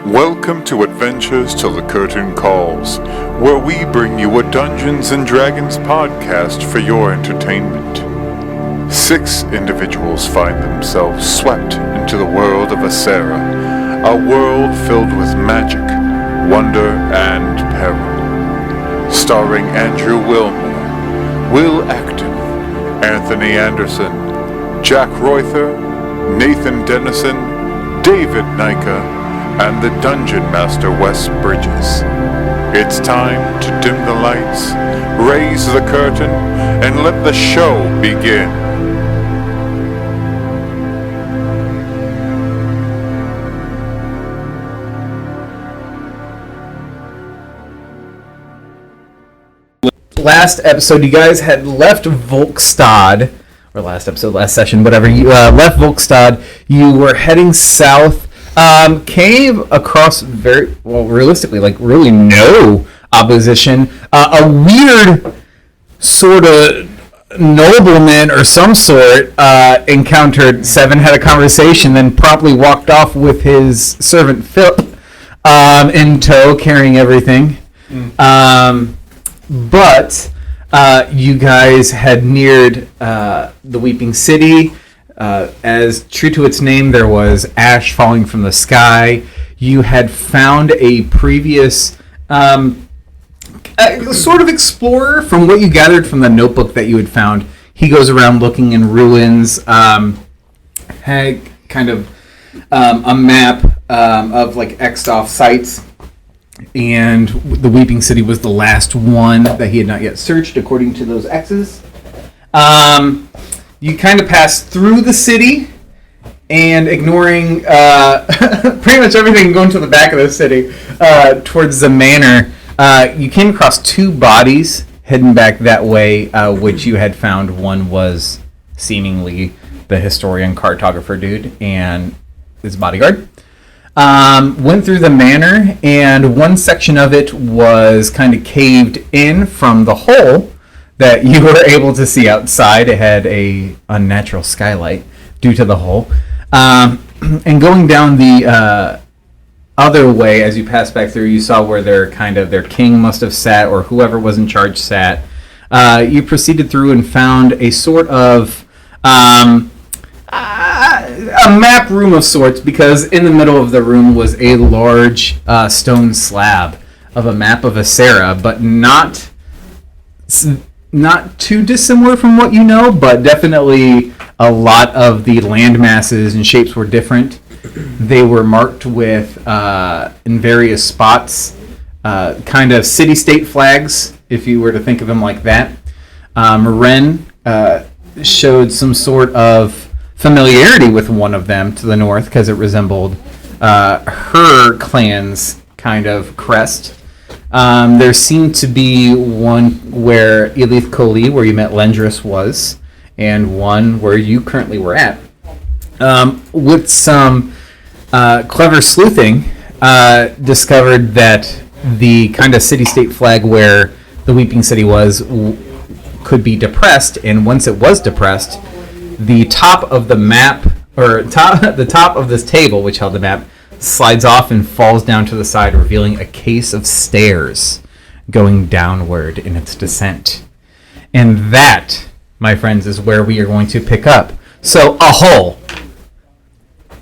Welcome to Adventures Till the Curtain Calls, where we bring you a Dungeons & Dragons podcast for your entertainment. 6 individuals find themselves swept into the world of Acera, a world filled with magic, wonder, and peril. Starring Andrew Wilmore, Will Acton, Anthony Anderson, Jack Reuther, Nathan Dennison, David Nika, and the Dungeon Master Wes Bridges. It's time to dim the lights, raise the curtain, and let the show begin. Last episode, you guys had left Volkstad, or last session, whatever. You left Volkstad. You were heading south. Came across realistically, really no opposition. A weird sort of nobleman or some sort encountered Seven, had a conversation, then promptly walked off with his servant Philip in tow, carrying everything. But you guys had neared the Weeping City. As true to its name, there was ash falling from the sky. You had found a previous sort of explorer, from what you gathered from the notebook that you had found. He goes around looking in ruins, had kind of a map of X'd off sites, and the Weeping City was the last one that he had not yet searched, according to those X's. You kind of passed through the city, and ignoring pretty much everything going to the back of the city, towards the manor, you came across 2 bodies heading back that way, which you had found. One was seemingly the historian cartographer dude and his bodyguard. Went through the manor, and one section of it was kind of caved in from the hole that you were able to see outside. It had a unnatural skylight due to the hole. And going down the other way, as you passed back through, you saw where their king must have sat, or whoever was in charge sat. You proceeded through and found a sort of a map room of sorts, because in the middle of the room was a large stone slab of a map of Acera, but not too dissimilar from what you know, but definitely a lot of the land masses and shapes were different. They were marked with, in various spots, kind of city-state flags, if you were to think of them like that. Ren showed some sort of familiarity with one of them to the north, because it resembled her clan's kind of crest. There seemed to be one where Elith Koli, where you met Lendris, was, and one where you currently were at. With some clever sleuthing, discovered that the kind of city-state flag where the Weeping City was could be depressed, and once it was depressed, the top of the map, or the top of this table, which held the map, slides off and falls down to the side, revealing a case of stairs going downward in its descent. And that, my friends, is where we are going to pick up. So, a hole.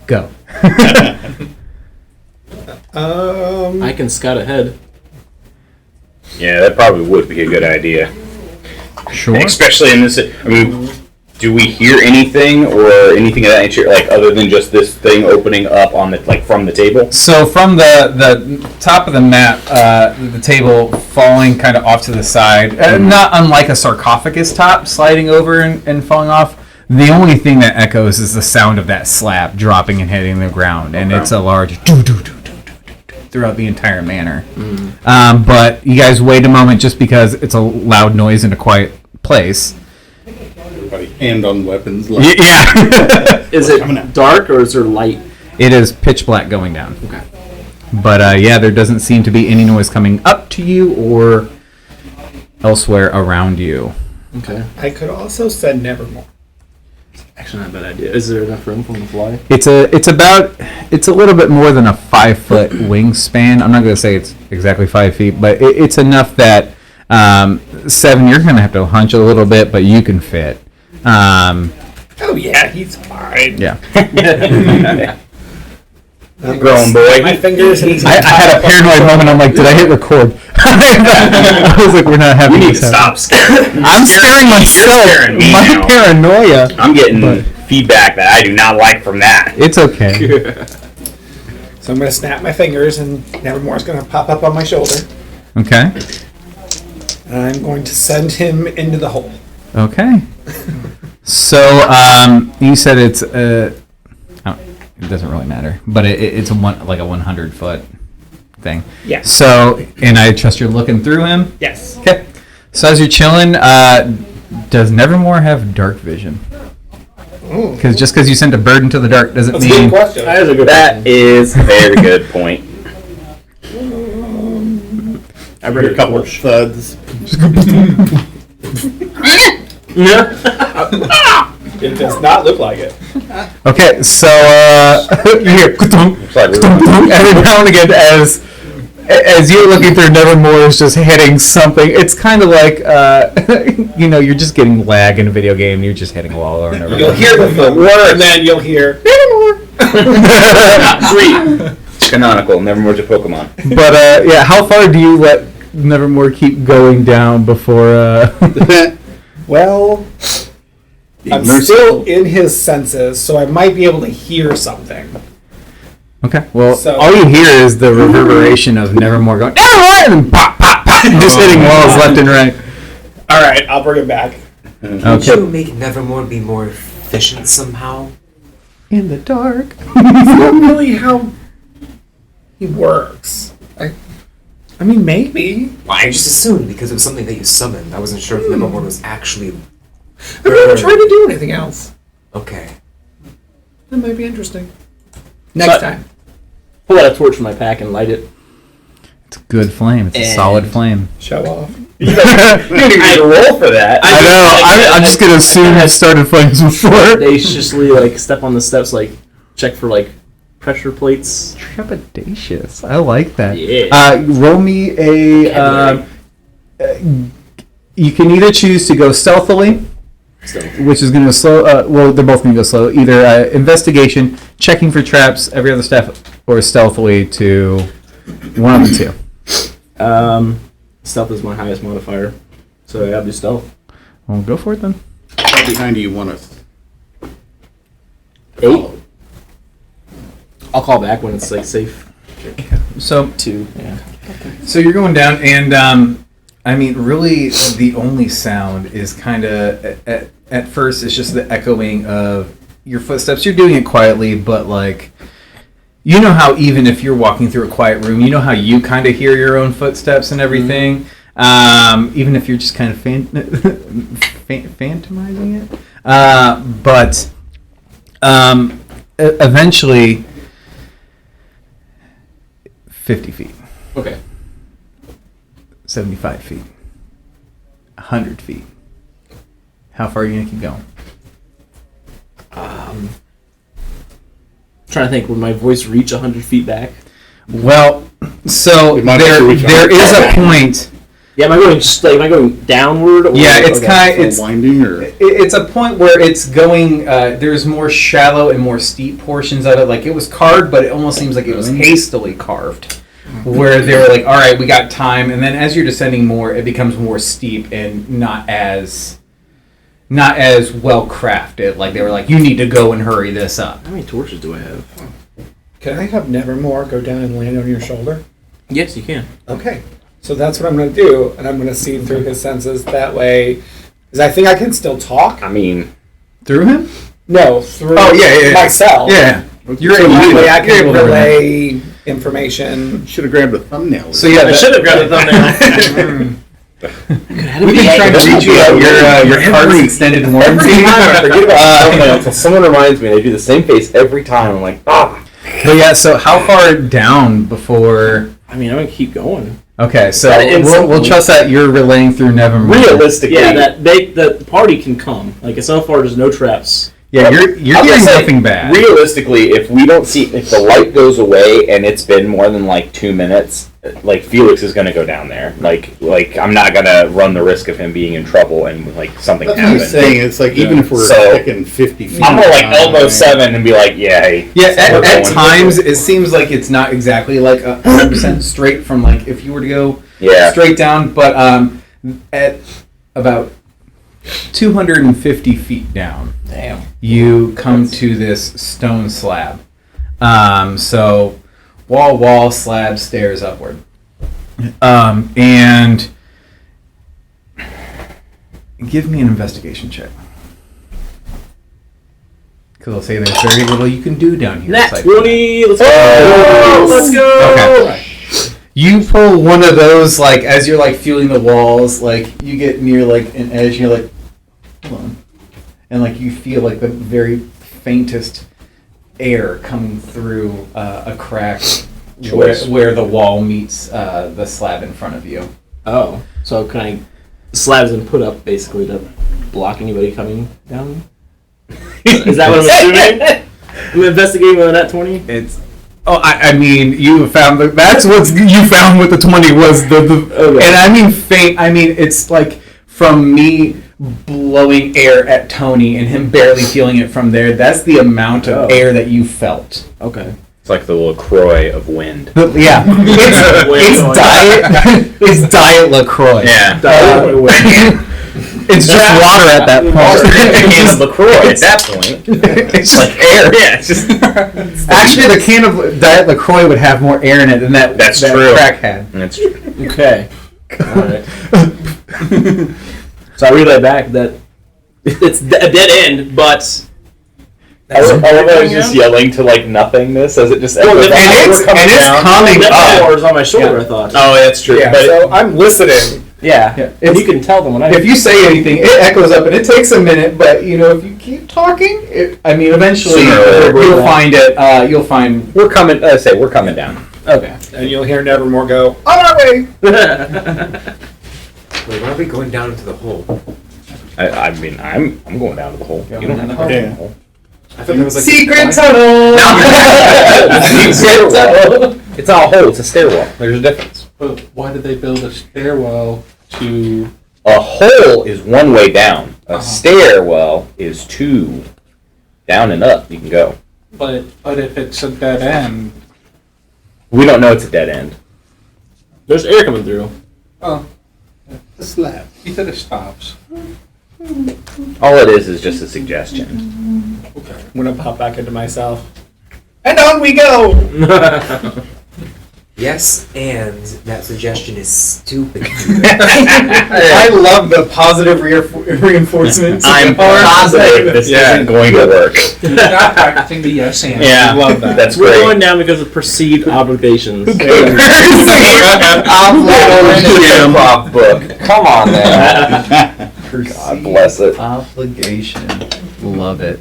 Go. I can scout ahead. Yeah, that probably would be a good idea. Sure. Especially in this, do we hear anything or anything of that nature, other than just this thing opening up on the from the table? So from the top of the map, the table falling kind of off to the side, not unlike a sarcophagus top sliding over and falling off. The only thing that echoes is the sound of that slab dropping and hitting the ground, and it's a large throughout the entire manor. But you guys wait a moment, just because it's a loud noise in a quiet place. Hand on weapons. Yeah. Is it dark or is there light? It is pitch black going down. Okay. But there doesn't seem to be any noise coming up to you or elsewhere around you. Okay. I could also send Nevermore. Actually, not a bad idea. Is there enough room for him to fly? It's a little bit more than a 5-foot wingspan. I'm not going to say it's exactly 5 feet, but it's enough that 7, you're going to have to hunch a little bit, but you can fit. Oh yeah, he's fine. Yeah. Grown boy. My fingers. And I had a paranoid moment. I'm like, did I hit record? I was like, we're not having. You need to this happen. stop scaring. I'm scaring myself. You're scaring me My now. paranoia. I'm getting feedback that I do not like from that. It's okay. So I'm gonna snap my fingers, and Nevermore's gonna pop up on my shoulder, Okay. and I'm going to send him into the hole. Okay. So you said it's it doesn't really matter, but it's a 100-foot thing. Yeah. So, and I trust you're looking through him. Yes. Okay. So as you're chilling, does Nevermore have dark vision? Because just because you sent a bird into the dark doesn't That's a good mean. question. That is a good That is a very good point. I read a couple of thuds. It does not look like it. Okay, so you hear Sorry, every now and again as you're looking through, Nevermore is just hitting something. It's kind of like you're just getting lag in a video game. And you're just hitting a wall over and over. You'll hear the word, and then you'll hear Nevermore. Sweet. Canonical. Nevermore's a Pokemon. But yeah, how far do you let Nevermore keep going down before? Well, I'm still in his senses, so I might be able to hear something. Okay. Well, So- all you hear is the reverberation of Nevermore going Nevermore, and then pop, pop, pop, just hitting walls left and right. All right, I'll bring it back. Could Okay. you make Nevermore be more efficient somehow? In the dark. That's not really how he works. I mean, maybe. I just assumed because it was something that you summoned. I wasn't sure if Nevermore was actually. I've never tried to do anything else. Okay. That might be interesting. Next time. Pull out a torch from my pack and light it. It's a good flame. It's a And- solid flame. Show off. You didn't even get a roll for that. I know. I'm just gonna assume it started flames before. Audaciously, step on the steps, check for pressure plates. Trepidatious. I like that. Yeah. Roll me a. You can either choose to go stealthily, which is going to slow. Well, they're both going to go slow. Either investigation, checking for traps, every other stuff, or stealthily to one of the two. Stealth is my highest modifier, so I gotta do stealth. Well, go for it then. How behind do you want us? 8. I'll call back when it's safe. So 2. Yeah. So you're going down, and I mean, really, the only sound is kind of at first it's just the echoing of your footsteps. You're doing it quietly, but you know how even if you're walking through a quiet room, you know how you kind of hear your own footsteps and everything. Even if you're just kind of phantomizing it, but eventually. 50 feet, Okay. 75 feet, 100 feet. How far are you going to keep going? Trying to think, would my voice reach 100 feet back? Well, so We might have to reach there is a point. Yeah, am I going downward? Or, Yeah, it's okay. it's winding or it's a point where it's going. There's more shallow and more steep portions of it. Like it was carved, but it almost seems like it was hastily carved. Where they were like, "All right, we got time," and then as you're descending more, it becomes more steep and not as well crafted. Like they were like, "You need to go and hurry this up." How many torches do I have? can I have Nevermore go down and land on your shoulder? Yes, you can. Okay. So that's what I'm going to do, and I'm going to see through his senses that way. Because I think I can still talk. I mean, Through him? No, through yeah. myself. Yeah, you're So able that way I to. You're can able to relay information. Should have grabbed a thumbnail. So yeah, I should have grabbed a thumbnail. We've been trying to reach you out your car's extended warranty. I forget about thumbnail until someone reminds me. They do the same face every time. I'm like, ah. But yeah, so how far down before? I mean, I'm going to keep going. Okay, so That instantly- we'll trust that you're relaying through Nevermore. Realistically, Yeah, the party can come. Like, so far, there's no traps. Yeah, you're I was hearing gonna say, nothing bad. Realistically, if the light goes away and it's been more than like 2 minutes, like Felix is gonna go down there. Like I'm not gonna run the risk of him being in trouble and like something That's what I'm happens. saying. It's like even if we're So, picking 50 feet, I'm gonna like elbow 7 and be like, yeah, hey. Yeah, we're at going. times it seems like it's not exactly like 100% straight from like if you were to go Yeah. straight down, but at about 250 feet down, Damn. you come to this stone slab. So wall, slab, stairs upward. And give me an investigation check. Because I'll say there's very little you can do down here. Nat aside from 20. Let's go. Oh! Let's go. Okay. You pull one of those, like, as you're, like, feeling the walls, like, you get near, like, an edge, and you're like, hold on. And, like, you feel, like, the very faintest air coming through a crack where the wall meets the slab in front of you. Oh, so kind of slabs been put up basically to block anybody coming down. Is that what I'm assuming? I'm investigating with a nat 20. It's... Oh, I mean, you found that's what you found with the 20 was the Okay. And I mean faint. I mean it's like from me blowing air at Tony and him barely feeling it from there. That's the amount of air that you felt. Okay. It's like the LaCroix of wind. Yeah, it's diet LaCroix. Yeah. It's just water at that point. It's just LaCroix at that point. It's like air. Yeah, it's just Actually, the can of Diet LaCroix would have more air in it than that. That's that true. crack had. That's true. Okay. Alright. So I relay back that it's a dead end, but I love how I was just yelling to like nothingness as it just Well, echoes and out. it's calming the up. was on my shoulder. I thought. Oh, that's true. Yeah, But so I'm listening. Yeah. Yeah, And you can tell them when I. If you say anything, it echoes up, and it takes a minute. But you know, if you keep talking, eventually Sooner or later. you'll find it. You'll find. we're coming. We're coming down. Okay. And you'll hear Nevermore go, on our way! Wait, why are we going down into the hole? I mean, I'm going down to the hole. You don't have to go down the hole. I thought there was like Secret tunnel. Secret tunnel. It's not a hole. It's a stairwell. There's a difference. But why did they build a stairwell to? A hole is one way down. A stairwell is 2 down and up. You can go. But if it's a dead end, We don't know it's a dead end. There's air coming through. oh, the slab. He said it stops. All it is just a suggestion. Okay. I'm gonna pop back into myself. And on we go! Yes, and that suggestion is stupid. I love the positive reinforcements. I'm positive this isn't going to work. Not practicing the yes and. Yeah, love that. That's We're great. going down because of perceived obligations. Improv book. Come on now. God bless it. Obligation. Love it.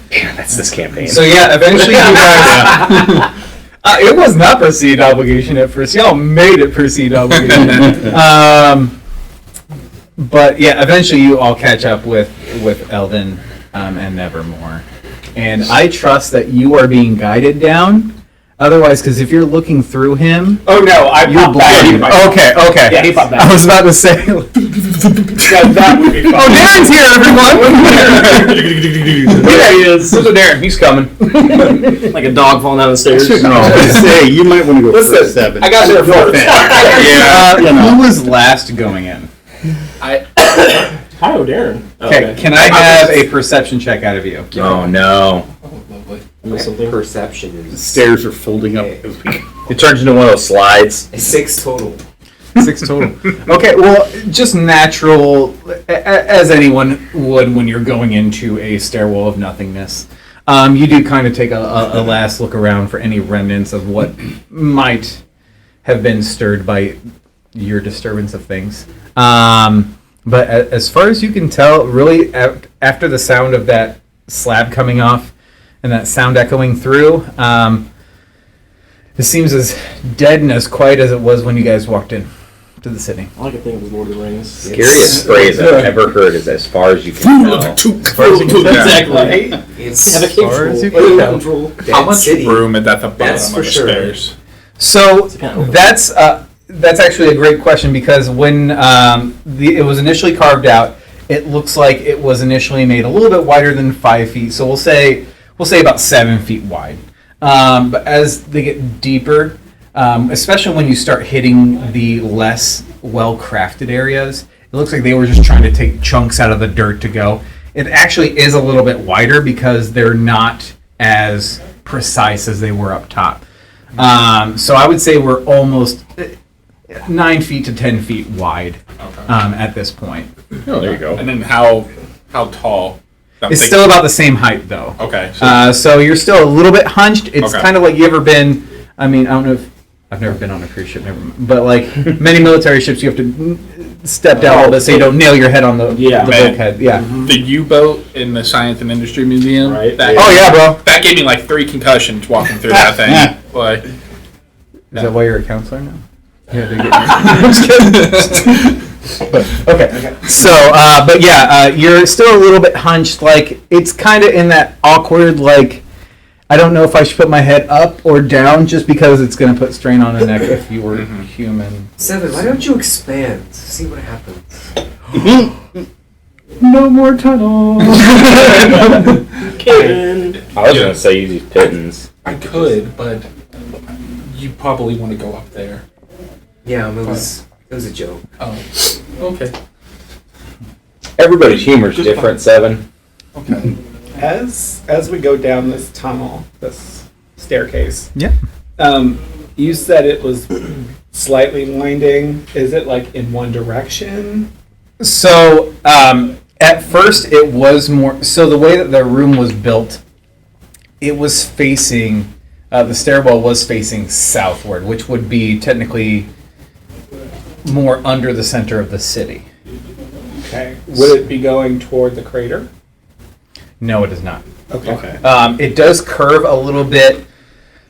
That's this campaign. So yeah, eventually you guys. It was not perceived obligation at first. Y'all made it perceived obligation. But yeah, eventually you all catch up with Eldon and Nevermore, and I trust that you are being guided down. Otherwise, because if you're looking through him, Oh no, I you're popped back into blind. myself. Okay. Yeah, he popped back. I was about to say. That would be fun. Oh, Darren's here, everyone! There he is. There's a Darren. He's coming. Like a dog falling down the stairs. Say you might want to go Listen, for 7. I got there first. Who was last going in? Hi, Darren. Okay, can I have a perception check out of you? Oh no! Oh, lovely. Something. Perception The is stairs are folding up as we go. It turns into one of those slides. 6 total. 6 total. Okay, well, just natural, as anyone would when you're going into a stairwell of nothingness. You do kind of take a last look around for any remnants of what might have been stirred by your disturbance of things. But as far as you can tell, really, after the sound of that slab coming off and that sound echoing through, it seems as dead and as quiet as it was when you guys walked in. to the city. All I can think of is Lord of the Rings. Scariest phrase I've ever heard is "as far as you can tell." Exactly. It's Have a cave far as you troll. can Control. How much city. room is at the That's bottom for of the sure. stairs? So kind of- that's actually a great question because when it was initially carved out, it looks like it was initially made a little bit wider than 5 feet. So we'll say about 7 feet wide. But as they get deeper, especially when you start hitting the less well-crafted areas, it looks like they were just trying to take chunks out of the dirt to go. It actually is a little bit wider because they're not as precise as they were up top. So I would say we're almost 9 feet to 10 feet wide at this point. Oh, there you go. And then how tall? It's still about the same height though. Okay. So you're still a little bit hunched. It's Okay. kind of like you ever been. I mean, I don't know if I've never been on a cruise ship, never mind. But like many military ships, you have to step down a little bit so you don't nail your head on the Yeah. bulkhead. Yeah. the U-boat in the Science and Industry Museum. Right. That, Oh yeah, bro. That gave me like 3 concussions walking through that thing. Like, Is that why you're a counselor now? Yeah, they get I'm just kidding. But, okay. So, but yeah, you're still a little bit hunched. Like, it's kind of in that awkward, like, I don't know if I should put my head up or down just because it's going to put strain on the neck if you were human. Seven, why don't you expand? See what happens. No more tunnel. Kevin. I was gonna say use these pittons. I could, but you probably want to go up there. Yeah, it was a joke. Oh, okay. Everybody's humor's Just different. 7. Okay. As we go down this tunnel, this staircase, Yeah. you said it was slightly winding. Is it like in one direction? So, at first it was more. So the way that the room was built, it was facing. The stairwell was facing southward, which would be technically more under the center of the city. Okay. Would it be going toward the crater? No, it is not. Okay. It does curve a little bit,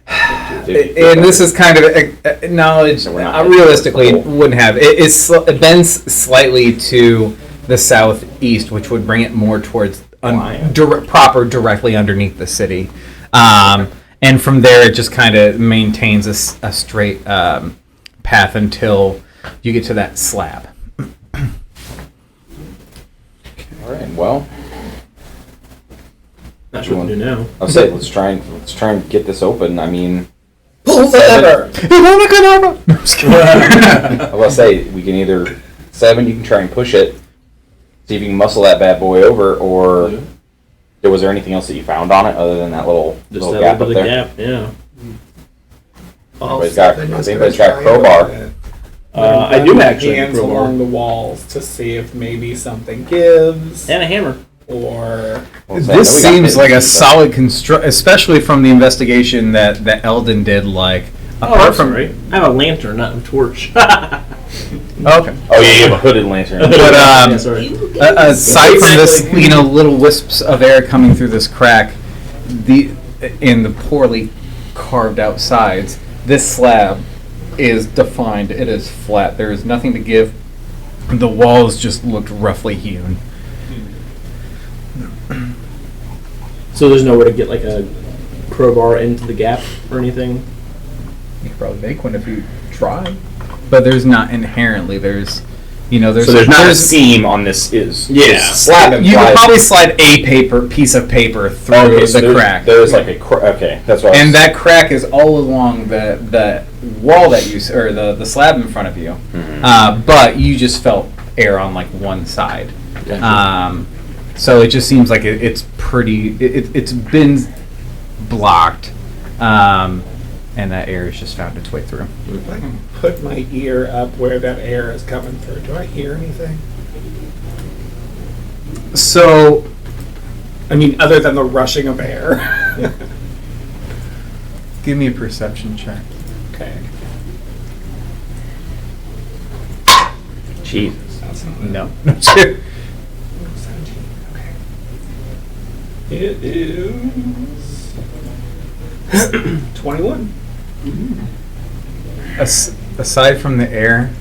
and this is kind of knowledge. So we're not Realistically, it cool. wouldn't have. It bends slightly to the southeast, which would bring it more towards directly underneath the city. And from there, it just kind of maintains a straight path until you get to that slab. All right. Well, Not sure what to do now. I'll say let's try and get this open. I mean, Pull the lever. I will say we can either 7. You can try and push it, see if you can muscle that bad boy over, or was there anything else that you found on it other than that little Just little that gap little up bit of there? gap, yeah. Anybody's got a crowbar? I do actually have a Hands crowbar. along the walls to see if maybe something gives, And a hammer. or This seems like a solid construct, especially from the investigation that Eldon did. Like, apart from right. I have a lantern, not a torch. okay, Oh yeah, you have a hooded lantern. but Yeah, sorry. aside from this, little wisps of air coming through this crack, in the poorly carved out sides, this slab is defined. It is flat. There is nothing to give. The walls just looked roughly hewn. So there's no way to get like a crowbar into the gap or anything? You could probably make one if you try, but there's not inherently. There's So there's not a seam on this slab. You could implies- probably slide a piece of paper through Okay, so the there's, crack. There's like a okay, that's what. And that crack is all along the wall that or the slab in front of you. But you just felt air on like one side. So it just seems like it's pretty. It's been blocked, and that air has just found its way through. if I can put my ear up where that air is coming through, do I hear anything? So I mean, other than the rushing of air. give me a perception check. Okay. Jesus. That's not No. 17. Okay. It is 21. Aside from the air,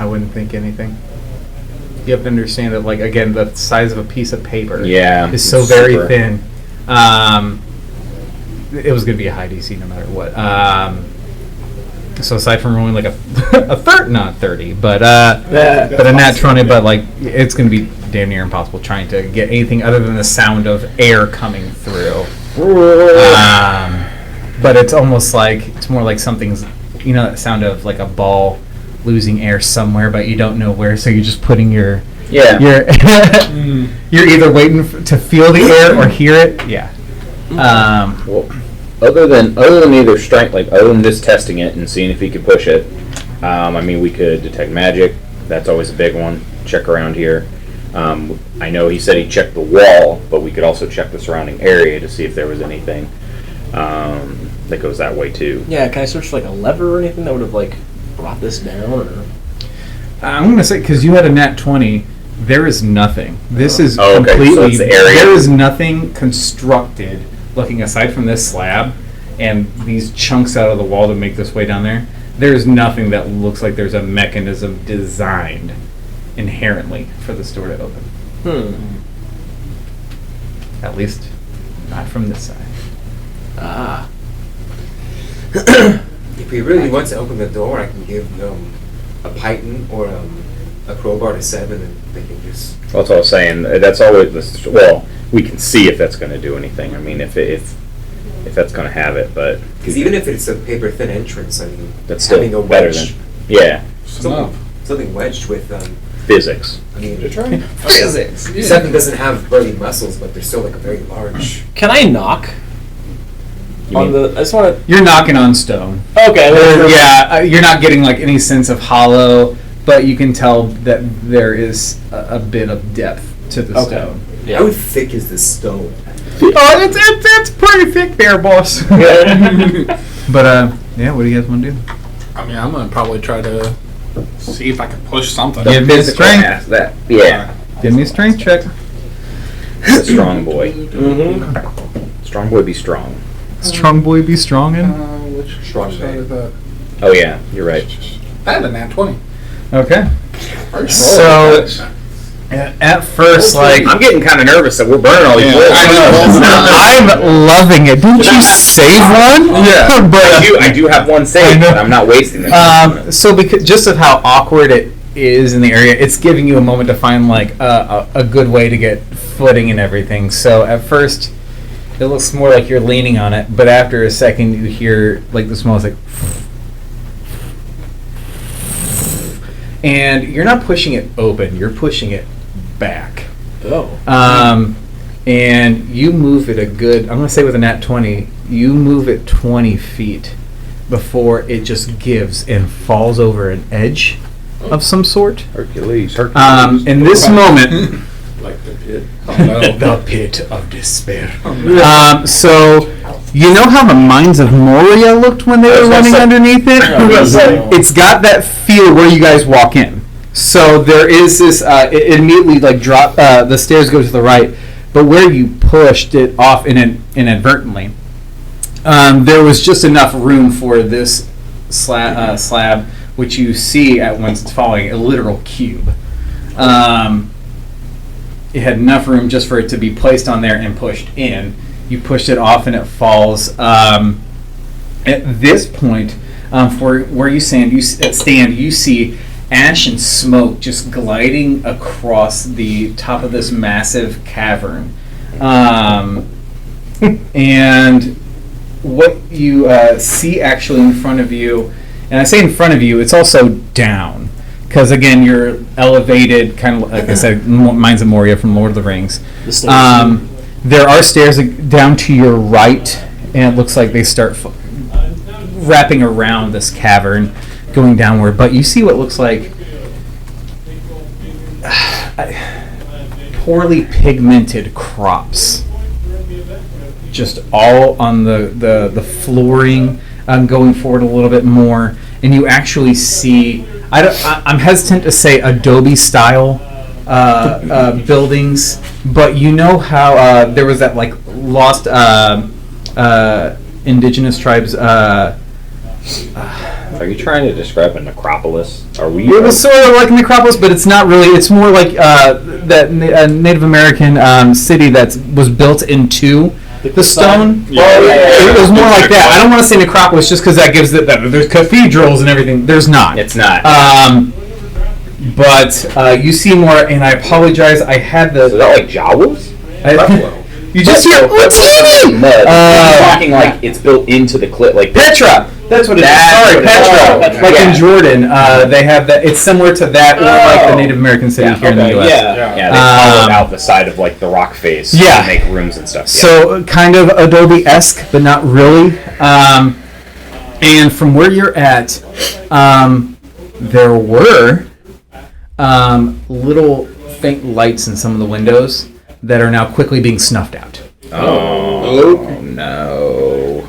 I wouldn't think anything. You have to understand that, like, again, the size of a piece of paper is so very super thin. It was going to be a high DC no matter what. So aside from rolling like not 30, but a nat 20, but like it's going to be damn near impossible trying to get anything other than the sound of air coming through. But it's almost like, it's more like something's, you know, that sound of like a ball losing air somewhere, but you don't know where, so you're just putting your you're either waiting to feel the air or hear it. Yeah. Well, other than either strength, like other than just testing it and seeing if he could push it, I mean, we could detect magic. That's always a big one. Check around here. I know he said he checked the wall, but we could also check the surrounding area to see if there was anything that goes that way too. Yeah, can I search for like a lever or anything that would have like brought this down? Or I'm going to say, because you had a nat 20, there is nothing. This is okay, completely, so it's the area. There is nothing constructed, looking aside from this slab and these chunks out of the wall to make this way down there. There's nothing that looks like there's a mechanism designed inherently for this door to open. At least not from this side. If he really wants to open the door, I can give a python or a crowbar to 7, and they can just. That's what I was saying. That's always well. We can see if that's going to do anything. I mean, if that's going to have it, but Because even if it's a paper thin entrance, I mean, that's still having a better wedge, than something wedged with. physics. I mean, physics. 7 doesn't have burly muscles, but they're still like a very large. Can I knock on the? I just want to. You're knocking on stone. Okay. You're not getting like any sense of hollow, but you can tell that there is a bit of depth to the stone. Yeah. How thick is this stone? Oh, it's pretty thick there, boss. But yeah, what do you guys want to do? I mean, I'm gonna probably try to see if I can push something. Give me a Physical strength. ass, that. Yeah. Give me a strength check. Strong boy. Strong boy be strong. Strong boy be strongin'. Which Strong side is that? Oh yeah, you're right. I had a nat 20. Okay. First So roll. at first, like, I'm getting kind of nervous that we're burning all these Yeah, bullets. I'm loving it. Didn't you save one? Yeah. But I do have one saved, but I'm not wasting it. so because just of how awkward it is in the area, it's giving you a moment to find like a good way to get footing and everything. So at first, it looks more like you're leaning on it, but after a second, you hear like the smell is like, and you're not pushing it open; you're pushing it back. And you move it a good, I'm going to say with a nat 20, you move it 20 feet before it just gives and falls over an edge of some sort. Hercules. In this moment, Like the pit. the pit of despair. So, you know how the mines of Moria looked when they were running underneath it? It's got that feel where you guys walk in. So there is this, it immediately like drop, the stairs go to the right, but where you pushed it off inadvertently, there was just enough room for this slab, which you see at once it's falling, a literal cube. It had enough room just for it to be placed on there and pushed in. You pushed it off and it falls. At this point, for where you stand, you see ash and smoke just gliding across the top of this massive cavern. And what you see actually in front of you, and I say in front of you, it's also down. Because again, you're elevated, kind of like I said, Mines of Moria from Lord of the Rings. There are stairs down to your right, and it looks like they start wrapping around this cavern, going downward. But you see what looks like poorly pigmented crops, just all on the flooring. Going forward a little bit more, and you actually see. I'm hesitant to say Adobe-style buildings, but you know how there was that like lost indigenous tribes Are you trying to describe a necropolis? Are we? It was sort of like a necropolis, but it's not really. It's more like that Native American city that was built into the stone. It was more like that. I don't want to say necropolis just because that gives it that. There's cathedrals and everything. There's not. It's not. But you see more, and I apologize. I had the. Is that like Jawas? You just hear Utini! Talking like it's built into the cliff, like Petra. That's what it is. Sorry, Petra. Like in Jordan, they have that. It's similar to that, or like the Native American city here in the U.S. Yeah, they hollowed out the side of like the rock face to make rooms and stuff. So kind of Adobe-esque, but not really. And from where you're at, there were little faint lights in some of the windows that are now quickly being snuffed out. Oh no.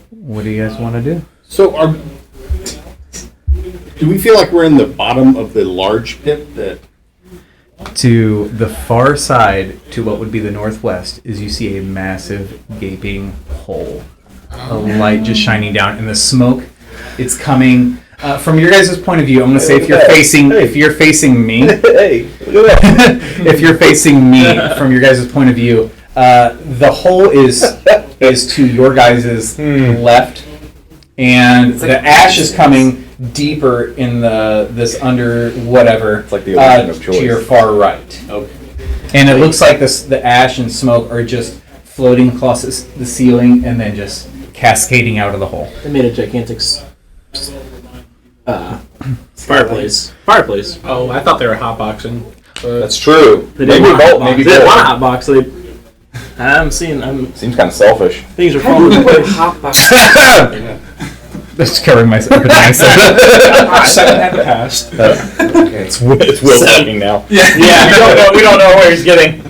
What do you guys want to do? So, do we feel like we're in the bottom of the large pit that? To the far side, to what would be the northwest, is you see a massive gaping hole. A light just shining down, and the smoke, it's coming from your guys' point of view. I'm going to say if you're facing me, if you're facing me from your guys' point of view, the hole is to your guys' left, and the ash is coming deeper in this under whatever. It's like the illusion of choice. To your far right. Okay. And it looks like the ash and smoke are just floating across the ceiling and then just cascading out of the hole. They made a gigantic fireplace. Fireplace. Oh, I thought they were hotboxing. That's true. They Maybe didn't both. want Maybe they didn't both. want a hot box. I'm seeing. Seems kind of selfish. Things are falling apart. Hot box. That's covering myself. Second had passed. Okay. It's Will talking now. Yeah. We don't know where he's getting.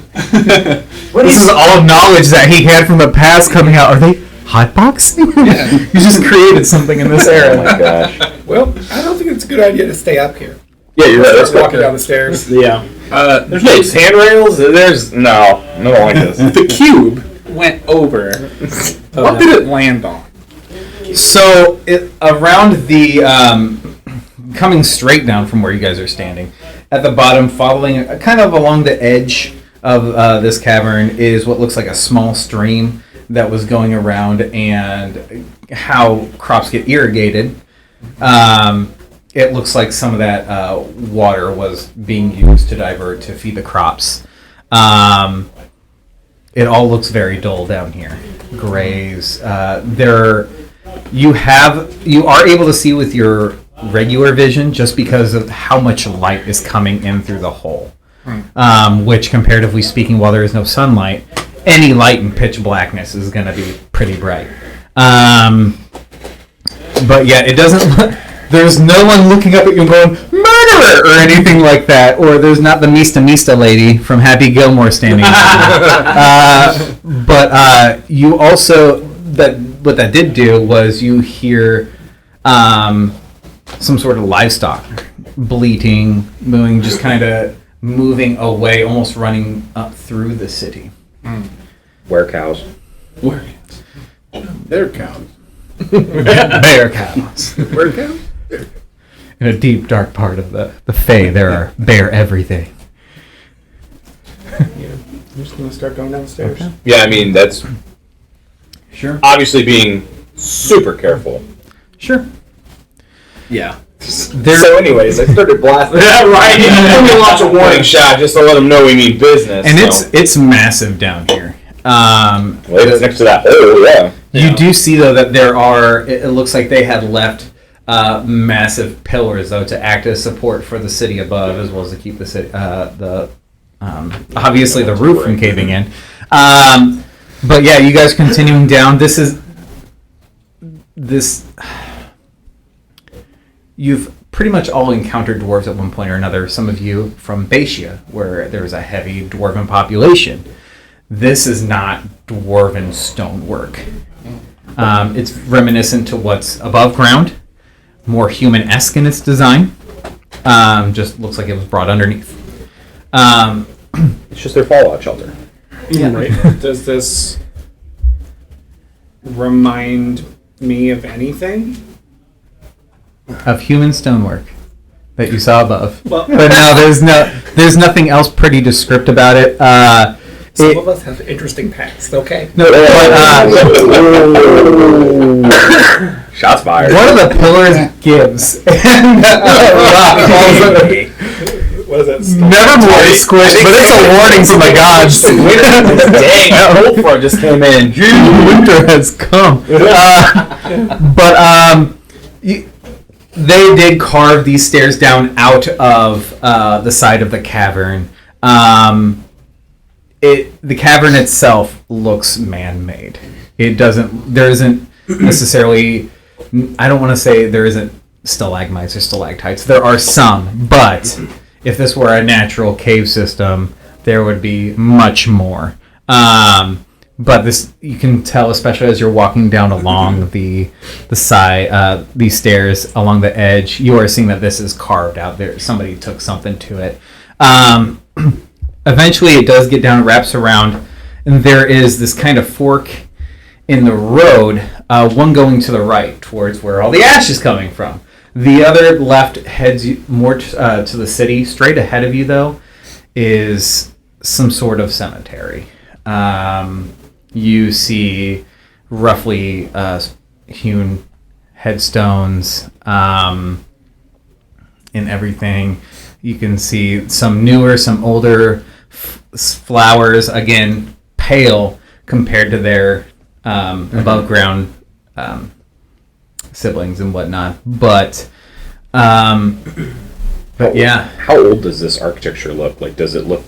This is all knowledge that he had from the past coming out. Are they hotboxing? You just created something in this Oh era. my gosh. Well, I don't think it's a good idea to stay up here. Yeah, you're right. Let's go Walking down the stairs. Yeah. There's no handrails. There's no like this. The cube went over. What did it land on? So, around the coming straight down from where you guys are standing, at the bottom, following kind of along the edge of this cavern, is what looks like a small stream that was going around, and how crops get irrigated. It looks like some of that water was being used to divert to feed the crops. It all looks very dull down here. Grays. You are able to see with your regular vision just because of how much light is coming in through the hole. Which, comparatively speaking, while there is no sunlight, any light in pitch blackness is going to be pretty bright. But yeah, it doesn't. There's no one looking up at you and going, murderer, or anything like that. Or there's not the Mista lady from Happy Gilmore standing there. But you also, what that did do was you hear some sort of livestock bleating, mooing, just kind of moving away, almost running up through the city. Where cows? They're cows. Bear cows. Where cows? In a deep, dark part of the Fae, there are bear everything. I'm just going to start going downstairs. Okay. Yeah, I mean that's Sure. obviously being super careful. Sure. Yeah. So, anyways, I started blasting. Right. I'm gonna launch a warning shot just to let them know we mean business. And so. it's massive down here. Well, it's next to that hole, yeah. You do see though that there are. It looks like they had left massive pillars though to act as support for the city above, as well as to keep the city, obviously the roof from caving in. But yeah, you guys continuing down. This. You've pretty much all encountered dwarves at one point or another. Some of you from Basia, where there's a heavy dwarven population. This is not dwarven stonework. It's reminiscent to what's above ground, more human-esque in its design. Just looks like it was brought underneath. It's just their fallout shelter. Yeah. Right. Does this remind me of anything? Of human stonework that you saw above. Well, But no, there's nothing else pretty descript about it. some of us have interesting past, okay? No, but Shots fired. one of the pillars gives, and Rock calls it. What is that? Never more squish, but it's a warning from the gods. Dang, that whole front just came in. Winter has come. They did carve these stairs down out of the side of the cavern. The cavern itself looks man-made. There isn't necessarily. I don't want to say there isn't stalagmites or stalactites. There are some, but if this were a natural cave system, there would be much more. But this, you can tell, especially as you're walking down along the side, these stairs along the edge, you are seeing that this is carved out. There, somebody took something to it. Eventually, it does get down, wraps around, and there is this kind of fork in the road. One going to the right, towards where all the ash is coming from. The other left heads more to the city. Straight ahead of you, though, is some sort of cemetery. You see roughly hewn headstones and everything. You can see some newer, some older flowers, again, pale compared to their above ground siblings and whatnot. But yeah. How old does this architecture look? Like, does it look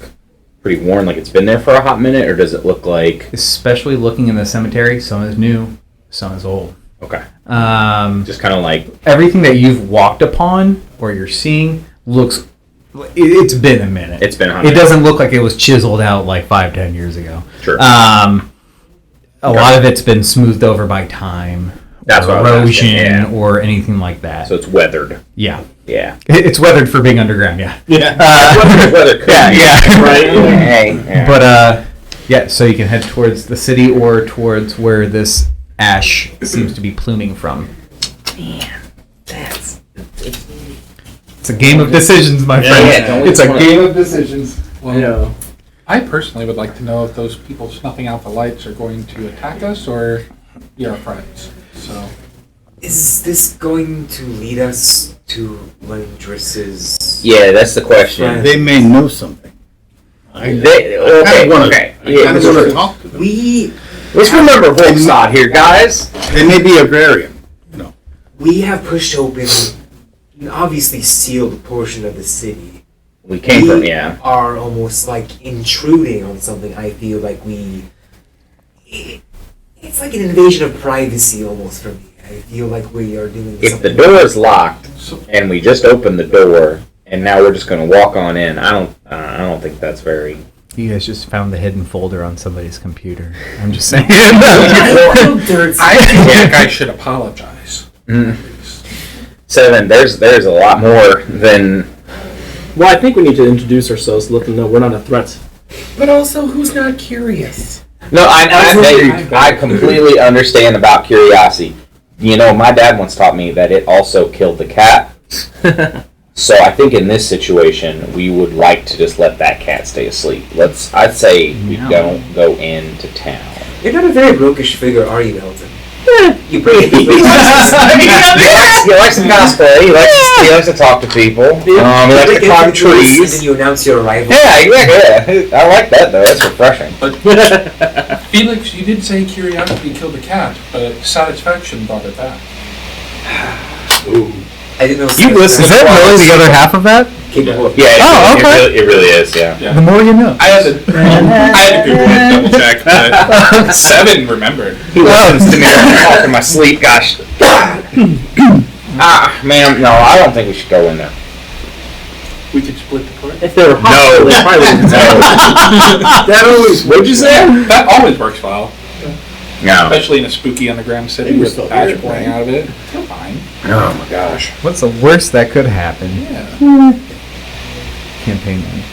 pretty worn, like it's been there for a hot minute, or does it look like... Especially looking in the cemetery, some is new, some is old. Okay. Just kind of like... Everything that you've walked upon, or you're seeing, looks... It's been a minute. It's been a minute. It doesn't look like it was chiseled out like 5-10 years ago. Sure. A lot of it's been smoothed over by time. That's or what I was erosion, asking, yeah. Or anything like that. So it's weathered. Yeah. Yeah. It's weathered for being underground, yeah. Yeah. Weather could Yeah, be. yeah. Right. Yeah. But, yeah, so you can head towards the city or towards where this ash seems to be pluming from. Man, that's... It's a game of decisions, my friend. yeah, It's a game of decisions. Well, Yeah. I personally would like to know if those people snuffing out the lights are going to attack us or be our friends. So, Is this going to lead us to Landris's... Yeah, that's the question. They may know something. Okay. I want Okay. to Yeah, talk to them. let's remember Volkstad here, guys. They may be a variant. We have pushed open an obviously sealed portion of the city. We came from, yeah. Are almost like intruding on something. I feel like it's like an invasion of privacy almost for me. I feel like we are doing If the something. door is locked and we just opened the door and now we're just going to walk on in, I don't think that's very... You guys just found the hidden folder on somebody's computer. I'm just saying. I feel like I should apologize. So then there's a lot more than... Well, I think we need to introduce ourselves, let them know we're not a threat. But also, who's not curious? No, I completely understand about curiosity. You know, my dad once taught me that it also killed the cat. So I think in this situation, we would like to just let that cat stay asleep. I'd say we don't go into town. You're not a very roguish figure, are you, Elton? You He likes to cosplay. He likes to talk to people. He likes to climb And trees. then you announce your arrival. Yeah, exactly. Yeah. I like that though. That's refreshing. Felix, you did say curiosity killed the cat, but satisfaction brought it back. I didn't know. You listen. Is that really the other half of that? Capable of Yeah. okay. It really is. Yeah. The more you know. I had to Google it, double check, but 7 remembered. He listens to me when I talk in my sleep. Gosh. Man, no, I don't think we should go in there. We could split the court. If they were hostile, they probably wouldn't tell. That always. What'd you say? That always works well, No. especially in a spooky underground city with ash pouring out of it. Fine. Oh my gosh. What's the worst that could happen? Yeah. Campaign then.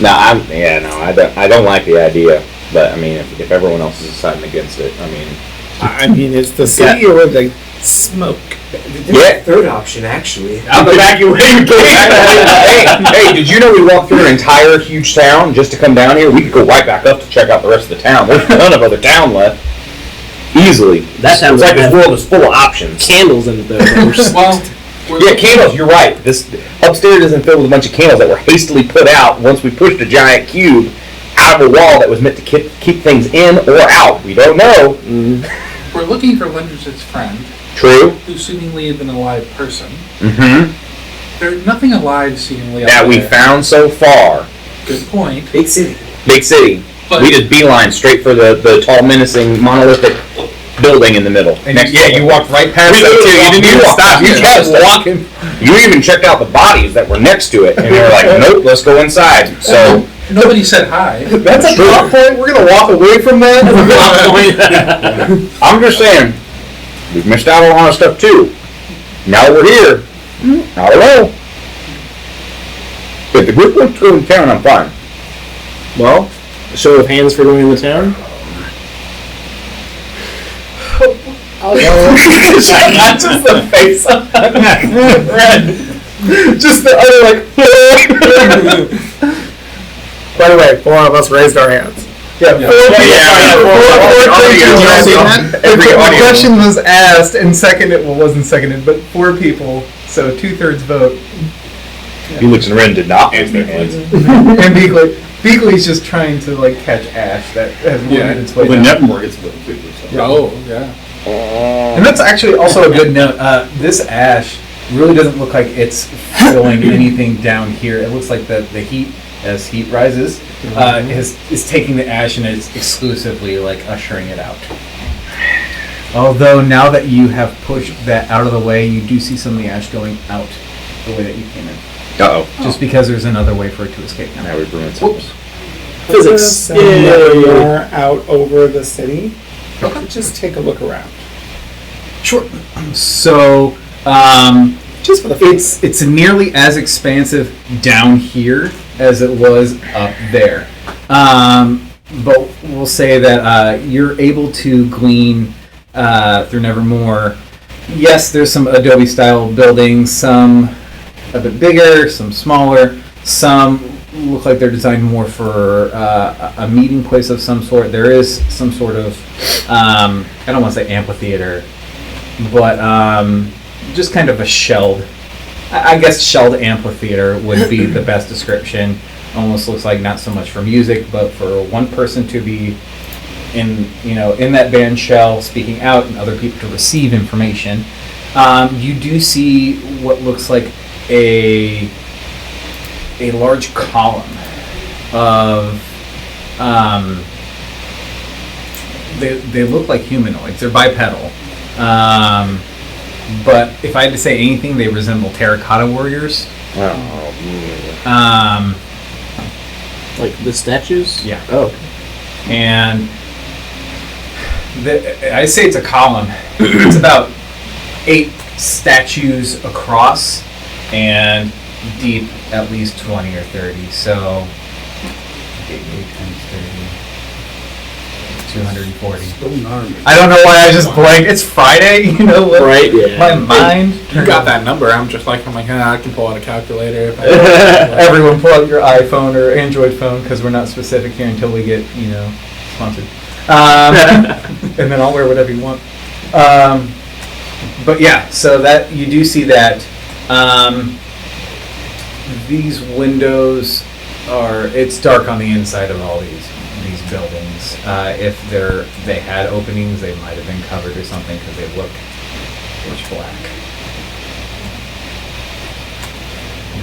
No, I don't like the idea. But I mean, if everyone else is deciding against it, I mean, I mean, it's the city or the smoke. Yeah. Third option, actually. I'll evacuate. Hey, did you know we walked through an entire huge town just to come down here? We could go right back up to check out the rest of the town. There's a ton of other town left. Easily. That sounds it's like like this world is full of options. Candles in there. Well, Yeah, candles, you're right. This upstairs isn't filled with a bunch of candles that were hastily put out once we pushed a giant cube out of a wall that was meant to keep things in or out. We don't know. we're looking for Lendridge's friend, True. who's seemingly an alive person. Mm-hmm. There's nothing alive seemingly That out we there. found so far. Good point. Big city. Big city. But- We just beeline straight for the tall, menacing, monolithic building in the middle. You walked right past We it too. You didn't even stop. You kept walking. You even checked out the bodies that were next to it, and you were like, nope, let's go inside. So, Nobody said hi. That's a plot point. We're gonna walk away from that. I'm just saying, we've missed out on a lot of stuff too. Now we're here. I don't know. If the group wants to go in town, I'm fine. Well, a show of hands for going in the town. Not just the face on red. Just the other like. By the way, 4 of us raised our hands. Yeah, four the question was asked and seconded. Well, wasn't seconded, but 4 people. So 2/3 vote. Felix and Ren did not raise their hands. And Beakley's just trying to like catch ash that has wormed its way The down. network is a little bigger. So. Oh, yeah. And that's actually also a good note. This ash really doesn't look like it's filling anything down here. It looks like the heat, as heat rises, is taking the ash and it's exclusively like ushering it out. Although now that you have pushed that out of the way, you do see some of the ash going out the way that you came in. Uh-oh. Just because there's another way for it to escape now. Now we've ruined something. Physics. More out over the city. Just take a look around. Sure. So, Just for the it's nearly as expansive down here as it was up there. But we'll say that you're able to glean through Nevermore. Yes, there's some Adobe style buildings, some a bit bigger, some smaller, some look like they're designed more for a meeting place of some sort. There is some sort of, I don't want to say amphitheater, but just kind of a shelled, I guess shelled amphitheater would be the best description. Almost looks like not so much for music, but for one person to be in that band shell speaking out and other people to receive information. You do see what looks like a large column of they look like humanoids. They're bipedal. But if I had to say anything, they resemble terracotta warriors. Like the statues? Yeah. Oh. And I say it's a column. It's about 8 statues across and deep at least 20 or 30. So 8 times 30, 240. Stone army. I don't know why I just blanked. It's Friday, what? Right, yeah. My mind. You got that number. I'm like, I can pull out a calculator. If I Everyone pull out your iPhone or Android phone because we're not specific here until we get, sponsored. And then I'll wear whatever you want. But yeah, so that you do see that. These windows it's dark on the inside of all these buildings. If they had openings, they might have been covered or something because they look pitch black.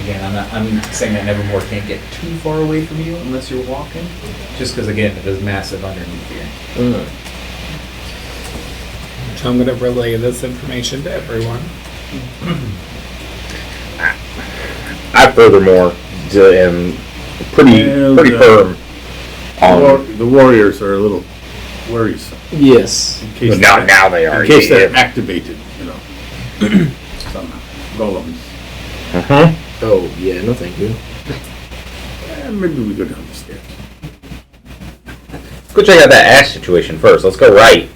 Again, I'm not saying that Nevermore can't get too far away from you unless you're walking, just because again it is massive underneath here. So I'm going to relay this information to everyone. I furthermore am pretty firm on. The warriors are a little worrisome. Yes. In case Now they are. In case they're Yeah. activated, somehow. Golems. Oh, yeah, no thank you. Maybe we go down the stairs. Let's go check out that ash situation first. Let's go right.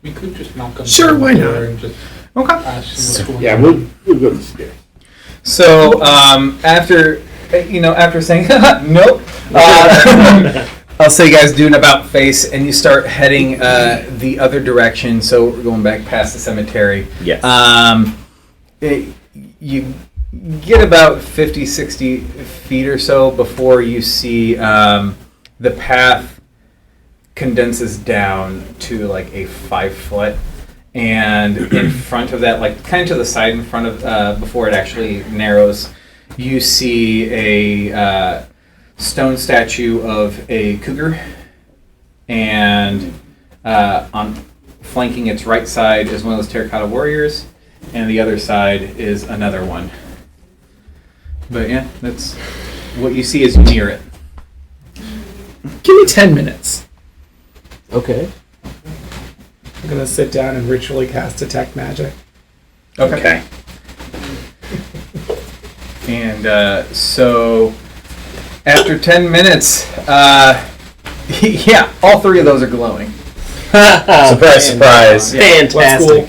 We could just knock on Sure, the why door not? and just Okay. ask them what's going Yeah, on. we'll go to the stairs. So after saying nope, I'll say you guys do an about face, and you start heading the other direction. So we're going back past the cemetery. Yes. You get about 50, 60 feet or so before you see the path condenses down to like a 5 foot. And in front of that, like kind of to the side in front of, before it actually narrows, you see a stone statue of a cougar. And on flanking its right side is one of those terracotta warriors, and the other side is another one. But yeah, that's what you see as you near it. Give me 10 minutes. Okay. I'm gonna sit down and ritually cast Detect Magic. Okay. And so after 10 minutes, yeah, all three of those are glowing. Surprise, surprise. Fantastic.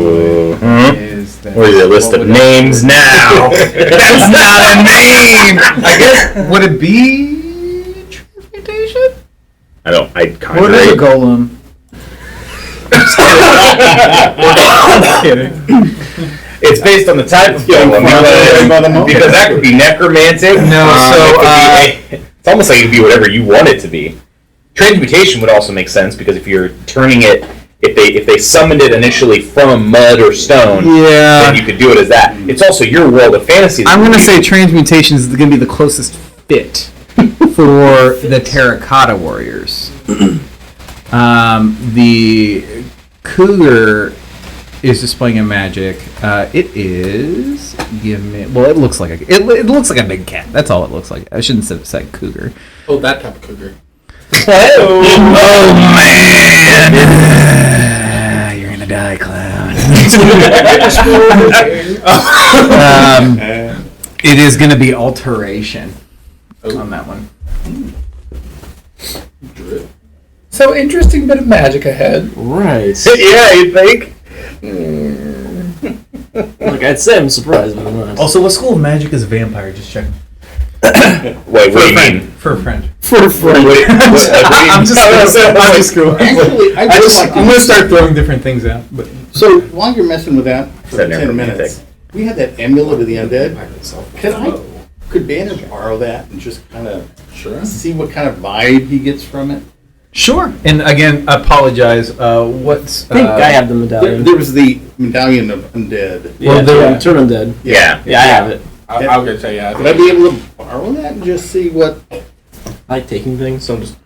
Is that Where's the list what of would it- names now? That's not a name! I guess, would it be transmutation? I'd What is a conjure golem? I'm kidding. It's based on the type of golem. Because that could be necromantic. No, it's almost like it could be whatever you want it to be. Transmutation would also make sense because if you're turning it, if they summoned it initially from mud or stone, then you could do it as that. It's also your world of fantasy. I'm going to say transmutation is going to be the closest fit for the terracotta warriors. The cougar is displaying a magic. It is. It looks like it looks like a big cat. That's all it looks like. I shouldn't have said cougar. Oh, that type of cougar. Oh man! You're gonna die, clown. It is gonna be alteration on that one. Drip. So interesting bit of magic ahead. Right. Yeah, you think? Like I'd say, I'm surprised, but I'm not. Also, what school of magic is vampire? Just checking. Wait, what do you mean? For a friend. For a friend. I'm just cool. Actually, I'm gonna start throwing different things out. But So while you're messing with that for Said 10 necromantic. minutes, we had that amulet of the undead. Could Banner borrow that and just kind of Sure. see what kind of vibe he gets from it? sure. And again, I apologize. What's I think I have the There, medallion. there was the medallion of undead. Yeah, turn undead. Yeah. Yeah, I have it. I'll get say yeah. Would I be able to borrow that and just see what? I like taking things, so I'm just.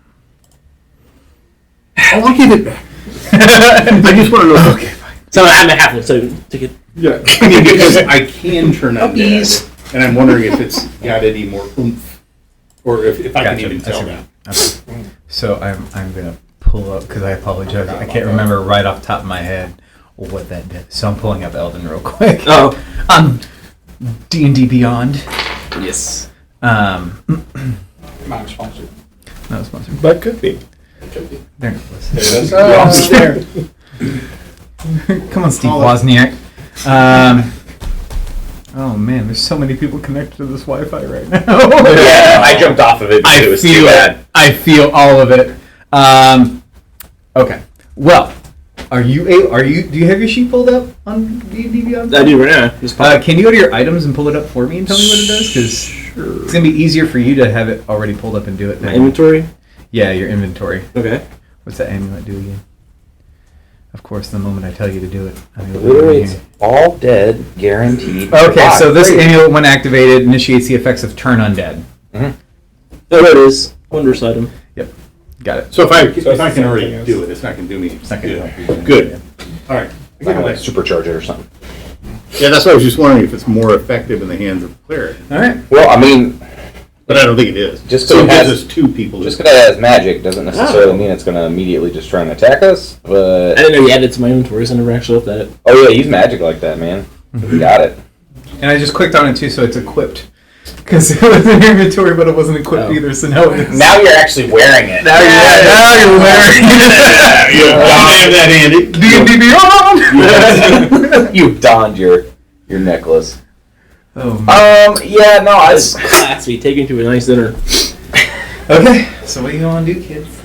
Oh, I'll give it back. I just want to know. Okay, fine. So I'm a halfling, so take it. Yeah, I mean because I can turn undead, and I'm wondering if it's got any more oomph, or if I can Gotcha. even I see tell what that. So I'm gonna pull up because I apologize. I can't remember right off the top of my head what that did. So I'm pulling up Elden real quick. Oh. D&D Beyond. Yes. Not sponsored. Not sponsored. But could be. They're not listening. There. Come on, Steve Wozniak. Oh man, there's so many people connected to this Wi-Fi right now. Yeah, I jumped off of it because it was too bad. I feel all of it. Okay. Well, do you have your sheet pulled up on D&D Beyond? I do right now. Just pop. Can you go to your items and pull it up for me and tell me what it does? Because it's gonna be easier for you to have it already pulled up and do it. My inventory? Yeah, your inventory. Okay. What's that amulet do again? Of course, the moment I tell you to do it, I will Obliterates all dead, guaranteed. Okay, so this Great. amulet, when activated, initiates the effects of turn undead. There it is. Wondrous item. Yep, got it. So if I can already do it, it's not going to do me. It's not gonna help you. Good. All right. I got Like it. supercharge it or something. Yeah, that's why I was just wondering if it's more effective in the hands of the cleric, All right. Well, I mean, but I don't think it is. Just so so it it gives has- us two people. just because it has magic doesn't necessarily mean it's going to immediately just try and attack us. I But didn't know you added it to my inventory, so I never actually looked at it. oh yeah, use magic like that, man. You got it. And I just clicked on it too, so it's equipped. Because it was in inventory, but it wasn't equipped either, so no. Now you're actually wearing it. Now you're wearing it. Have that, Andy. D&D Beyond! You've donned your necklace. Oh, man. Yeah, no, That's classy. Take him to a nice dinner. Okay, so what do you want to do, kids?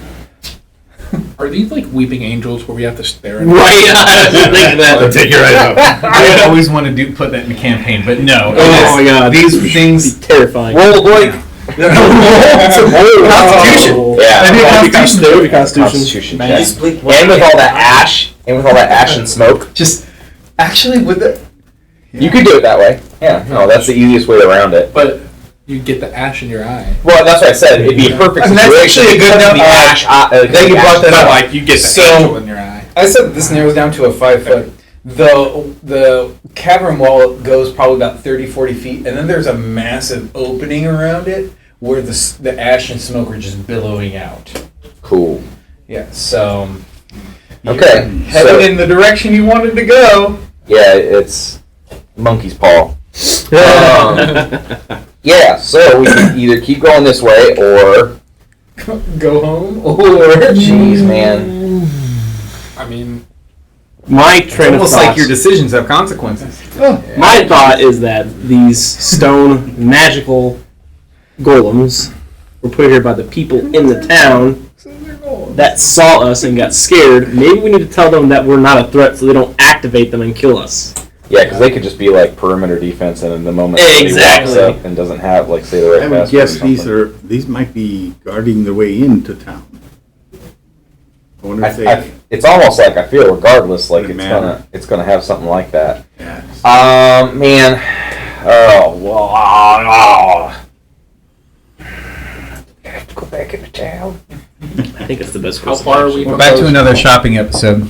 Are these like weeping angels where we have to stare at Right. I was thinking that. I'll take you right up. I always want to put that in the campaign, but no. Oh my god. These things... Terrifying. Roll like Constitution. Yeah, Constitution check. Just blink one And with eye. all that ash, and smoke, Just... Actually, with the... you could do it that way. Yeah, no, that's the easiest way around it. But you get the ash in your eye. Well, that's what I said. It'd be a perfect And that's situation. actually a good because of the note. ash. Thank you brought that But up. like you get the So- angel in your eye. I said this narrows down to a 5 foot. The cavern wall goes probably about 30, 40 feet, and then there's a massive opening around it where the ash and smoke are just billowing out. Cool. Yeah, so... Okay, Headed so- in the direction you wanted to go. Yeah, it's monkey's paw. Yeah, so we can either keep going this way or... Go home, or... Jeez, man. I mean, My It's train of almost thought. like your decisions have consequences. My thought is that these stone magical golems were put here by the people in the town that saw us and got scared. Maybe we need to tell them that we're not a threat so they don't activate them and kill us. Yeah, because they could just be like perimeter defense, and in the moment Exactly. somebody walks up and doesn't have, like, say the right I would password guess or something. these might be guarding their way into town. I wonder if they. It's almost like I feel, regardless, like Doesn't it's matter. gonna have something like that. Yeah. Man, oh, I have to go back into town. I think it's the best how course of far are action. we We're from back those? to another shopping episode.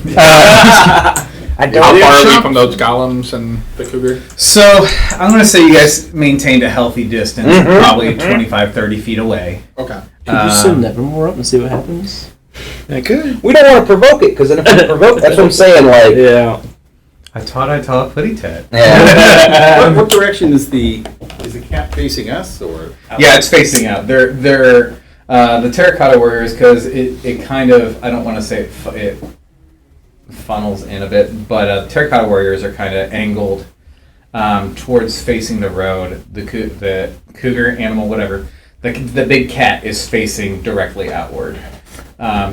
I How don't. far are we from those golems and the cougar? So, I'm going to say you guys maintained a healthy distance, probably 25, 30 feet away. Okay. Could you send Nevermore up and see what happens? I could. We don't want to provoke it, because then if we provoke, that's what I'm saying. Like, Yeah. I taught footy tat. yeah. What direction is the camp facing us, or? Yeah, it's facing out. They're the terracotta warriors, because it kind of, I don't want to say it funnels in a bit, but terracotta warriors are kind of angled towards facing the road. The cougar animal, whatever, the big cat is facing directly outward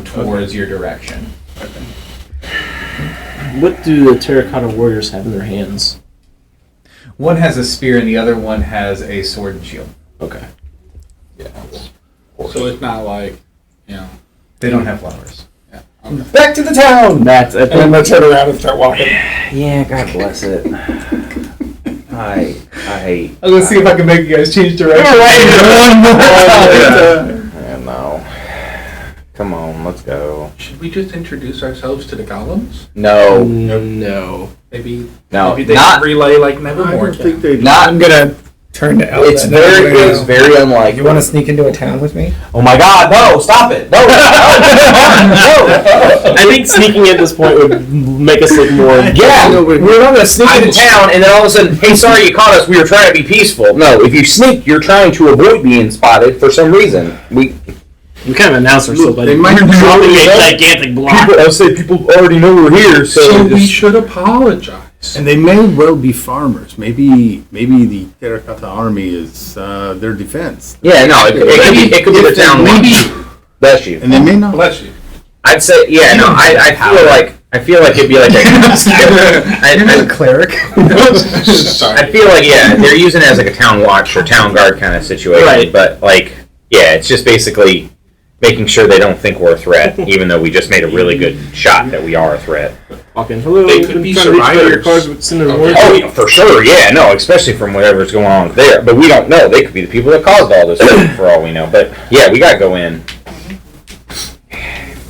towards your direction. What do the terracotta warriors have in their hands? One has a spear and the other one has a sword and shield. Okay. So it's not like, you know. They don't have flowers. Yeah. Okay. Back to the town. That's it. And I'm gonna turn around and start walking. Yeah, God bless it. I I'm gonna see if I can make you guys change direction. I know. Come on, let's go. Should we just introduce ourselves to the golems? No, No. Maybe no, maybe they not. can relay like I Nevermore don't think can. they. Not. I'm gonna turn to Elsa. It's very unlikely. You want to sneak into a town with me? Oh my God! No! Stop it! No! No! I think sneaking at this point would make us look more. Yeah, we're not gonna sneak into town and then all of a sudden, hey, sorry you caught us. We were trying to be peaceful. No, if you sneak, you're trying to avoid being spotted for some reason. We kind of announce ourselves by They might be dropping a gigantic block. I say people already know we're here, So we should apologize. And they may well be farmers. Maybe the Terracotta Army is their defense. Yeah, no, it could be the town watch. Bless you. And they may not. Bless you. I'd say, yeah, no, I feel like it'd be like a cleric. Sorry. I feel like, yeah, they're using it as like a town watch or town guard kind of situation. Right. But like, yeah, it's just basically making sure they don't think we're a threat, even though we just made a really good shot that we are a threat. Walking. Hello. They we've could been be trying to reach out your survivors. cars with Cinder Okay. Wars. Oh, yeah, for sure, yeah, no, especially from whatever's going on there. But we don't know. They could be the people that caused all this for all we know. But yeah, we gotta go in.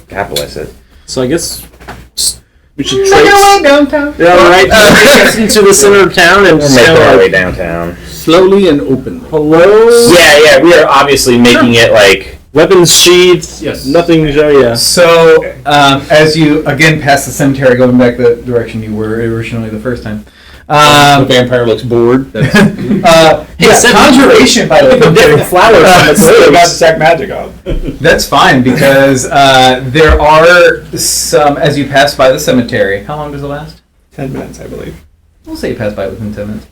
God bless it. So I guess we should trace. downtown. Yeah, all right. Trace into the center of town and We're say, making our way like, downtown. Slowly and openly. hello. Yeah, we are obviously making it like. Weapons sheaths. Yes. Nothing to show you. So, as you again pass the cemetery, going back the direction you were originally the first time, The vampire looks bored. Conjuration, by the way. different flowers on the Still got graves. detect magic on. That's fine because there are some, as you pass by the cemetery. How long does it last? 10 minutes, I believe. We'll say you pass by it within 10 minutes.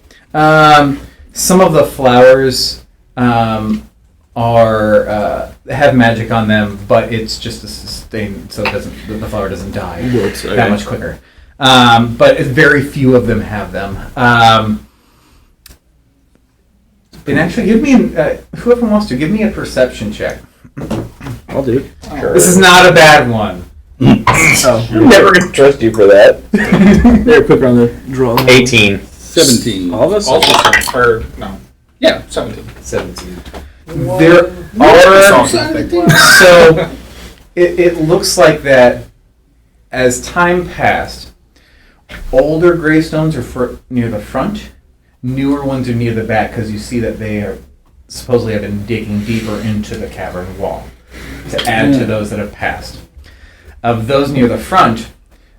Some of the flowers have magic on them, but it's just a sustain, so the flower doesn't die that much quicker. But very few of them have them. And actually, give me whoever wants to give me a perception check. I'll do it. Sure. This is not a bad one. I'm never gonna trust you for that. Very quick on the draw. 18. 17. All of us? Also, or no. Yeah, 17. 17. There are so it looks like that as time passed, older gravestones are near the front, newer ones are near the back because you see that they are supposedly have been digging deeper into the cavern wall to add to those that have passed. Of those near the front,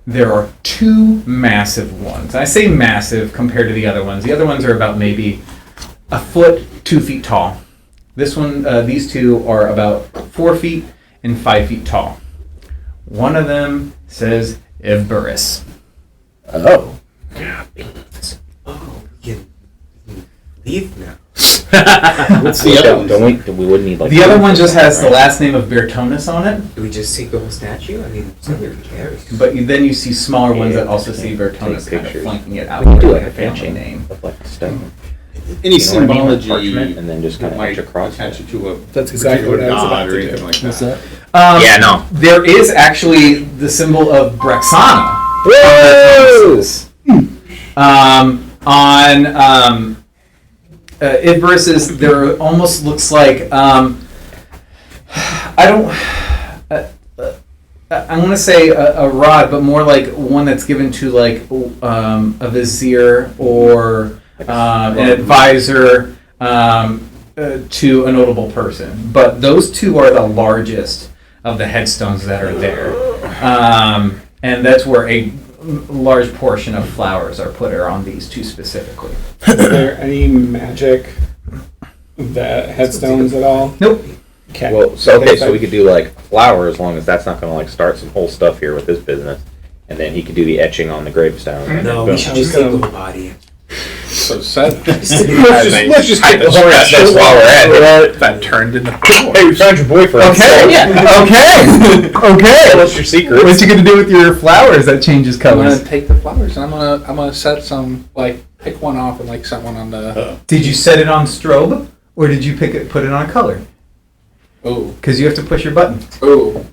there are two massive ones. I say massive compared to the other ones. The other ones are about maybe a foot, 2 feet tall. This one, these two are about 4 feet and 5 feet tall. One of them says Evburus. Oh. Oh, we can leave now. What's the other one? We wouldn't need like. The other one just has the last name of Bertonus on it, Do we just take the whole statue? I mean, somebody cares. but then you see smaller ones that also see Take Bertonus kind of pictures. flanking it out We can do like like a family etching name. of like stone. Any You know what I mean? Like symbology parchment, and then just kind of might etch across attach it. it to a That's exactly what I was god about or to anything do. like that. What's that? Yeah, no. There is actually the symbol of Brexana. Whoa! On it versus there almost looks like I'm going to say a rod, but more like one that's given to like a vizier or an advisor to a notable person. But those two are the largest of the headstones that are there, and that's where a large portion of flowers are put on these two specifically. Is there any magic that headstones at all? Nope. Okay. Well, so we could do like flower as long as that's not going to like start some whole stuff here with this business, and then he could do the etching on the gravestone. and No, then we boom. should just take the whole body. So 7. Let's just take the whole rest. That's while we're at it. That turned into Hey, we found your boyfriend. Okay. Okay. What's your secret? What you gonna do with your flowers that changes I'm colors? gonna take the flowers and I'm gonna set some, like, pick one off and like set one on the. Did you set it on strobe or did you put it on a color? Oh. Because you have to push your button. Oh.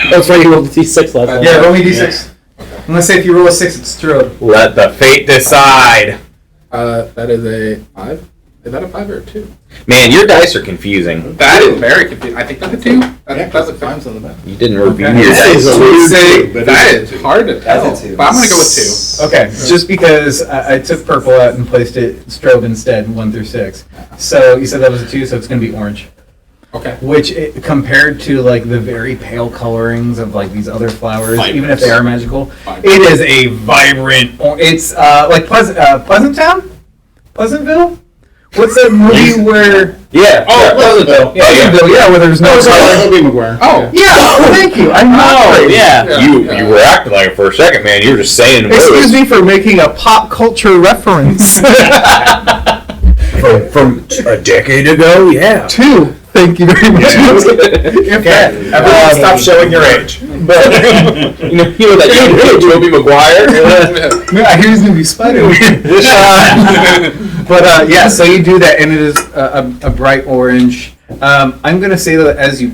That's right, you rolled the D6 last time. Yeah, roll me d6. I'm gonna say if you roll a 6, it's strobe. Let the fate decide. That is a 5. Is that a 5 or a 2? Man, your dice are confusing. That is very confusing. I think that's a 2. I think that's a 5 on the back. You didn't review Okay. your dice. That is hard to tell. That's a 2. But I'm gonna go with 2. Okay, just because I took purple out and placed it strobe instead, 1 through 6. So you said that was a 2, so it's gonna be orange. Okay. Which, compared to like the very pale colorings of like these other flowers, even if Vibrant. they are magical, Vibrant. it is a vibrant. It's like Pleasant Town, Pleasantville. What's that movie where? Yeah. Oh, Pleasantville. Yeah, yeah. Pleasantville. Yeah, where there's no color. Tobey Maguire. Oh. Yeah, thank you. I'm not crazy. Yeah. You were acting like it for a second, man. You were just saying Excuse words. me for making a pop culture reference. From a decade ago, yeah. 2. Thank you very much. Okay. Everyone stop showing your age. But, you know that Tobey Maguire. I hear he's gonna be Spider-Man. But yeah, so you do that, and it is a bright orange. I'm gonna say that as you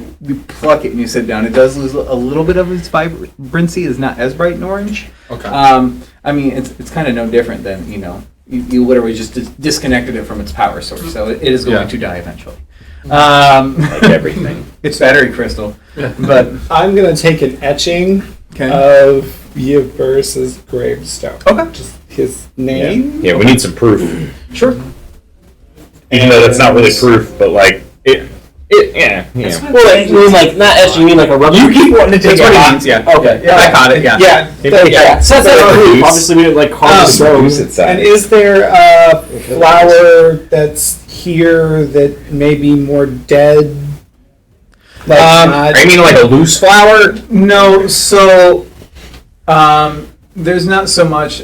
pluck it and you sit down, it does lose a little bit of its vibrancy. It's not as bright and orange. Okay. I mean, it's kind of no different than you literally just disconnected it from its power source, so it is going to die eventually. Like everything. It's battery crystal, but I'm going to take an etching of Yverus's gravestone. okay, Just his name. Yeah, we need some proof. sure. Even though that's not really proof, but like Yeah. Well, like, you mean like not etched. You mean like a rubber? You keep wanting to take That's it what he off. means, yeah. Okay. Yeah, I caught it. Yeah. Yeah. So that's like proof. Obviously, we didn't like carve the stone. And is there a flower that's here that may be more dead? Like Are you mean like a loose flower? No. So, there's not so much.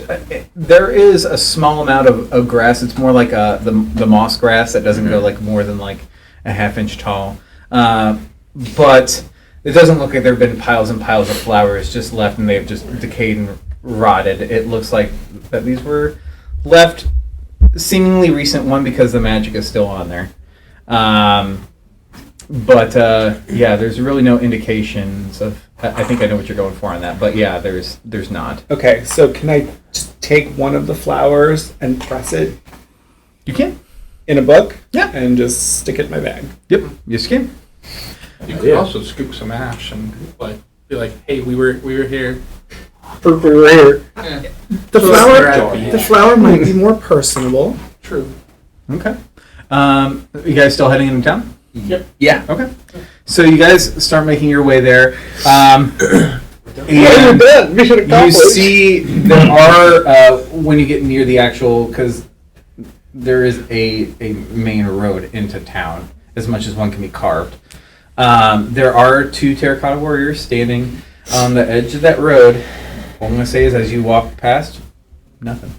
There is a small amount of grass. It's more like the moss grass that doesn't go like more than like a half-inch tall. But it doesn't look like there have been piles and piles of flowers just left and they've just decayed and rotted. It looks like that these were left seemingly recent, one because the magic is still on there. But yeah, there's really no indications of. I think I know what you're going for on that, but yeah, there's not. Okay, so can I just take one of the flowers and press it You can. in a book? Yeah. And just stick it in my bag. Yep. Yes, you can. You could also scoop some ash and like be like, "Hey, we were here." We were here. Yeah. The flower might be more personable. True. Okay. You guys still heading into town? Yep. Yeah. Okay. So you guys start making your way there. And Mission you accomplished. see there are, when you get near the actual, because there is a main road into town, as much as one can be carved. There are 2 terracotta warriors standing on the edge of that road. All I'm going to say is as you walk past, nothing.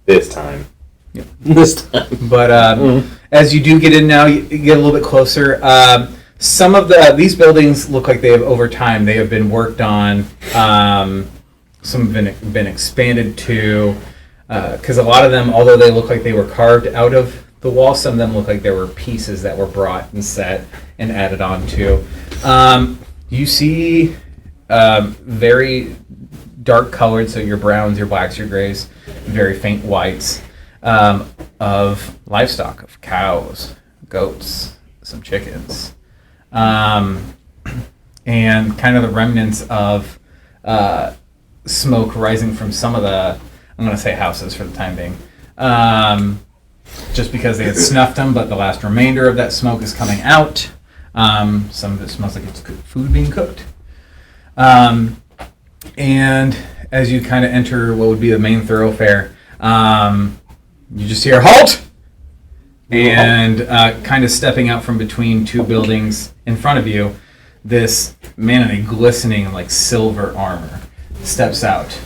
This time. This time. But as you do get in now, you get a little bit closer. Some of these buildings look like they have, over time, they have been worked on. Some have been expanded to, because a lot of them, although they look like they were carved out of the wall, some of them look like there were pieces that were brought and set and added on to. You see very dark colored, so your browns, your blacks, your grays, very faint whites, of livestock, of cows, goats, some chickens, and kind of the remnants of smoke rising from some of the, I'm going to say houses for the time being, just because they had snuffed them, but the last remainder of that smoke is coming out. Some of it smells like it's food being cooked. And as you kind of enter what would be the main thoroughfare, you just hear halt, and kind of stepping out from between 2 buildings in front of you, this man in a glistening like silver armor steps out,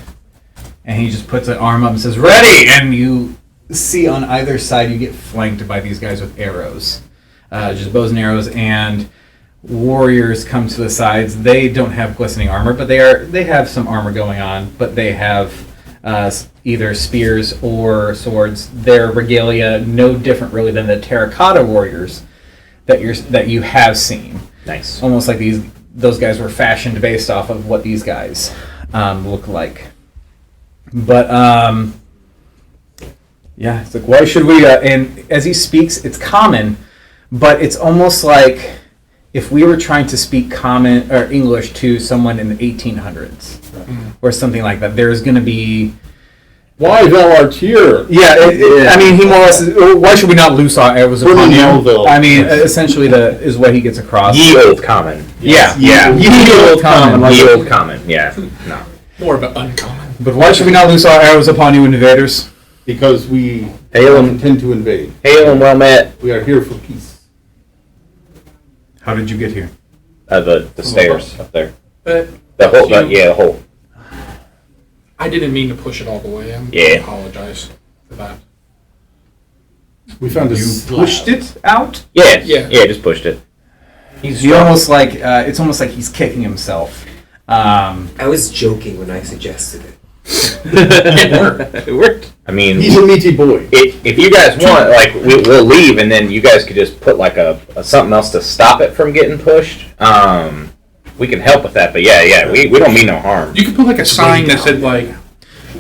and he just puts an arm up and says, "Ready!" And you see on either side you get flanked by these guys with arrows, just bows and arrows, and warriors come to the sides. They don't have glistening armor, but they have some armor going on, but they have either spears or swords. Their regalia no different really than the terracotta warriors that you have seen. Nice. Almost like those guys were fashioned based off of what these guys look like. But yeah, it's like, why should we? And as he speaks, it's common, but it's almost like if we were trying to speak common or English to someone in the 1800s or something like that. There's going to be. Why thou art here? Yeah, I mean, he more or less. Why should we not loose our arrows upon you? I mean, essentially, is what he gets across. Ye old common. Yeah. Ye old common. Ye old common. Yeah. No. More of an uncommon. But why should we not loose our arrows upon you, invaders? Because we Hail and intend to invade. hail and well met. We are here for peace. How did you get here? The stairs up there. But The whole. The whole. I didn't mean to push it all the way. I apologize for that. We found a Pushed it out? Yeah. Yeah. Yeah. Just pushed it. He almost like it's almost like he's kicking himself. I was joking when I suggested it. It worked. It worked. I mean, He's a meaty boy. if you guys want, like, we'll leave, and then you guys could just put like a something else to stop it from getting pushed. We can help with that, but yeah, we don't mean no harm. You could put like a sign that said like.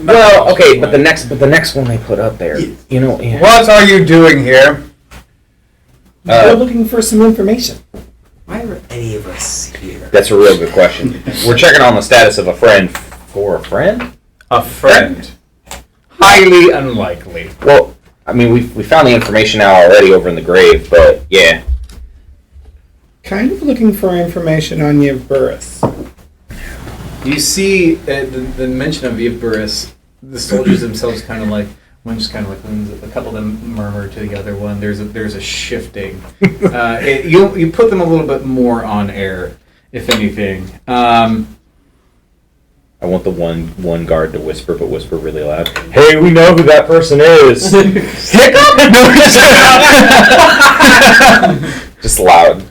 Well, okay, but the next one they put up there, you know. Yeah. What are you doing here? We're looking for some information. Why are any of us here? That's a real good question. We're checking on the status of a friend for a friend. A friend. Highly unlikely. Well, I mean, we found the information out already over in the grave, but yeah. kind of looking for information on Yevburis. You see the mention of Yevburis, the soldiers themselves kind of like, one just kind of like leans, a couple of them murmur to the other one. There's a shifting. You put them a little bit more on air, if anything. I want the one guard to whisper, but whisper really loud. Hey, we know who that person is. Hiccup! Just loud.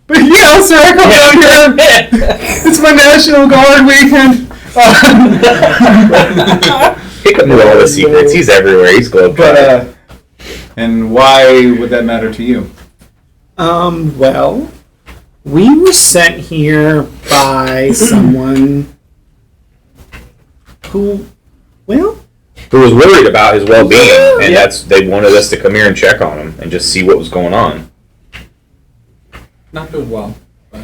But yeah, sir, I come down here. It's my National Guard weekend. Hiccup knew all the secrets. He's everywhere. He's globe trotting. And why would that matter to you? Well, we were sent here by someone who Who was worried about his well-being, and they wanted us to come here and check on him and just see what was going on. Not doing well. But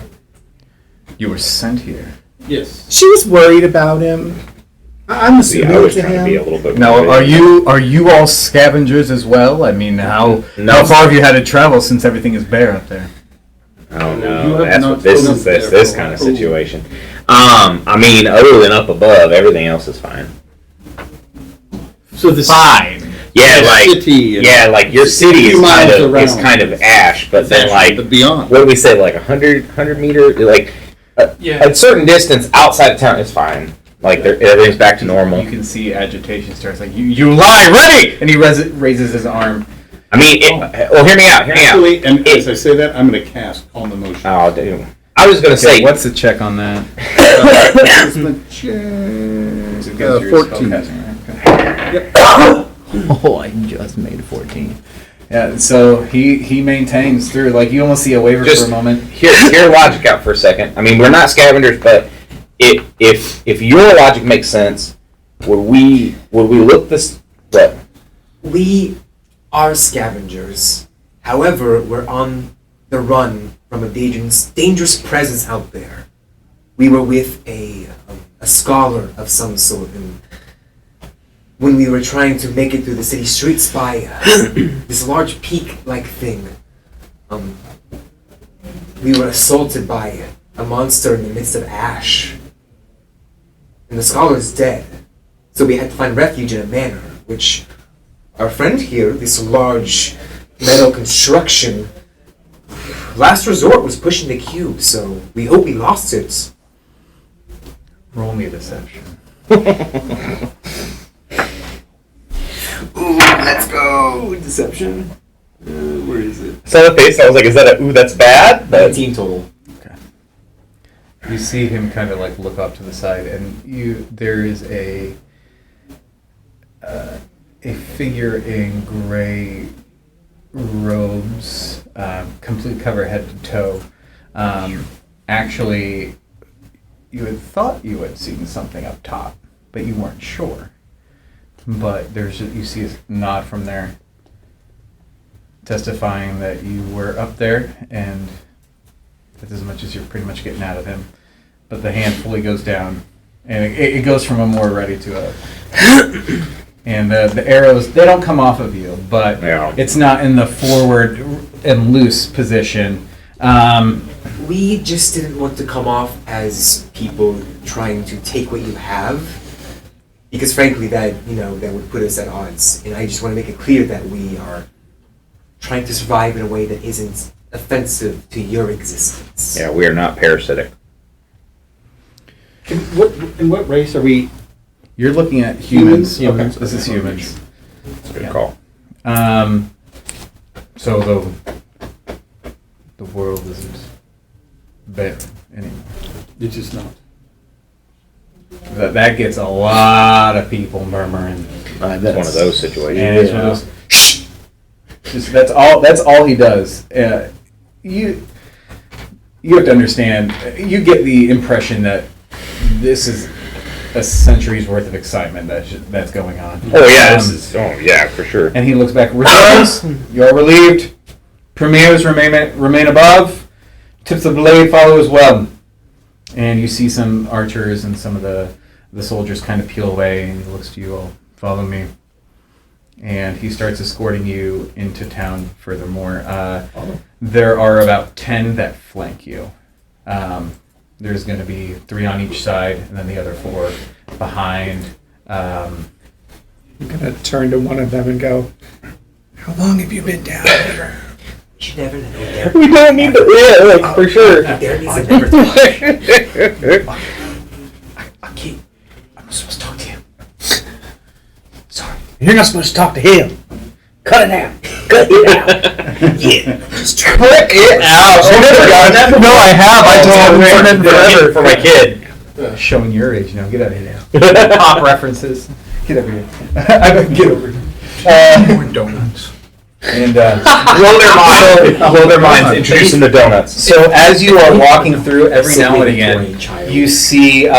You were sent here. yes. she was worried about him. I'm See, assuming I was to trying to be a him. little bit. Now, more are you all scavengers as well? I mean, how No. far have you had to travel since everything is bare up there? Oh You no, have that's not what this spoken is. there This for kind of a while. situation. I mean, other than up above, everything else is fine. So this Fine. Yeah, the like city and like your city is miles around. kind of ash, but then like but beyond. what do we say, like 100 meter, like a certain distance outside of town is fine. Like everything's back to normal. You can see agitation starts like, you lie, ready! And he raises his arm. I mean, well, hear me out. Actually, and as I say that, I'm going to cast Calm Emotion. Oh, dude. I was gonna say, What's the check on that? It's the It's check. against your 14. spellcasting, right? Oh, I just made a 14. Yeah, so he maintains through. Like, you almost see a waver Just for a moment. hear logic out for a second. I mean, we're not scavengers, but if your logic makes sense, would we look this? What? We are scavengers. However, we're on the run from a dangerous presence out there. We were with a scholar of some sort, and when we were trying to make it through the city streets by this large peak-like thing, we were assaulted by a monster in the midst of ash. And the scholar's dead. So we had to find refuge in a manor, which our friend here, this large metal construction, last resort was pushing the cube, so we hope we lost it. Roll me a deception. Ooh, let's go! Deception. Where is it? So the face, I was like, is that a ooh, that's bad? 19 total. You see him kind of like look off to the side, and there is a figure in gray robes, complete cover head to toe. Actually, you had thought you had seen something up top, but you weren't sure. But you see a nod from there, testifying that you were up there, and that's as much as you're pretty much getting out of him. But the hand fully goes down, and it goes from a more ready to a... And the arrows, they don't come off of you, but Yeah. it's not in the forward and loose position. We just didn't want to come off as people trying to take what you have, because frankly that would put us at odds. And I just want to make it clear that we are trying to survive in a way that isn't offensive to your existence. Yeah, we are not parasitic. In what race are we? You're looking at humans. Humans? Okay. This is humans. That's a good Yeah. call. So the world isn't bare anymore. It's just not. That gets a lot of people murmuring. It's one of those situations. And it's one of those. Shh! Just, that's all he does. You have to understand. You get the impression that this is a century's worth of excitement that's going on. Oh yeah, for sure. And he looks back. Reserves, you are relieved. Premiers remain above. Tips of blade follow as well. And you see some archers and some of the soldiers kind of peel away, and he looks to you all. Follow me. And he starts escorting you into town furthermore. There are about 10 that flank you. There's going to be 3 on each side, and then the other 4 behind. I'm gonna turn to one of them and go, "How long have you been down here?" You should never know there. We don't need to, for sure. There needs to never talk. Okay, I'm supposed to talk to him. Sorry. You're not supposed to talk to him. Cut it out. Cut it out. Yeah, just try. Cut it out. Oh, never gotten that no, I have. I told him forever. For my kid. Showing your age, get out of here now. Pop references. Get over here. Get over here. More donuts. And Blow their minds. Introduce them to donuts. so as you are walking through, every now and again, you see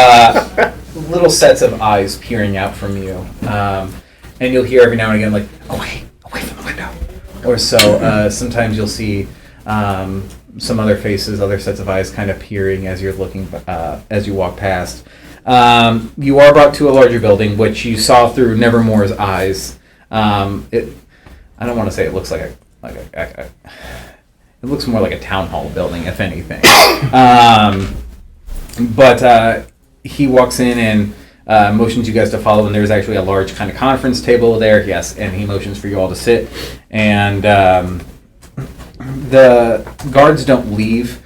little sets of eyes peering out from you, and you'll hear every now and again, like, away from the window, or so. Sometimes you'll see some other faces, other sets of eyes, kind of peering as you're looking, as you walk past. You are brought to a larger building, which you saw through Nevermore's eyes. I don't want to say it looks like a it looks more like a town hall building, if anything. But he walks in and motions you guys to follow, and there's actually a large kind of conference table there. Yes, and he motions for you all to sit. And the guards don't leave,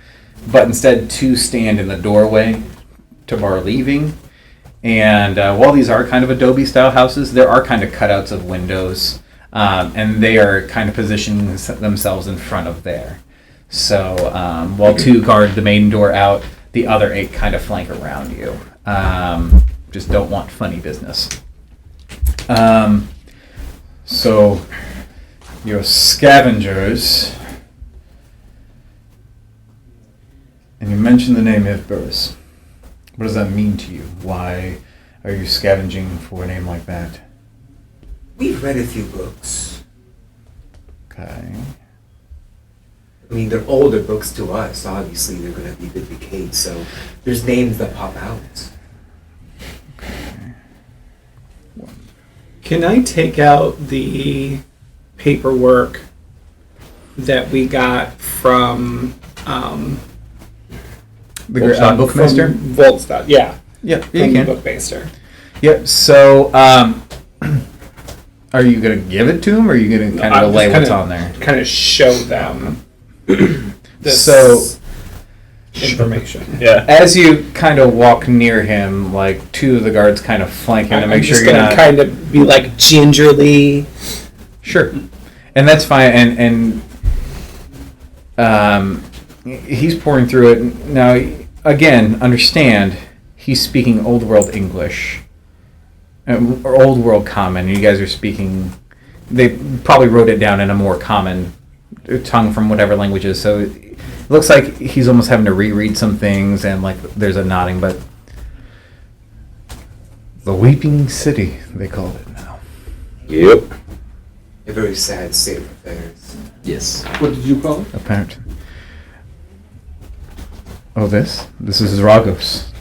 but instead 2 stand in the doorway to bar leaving. And while these are kind of Adobe-style houses, there are kind of cutouts of windows. And they are kind of positioning themselves in front of there. So while 2 guard the main door out, the other 8 kind of flank around you. Just don't want funny business. So your scavengers, and you mentioned the name Ivberus. What does that mean to you? Why are you scavenging for a name like that? We've read a few books. Okay. I mean, they're older books to us. Obviously, they're going to be a bit decayed, so there's names that pop out. Can I take out the paperwork that we got from The Bookmaster? From Volstad, yeah. Yeah, From you the can. Bookmaster. Yep, so are you going to give it to him, or are you going to kind of relay what's on there? Kind of show them this So- information. Yeah. As you kind of walk near him, like 2 of the guards kind of flank him to make sure you're gonna not... kind of be like gingerly. Sure. And that's fine, and he's pouring through it. Now, again, understand, he's speaking Old World English, or Old World Common. You guys are speaking... They probably wrote it down in a more common tongue from whatever languages, so it looks like he's almost having to reread some things, and like there's a nodding, but... The Weeping City, they call it now. Yep. A very sad state of affairs. Yes. What did you call it? Apparent. Oh, this? This is Zyragos.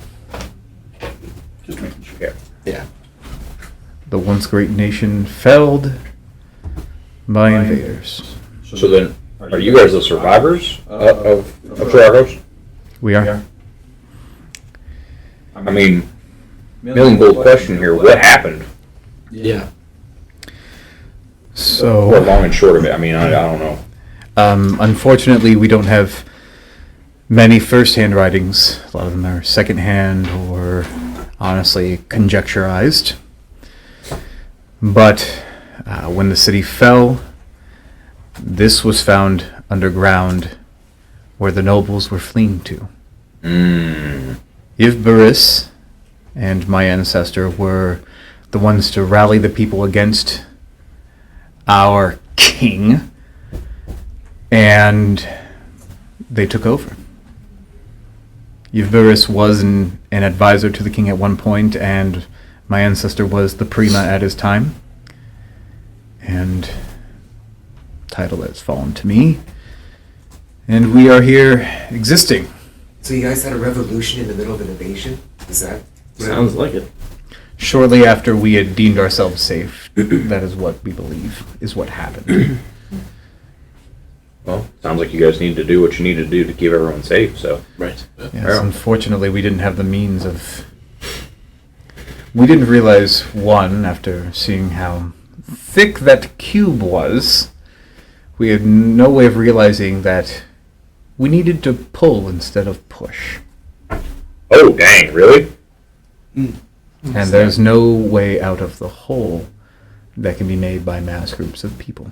Just making sure. Yeah. The once great nation felled by invaders. So then, are you guys the survivors of Zyragos? We are. I mean, million-gold question here. What happened? Yeah. Or So, long and short of it. I mean, I don't know. unfortunately, we don't have many first-hand writings. A lot of them are second-hand or, honestly, conjecturized. But when the city fell, this was found underground where the nobles were fleeing to. Ivberus and my ancestor were the ones to rally the people against our king, and they took over. Ivberus was an advisor to the king at one point, and my ancestor was the prima at his time. And title has fallen to me, and we are here existing. So you guys had a revolution in the middle of an invasion? Is that... Sounds like it. Shortly after we had deemed ourselves safe, that is what we believe is what happened. Well, sounds like you guys need to do what you need to do to keep everyone safe, so. Right. Yes, unfortunately, we didn't have the means of. We didn't realize, one, after seeing how thick that cube was, we had no way of realizing that we needed to pull instead of push. Oh, dang, really? And there's no way out of the hole that can be made by mass groups of people.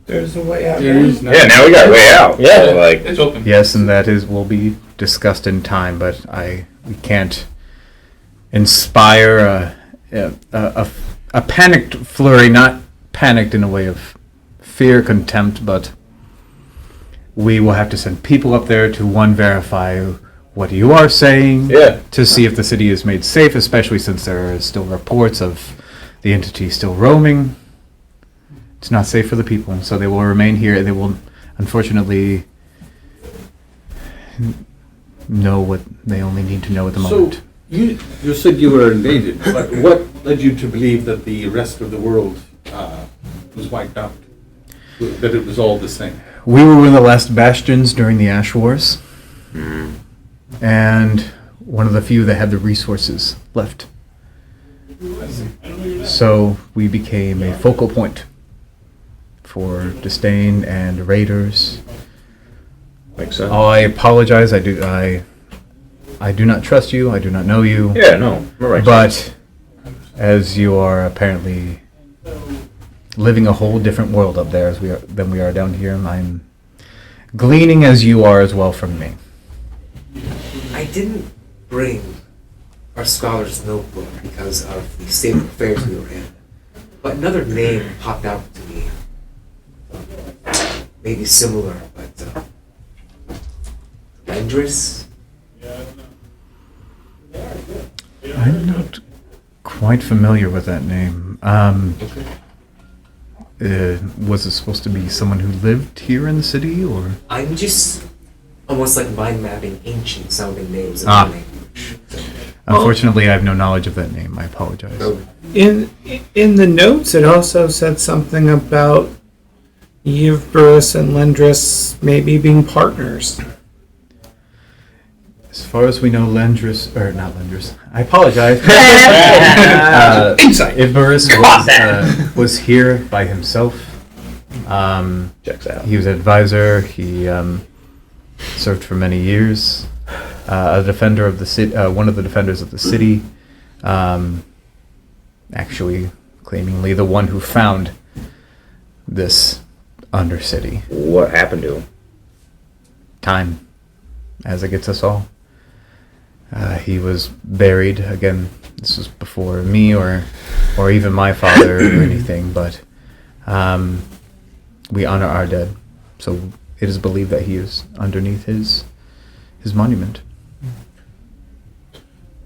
There's a way out. There is no. Yeah, now we got a way out. Yeah. So, like, It's open. Yes, and that will be discussed in time, but we can't inspire a panicked flurry, not panicked in a way of fear, contempt, but we will have to send people up there to, one, verify what you are saying, Yeah. to see if the city is made safe, especially since there are still reports of the entity still roaming. It's not safe for the people, so they will remain here. They will, unfortunately, know what they only need to know at the So, moment. you said you were invaded, but what led you to believe that the rest of the world was wiped out? That it was all the same? We were one of the last bastions during the Ash Wars, and one of the few that had the resources left. So we became a focal point for disdain and raiders. makes sense. Oh, I apologize. I do not trust you. I do not know you. Yeah, no, we're right. But as you are apparently living a whole different world up there than we are down here, I'm gleaning as you are as well from me. I didn't bring our scholar's notebook because of the state of affairs we were in, but another name popped out to me. Maybe similar, but Lendris? I'm not quite familiar with that name. Was it supposed to be someone who lived here in the city, or? I'm just almost like mind mapping ancient sounding names in Ah. the language. Unfortunately, I have no knowledge of that name. I apologize. So, In the notes, it also said something about Yvburus and Lendris maybe being partners. As far as we know, Lendris, or not Lendris, I apologize. Insight. Ibarus was here by himself. Checks out. He was an advisor. He served for many years. A defender of the city, one of the defenders of the city. Actually, claimingly the one who found this undercity. What happened to him? Time, as it gets us all. He was buried. Again, this was before me or even my father or anything, but we honor our dead. So it is believed that he is underneath his monument.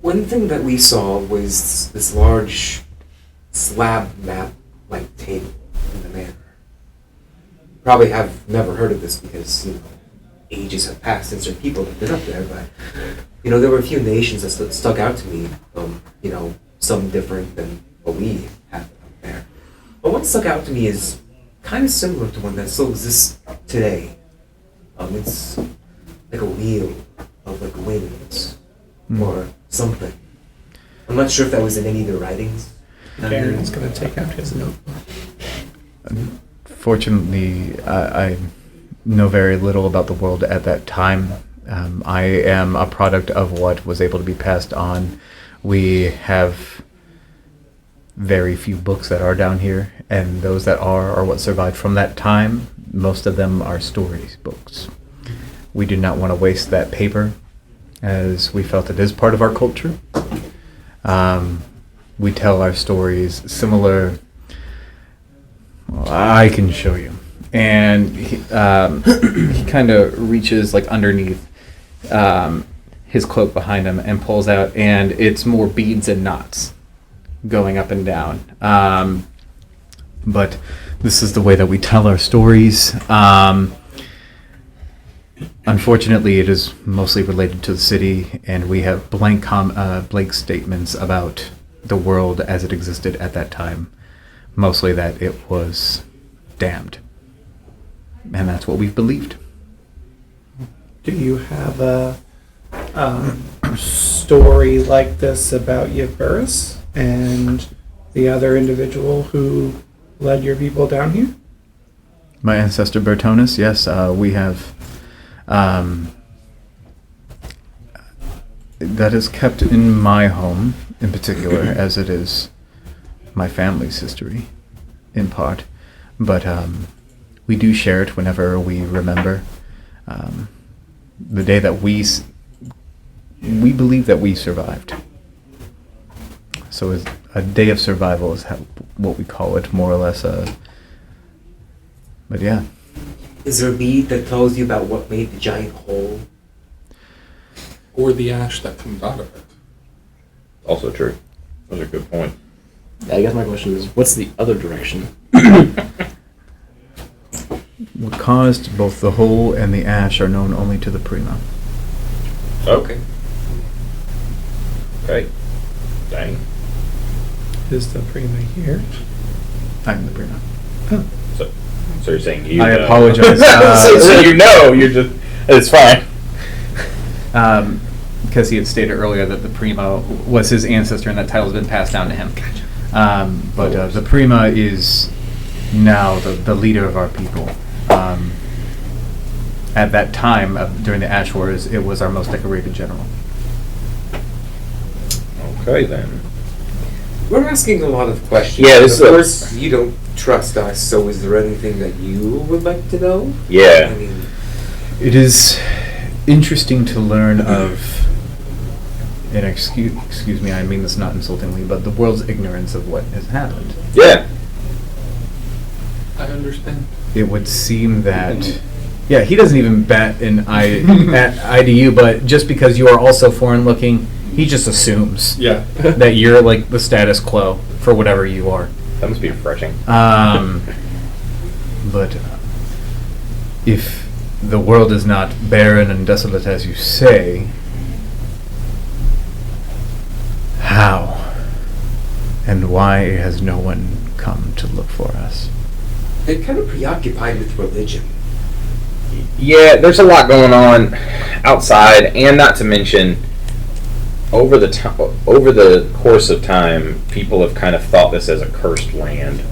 one thing that we saw was this large slab map like table in the manor. Probably have never heard of this because, ages have passed since there are people that have been up there, but there were a few nations that stuck out to me, some different than what we have up there. But what stuck out to me is kind of similar to one that still exists today. It's like a wheel of like wings or something. I'm not sure if that was in any of the writings. Darren's going to take out his notebook. Fortunately, I know very little about the world at that time. I am a product of what was able to be passed on. We have very few books that are down here, and those that are what survived from that time. Most of them are stories books. We do not want to waste that paper, as we felt it is part of our culture. We tell our stories similar. Well, I can show you. And he kind of reaches like underneath his cloak behind him and pulls out, and it's more beads and knots going up and down. But this is the way that we tell our stories. Unfortunately, it is mostly related to the city, and we have blank statements about the world as it existed at that time. Mostly that it was damned. And that's what we've believed. Do you have a story like this about Yvburus and the other individual who led your people down here? My ancestor Bertonus, yes, we have. That is kept in my home, in particular, as it is my family's history, in part. But we do share it whenever we remember the day that we believe that we survived. So a day of survival is what we call it, more or less. But yeah. Is there a bead that tells you about what made the giant hole? Or the ash that comes out of it. Also true. Those are good points. I guess my question is, what's the other direction? What caused both the hole and the ash are known only to the Prima. Okay. Okay. Dang. Is the Prima here? I'm the Prima. So you're saying you I apologize. so you're just... It's fine. Because he had stated earlier that the Prima was his ancestor and that title has been passed down to him. But the Prima is now the leader of our people. At that time, during the Ash Wars, it was our most decorated general. Okay, then. We're asking a lot of questions. Yeah, and this of is course, you don't trust us, so is there anything that you would like to know? Yeah. I mean, It is interesting to learn of, and excuse me, I mean this not insultingly, but the world's ignorance of what has happened. Yeah. I understand. It would seem that, yeah, he doesn't even bat an eye to you, but just because you are also foreign looking, he just assumes Yeah. that you're like the status quo for whatever you are. That must be refreshing. But if the world is not barren and desolate as you say, how and why has no one come to look for us? they're kind of preoccupied with religion. Yeah, there's a lot going on outside, and not to mention, over the course of time, people have kind of thought this as a cursed land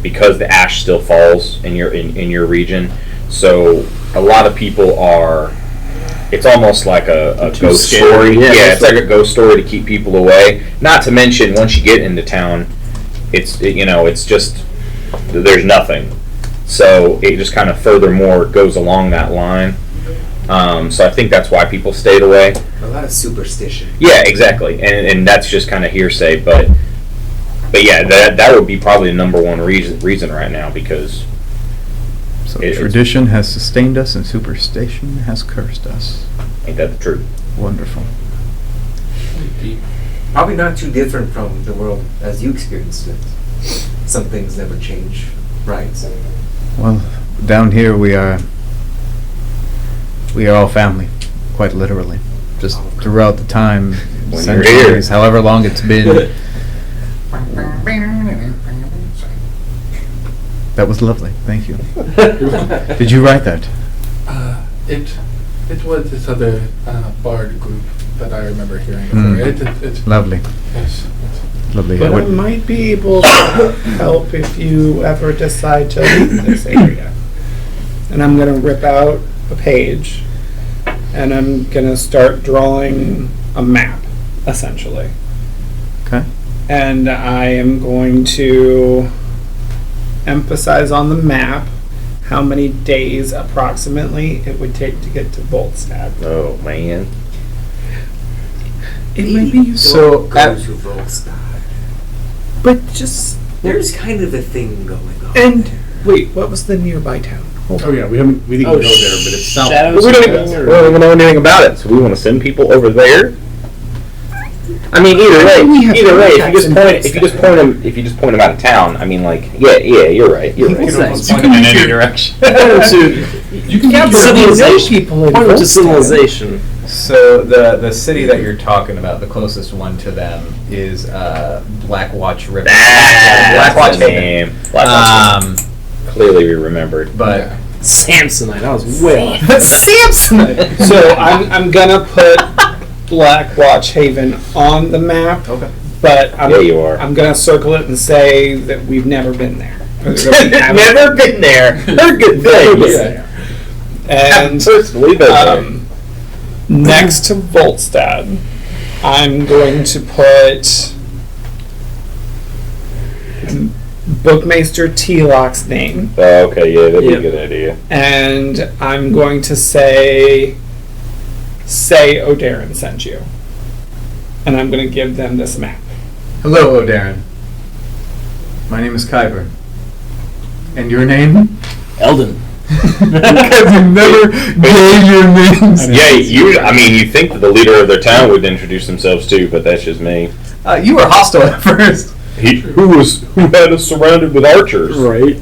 because the ash still falls in your region. So a lot of people are. It's almost like a ghost story. Yeah, it's like a ghost story to keep people away. Not to mention, once you get into town, it's just there's nothing. So it just kind of furthermore goes along that line. So I think that's why people stayed away. A lot of superstition. Yeah, exactly, and that's just kind of hearsay, but yeah, that would be probably the number one reason right now, because So tradition has sustained us and superstition has cursed us. ain't that the truth? Wonderful. Probably not too different from the world as you experienced it. Some things never change, right? Well, down here we are all family, quite literally. Just throughout the time, When you're centuries, here. however long it's been. That was lovely. Thank you. Did you write that? It was this other bard group that I remember hearing before. It's Lovely. yes. Lovely. But I might be able to help if you ever decide to leave this area. And I'm going to rip out a page and I'm going to start drawing a map, essentially. Okay. And I am going to emphasize on the map how many days approximately it would take to get to Volstad. Oh man. It might be useful. So, Go to Volstad. But just... There's kind of a thing going on. And there. wait, what was the nearby town? Hold Oh on. yeah, we didn't go there, but it's south. Shadows. We don't even know anything about it, so we want to send people over there. I mean, We have either way, contacts if you just point them out of town, I mean, like, yeah, you're right. You're right. You can in any direction. You can Yeah, but we know civilization. people in Point them to Volstad. civilization. So the city that you're talking about, the closest one to them is Blackwatch River. Blackwatch Blackwatch name. Haven. Clearly we remembered. But Samsonite. I was way off. Samsonite. So I'm gonna put Black Watch Haven on the map. Okay. But Yeah, you are. I'm gonna circle it and say that we've never been there. Or that we haven't Never been there. Heard good been things. there. And Personally been there. next to Volstad, I'm going to put Bookmaster T-Lock's name, Oh, okay, yeah, that'd be Yep. a good idea. and I'm going to say O'Darren sent you, and I'm going to give them this map. Hello, O'Darren. My name is Kyber. And your name? Eldon. Because you never gave your names. Yeah, you think that the leader of their town would introduce themselves too, but that's just me. You were hostile at first. Who had us surrounded with archers? Right.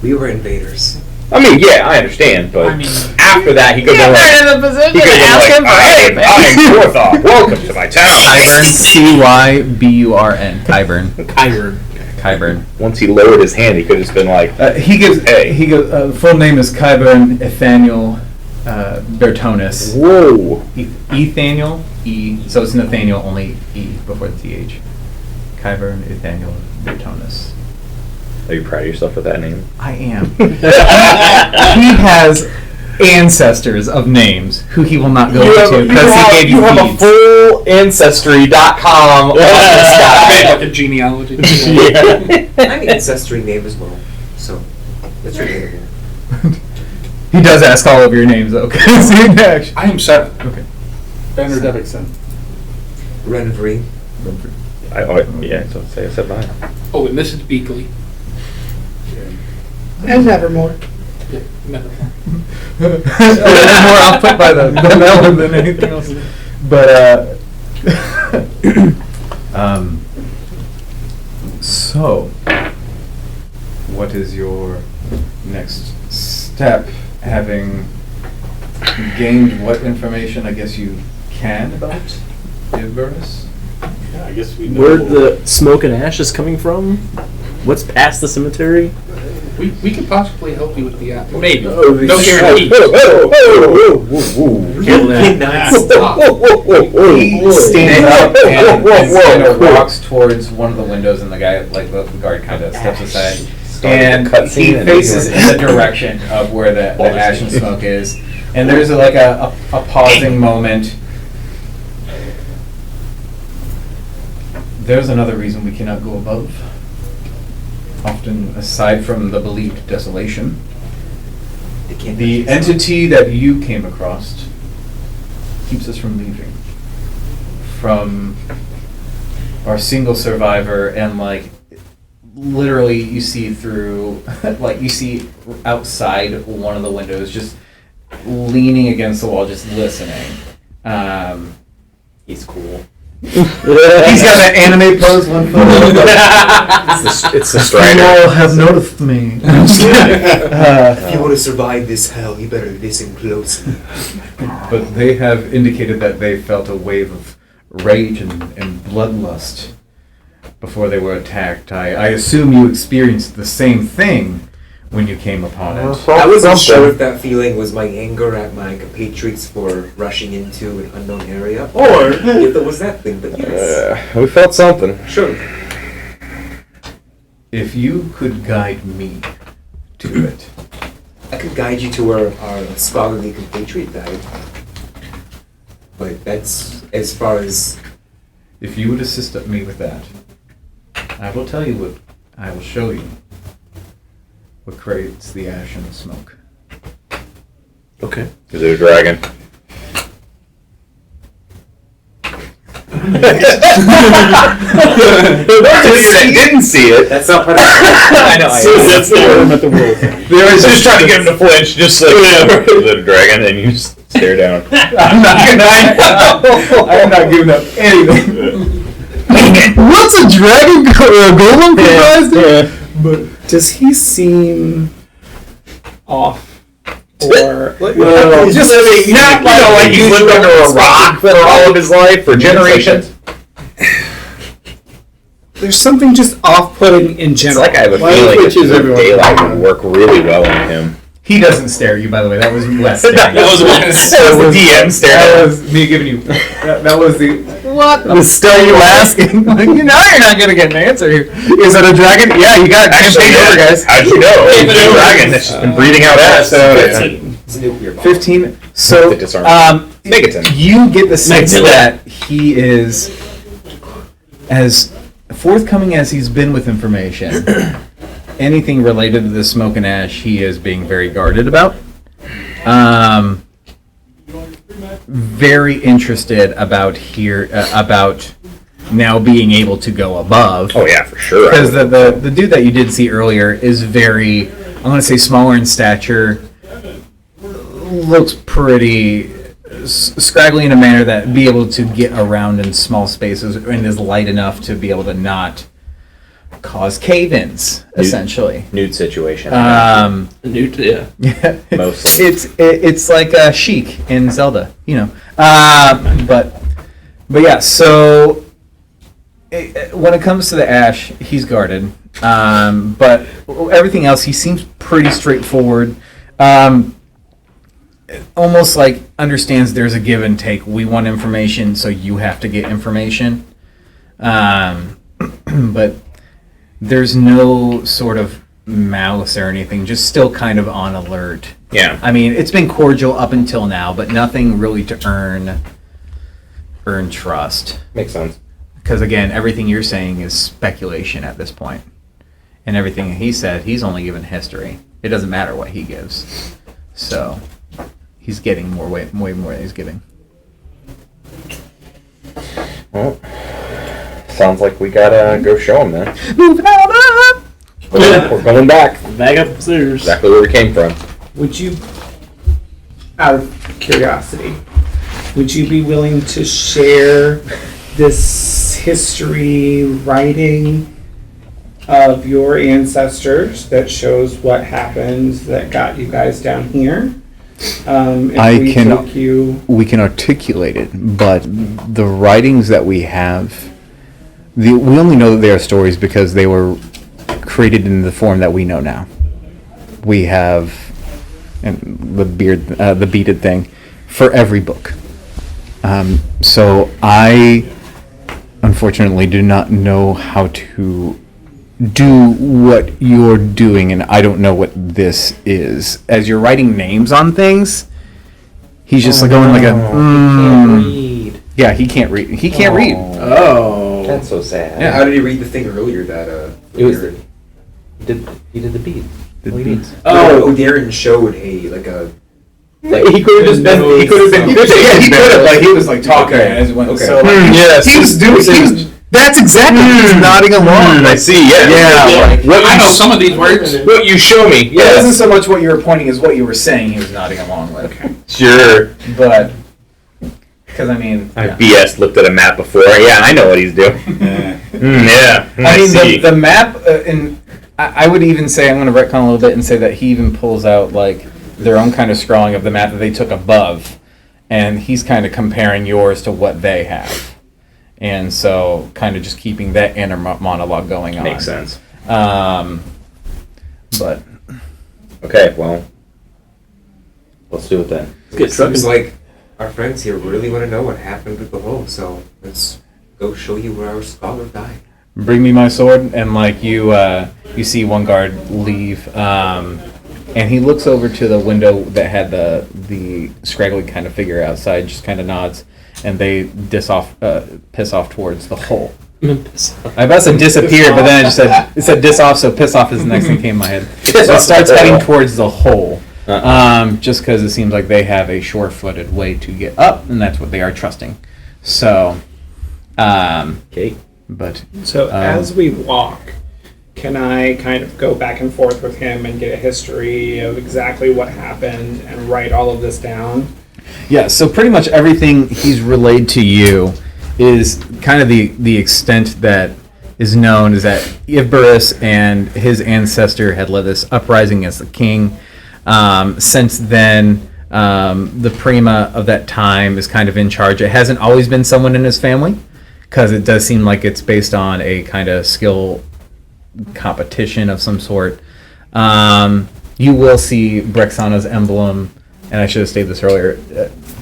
We were invaders. I mean, yeah, I understand, but I mean, after that, he goes on like, in the position he goes on like, I am Gorthok. Welcome to my town. Kyburn, C-Y-B-U-R-N. Kyburn. Kyber. Kyburn. Once he lowered his hand, he could have just been like, He gives. Hey. He goes. Full name is Kyburn Ethaniel Bertonis. whoa. Ethaniel E. So it's Nathaniel, only E before the TH. Kyburn Ethaniel Bertonis. Are you proud of yourself with that name? I am. He has ancestors of names who he will not go into because he gave you feeds. full Ancestry.com on this guy. like a genealogy. I mean, ancestry name as well, so it's relatable. He does ask all of your names though. 'Cause he actually- I am Seth. Okay. Banner Devickson. Renfrey. Yeah, so say I said mine. Oh, and this is Beakley. And Nevermore. Yeah, Nevermore. More output by the melon than anything else. But so what is your next step? Having gained what information I guess you can about Ivernus? Yeah, I guess we know. Where the smoke and ash is coming from? What's past the cemetery? We could possibly help you with the app. Maybe. Oh, No sure. guarantees. Cannot stop. He stands up and kind of walks towards one of the windows, and the guy, like the guard, kind of steps aside. And he faces in the direction of where the ash and smoke is. And there's a pausing moment. There's another reason we cannot go above. Often, aside from the believed desolation, the entity that you came across keeps us from leaving. From our single survivor, and literally you see through, you see outside one of the windows, just leaning against the wall, just listening. He's cool. He's got that anime pose, one foot up. It's the You strider. all have noticed me. If you want to survive this hell, you better listen closely. But they have indicated that they felt a wave of rage and bloodlust before they were attacked. I assume you experienced the same thing when you came upon it. I wasn't sure if that feeling was my anger at my compatriots for rushing into an unknown area, or if it was that thing, but yes. We felt something. Sure. If you could guide me to it. I could guide you to where our scholarly compatriot died. But that's as far as... If you would assist me with that, I will tell you what I will show you. What creates the ash and the smoke. Okay. Is there a dragon? Didn't see it. That's not part of I know. That's the room at the wolf. They were just trying to get him to flinch, just like is it a dragon, and you just stare down. I'm not giving up anything. What's a dragon golem comprised of? But does he seem off? Or Just not like he's lived under a rock for all of his life for generations. there's something just off-putting in It's general. like I have a Why feeling switches that everyone? daylight would work really well on him. He doesn't stare at you, by the way. That was Wes staring. That was Wes. That was the DM staring. That was me giving you. That was the. What? The stare you asking? Like, you know you're not gonna get an answer here. Is it a dragon? Yeah, you got it. Campaign over, guys. How'd you know? It's a dragon that's just been breathing out acid. It's a nuclear bomb. 15. So, Megaton. you get the sense that he is as forthcoming as he's been with information. Anything related to the smoke and ash, he is being very guarded about. Very interested about now being able to go above. Oh yeah, for sure. Because the dude that you did see earlier is very, I'm going to say, smaller in stature. Looks pretty scraggly in a manner that be able to get around in small spaces and is light enough to be able to not cause cave-ins, essentially. Nude situation. Nude, yeah. Mostly. It's like a Sheik in Zelda, you know. But yeah. So when it comes to the ash, he's guarded. But everything else, he seems pretty straightforward. Almost like understands there's a give and take. We want information, so you have to get information. But there's no sort of malice or anything, just still kind of on alert. Yeah. I mean, it's been cordial up until now, but nothing really to earn trust. Makes sense. Because again, everything you're saying is speculation at this point. And everything he said, he's only given history. It doesn't matter what he gives. So he's getting way more than he's giving. Well, sounds like we gotta go show him then. Moving on up! We're going back. Back up the stairs. Exactly where we came from. Would you, out of curiosity, would you be willing to share this history writing of your ancestors that shows what happened that got you guys down here? We can articulate it, but the writings that we have, we only know that they are stories because they were created in the form that we know now. We have the beaded thing for every book. So I, unfortunately, do not know how to do what you're doing, and I don't know what this is. As you're writing names on things, he's just going like a. He can't read. Yeah, he can't read. He can't read. Oh. That's so sad. Yeah. How did he read the thing earlier that It was he did the bead. Beads. Oh, Darren showed he could have been. Yeah, he could have. Like he was like talking as he went. Okay. So Yes. he was doing. That's exactly. He's nodding along. I see. Yeah. Yeah. What I you know some of these words. What you show me. It wasn't so much what you were pointing as what you were saying. He was nodding along with. Okay. Sure. But because I mean, I yeah. BS looked at a map before. Yeah, I know what he's doing. Yeah. I mean, see. the map, and I would even say, I'm going to retcon a little bit and say that he even pulls out like their own kind of scrawling of the map that they took above, and he's kind of comparing yours to what they have. And so, kind of just keeping that inner monologue going on. Makes sense. But Okay, well, let's do it then. It seems like our friends here really want to know what happened with the hole, so let's go show you where our scholar died. bring me my sword, and like you see one guard leave, and he looks over to the window that had the scraggly kind of figure outside, just kind of nods, and they piss off towards the hole. I about to disappear, but then it said diss off, so piss off is the next thing that came in my head. So it starts heading towards the hole, just because it seems like they have a sure-footed way to get up, and that's what they are trusting. So, Okay. but So as we walk, can I kind of go back and forth with him and get a history of exactly what happened and write all of this down? yeah, so pretty much everything he's relayed to you is kind of the extent that is known is that Ivberus and his ancestor had led this uprising as the king. Since then, the prima of that time is kind of in charge. It hasn't always been someone in his family, because it does seem like it's based on a kind of skill competition of some sort. you will see Brexana's emblem, and I should have stated this earlier,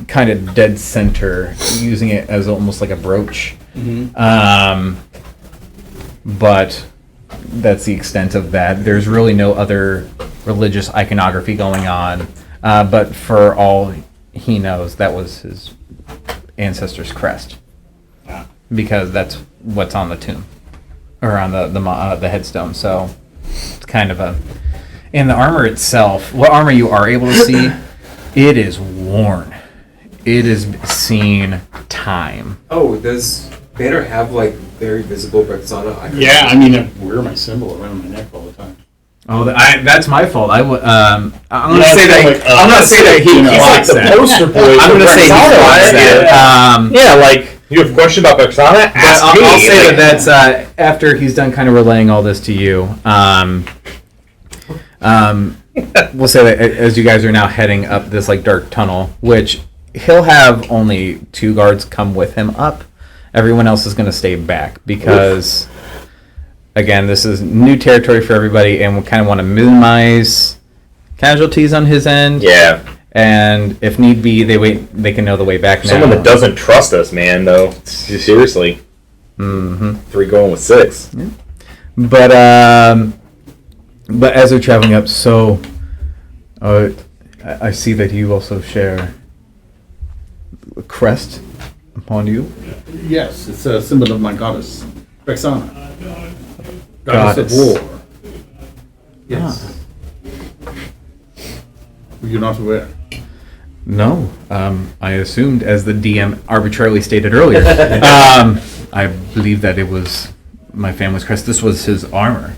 kind of dead center, using it as almost like a brooch. But that's the extent of that. There's really no other religious iconography going on. But for all he knows, that was his ancestor's crest, because that's what's on the tomb or on the headstone. So it's kind of a. And the armor itself, what armor you are able to see, it is worn. It has seen time. Oh, does Banner have like very visible Brexana icons? Yeah, I mean, I wear my symbol around my neck all the time. Oh, that's my fault. I'm gonna say that. like, I'm gonna say that he clocks the that. poster boy. I'm gonna say he clocks that. Yeah, like, you have a question about Brexana? Ask I'll me. say Like, that that's after he's done kind of relaying all this to you. We'll say that as you guys are now heading up this like dark tunnel, which he'll have only 2 guards come with him up. Everyone else is going to stay back because, again, this is new territory for everybody, and we kind of want to minimize casualties on his end. yeah. And if need be, they can know the way back now. Someone that doesn't trust us, man, though. Seriously. 3 going with 6. But as they're traveling up, so I see that you also share a crest upon you. Yes, it's a symbol of my goddess, Brexana. Goddess Goddess. of war. Yes. Were you not aware? No, I assumed, as the DM arbitrarily stated earlier, I believe that it was my family's crest. This was his armor.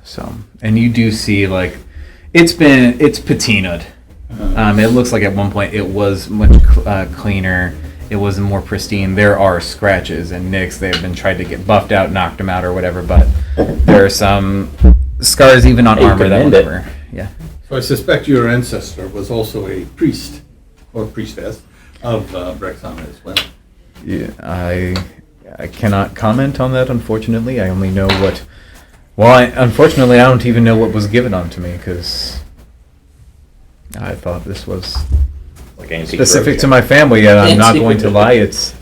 So, and you do see like it's patinaed. It looks like at one point it was much cleaner. It was more pristine. There are scratches and nicks. They have been tried to get buffed out, knocked them out, or whatever. But there are some scars even on You armor can that mend will it. never. Yeah. So I suspect your ancestor was also a priest or priestess of Brexana as well. Yeah, I cannot comment on that. Unfortunately, I only know what. Well, unfortunately, I don't even know what was given onto me because I thought this was Like antique specific brooch. to my family, and I'm not Antique going to brooch. lie. It's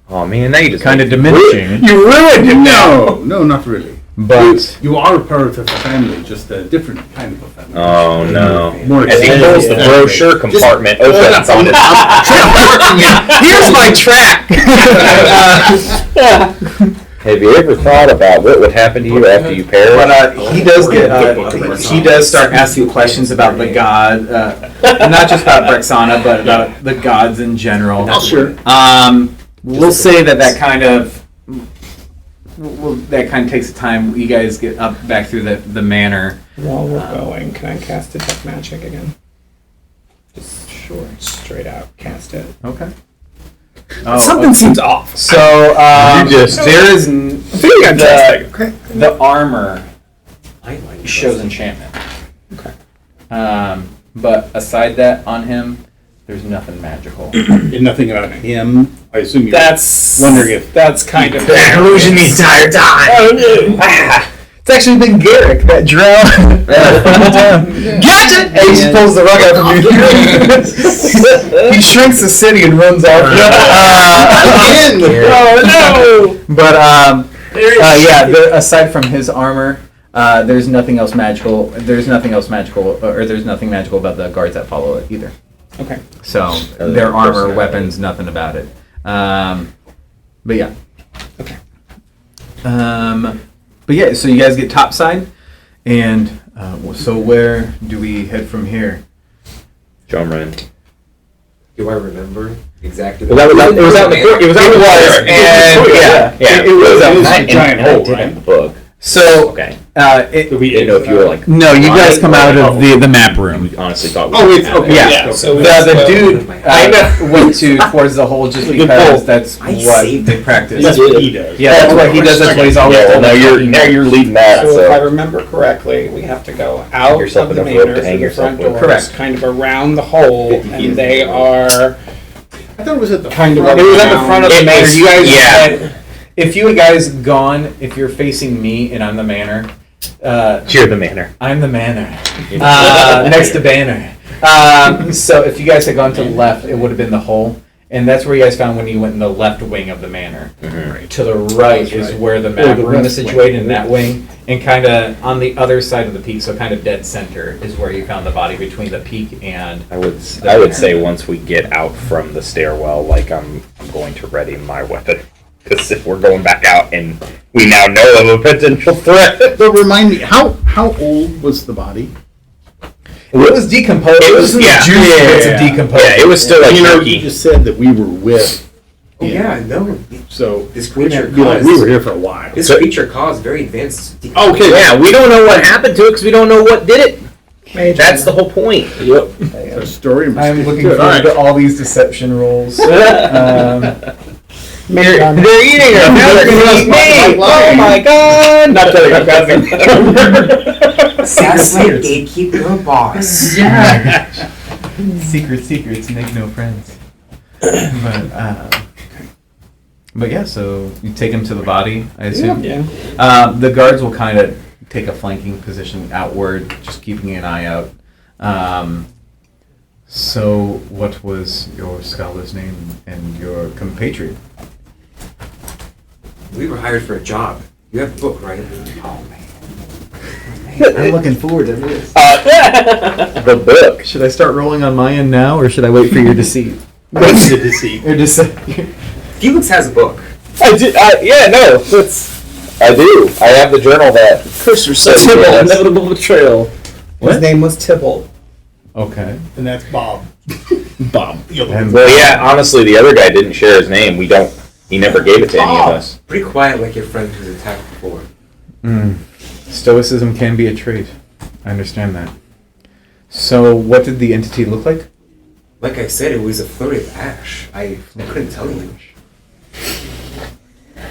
Oh, man, now you just kind of like- diminishing, You ruined it now! No, not really. but You are a part of the family, just a different kind of a family. Oh, no. More As he extended pulls the family. brochure compartment opens on it. here's my track. Have you ever thought about what would happen to you after you perish? But he does get he does start asking questions about the god, not just about Brexana, but about the gods in general. Oh, sure. We'll say that kind of takes time. You guys get up back through the manor. While we're going, can I cast Detect Magic again? Just straight out cast it. Okay. Something seems off. So You just- there is I think I'm casting. Okay. the armor I like shows enchantment. Okay. But aside that, on him, there's nothing magical. And nothing about him. I assume you're That's wondering if that's kind of illusion the entire time. Oh no! It's actually been Garrick, that drow. Gotcha! And he just pulls the rug out from you. He shrinks the city and runs off. Oh no! But aside from his armor, there's nothing else magical. There's nothing magical about the guards that follow it either. Okay. So Other their than armor, personality. weapons, nothing about it. But yeah. Okay. But yeah, so you guys get topside, and so where do we head from here? Jump run. Do I remember exactly? It was out in the water, and it was It was a and giant I hole, did right? have the book. So Okay. we Didn't know if you were like. no, you guys come out of the map room. You honestly thought. Oh, it's okay. Yeah. So The dude went towards the hole just because that's I what saved they practice. That's what he does. Yeah, that's what he does. That's what he's always Yeah, well, done. now you're leading that. So if I So remember correctly, we have to go out yourself of the enough rope manor to hang through the yourself front with. doors, Correct. kind of around the hole, 50 feet and they are I thought it was at the kind of front. It was at the front of the It manor. was- You guys yeah. had, if you guys gone, if you're facing me and I'm the manor, Cheer the manor. I'm the manor. Next to Banner. So if you guys had gone to the left, it would have been the hole. And that's where you guys found when you went in the left wing of the manor. Mm-hmm. To the right is where the map room is situated in that wing. And kind of on the other side of the peak, so kind of dead center, is where you found the body between the peak and... I would say once we get out from the stairwell, like I'm going to ready my weapon. Because if we're going back out and we now know of a potential threat. But remind me, how old was the body? It was decomposed. It was, yeah. Bits of decomposed. Yeah, it was still like You murky. just said that we were with. Oh yeah, no. So This we creature be like caused, we were here for a while. This creature caused very advanced. Okay. Yeah, we don't know what happened to it because we don't know what did it. Mage That's the armor. whole point. Yep. A story. I'm looking Good. forward All right. to all these deception rolls. Mage armor. They're eating her. Now they're going to eat me. Oh my god. Not telling you. Assassinate gatekeeper boss. Yeah. Secrets make no friends. But yeah, so you take him to the body, I assume. Yeah. The guards will kind of take a flanking position outward, just keeping an eye out. So, what was your scholar's name and your compatriot? We were hired for a job. You have a book, right? Oh man, I'm looking forward to this. The book. Should I start rolling on my end now, or should I wait for your deceit? What's the deceit? Or just Felix has a book. I do. I do. I have the journal that Cursor says inevitable betrayal. His name was Tybalt. okay. And that's Bob. Bob. And Well, yeah. Honestly, the other guy didn't share his name. He never gave it to any of us. Pretty quiet like your friend who's attacked before. Stoicism can be a trait. I understand that. So, what did the entity look like? Like I said, it was a flurry of ash. I couldn't tell you.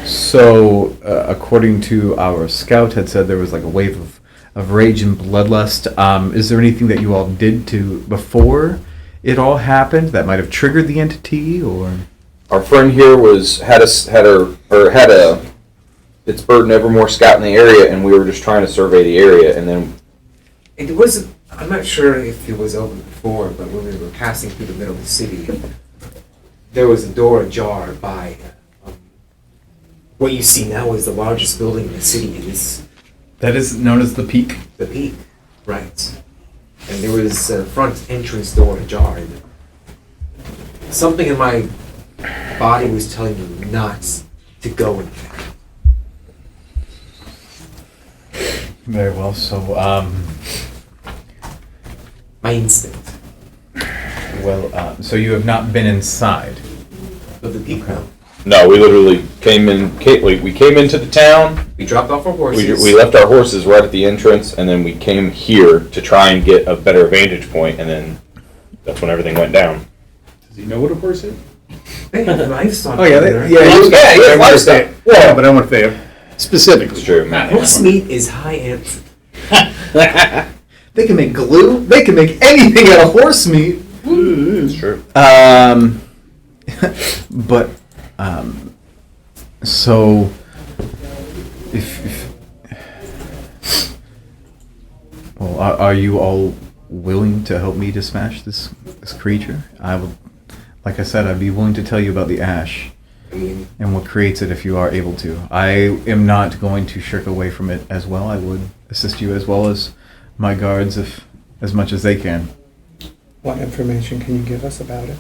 So, according to our scout, had said there was like a wave of rage and bloodlust. Is there anything that you all did to before it all happened that might have triggered the entity, or? Our friend here had its bird and evermore scout in the area, and we were just trying to survey the area, and then It was. I'm not sure if it was open before, but when we were passing through the middle of the city, there was a door ajar by what you see now is the largest building in the city. It is That is known as the Peak. the Peak, right? And there was a front entrance door ajar. And something in my body was telling me not to go in there. Very well. So, My instinct so you have not been inside. of the Peak. No. no, we literally came into the town. We dropped off our horses. We left our horses right at the entrance, and then we came here to try and get a better vantage point, and then that's when everything went down. Does he know what a horse is? They have livestock. Oh yeah, there. yeah. He has livestock. Yeah, but I want to say specifically. It's true, man. Horse meat is high end. They can make glue. They can make anything out of horse meat. It's true. But so if well, are you all willing to help me to smash this creature? I would, like I said, I'd be willing to tell you about the ash I mean, and what creates it if you are able to. I am not going to shirk away from it as well. I would assist you as well as my guards as much as they can. What information can you give us about it?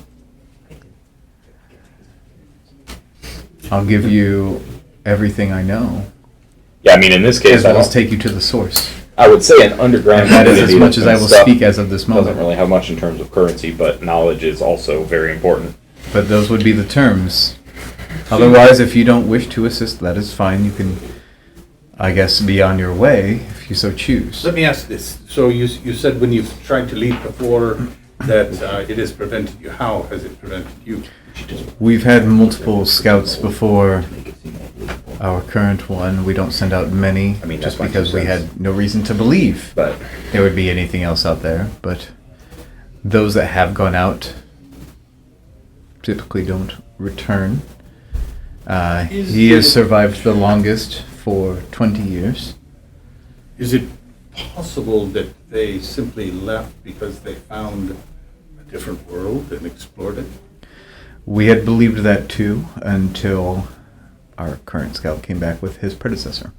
I'll give you everything I know, Yeah, I mean, in this case, as well as take you to the source. I would say an underground And that is as community much as I will stuff speak as of this doesn't moment. really have much in terms of currency, but knowledge is also very important. But those would be the terms. Otherwise, if you don't wish to assist, that is fine. You can, I guess, be on your way if you so choose. Let me ask this. So you said when you've tried to leave before that it has prevented you. How has it prevented you? We've had multiple scouts before our current one. We don't send out many, I mean, just that makes because we sense. had no reason to believe But there would be anything else out there. But those that have gone out typically don't return. He has survived the longest for 20 years. Is it possible that they simply left because they found a different world and explored it? We had believed that too until our current scout came back with his predecessor.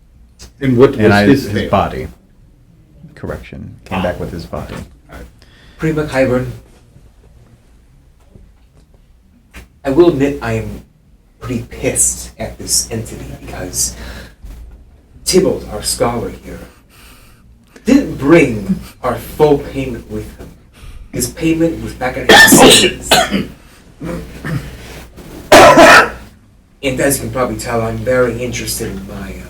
And what was his his tale? body. Correction. Came back with his body. Prima Kyburn, I will admit I am pretty pissed at this entity because Tybalt, our scholar here, didn't bring our full payment with him. His payment was back at his savings. And as you can probably tell, I'm very interested in my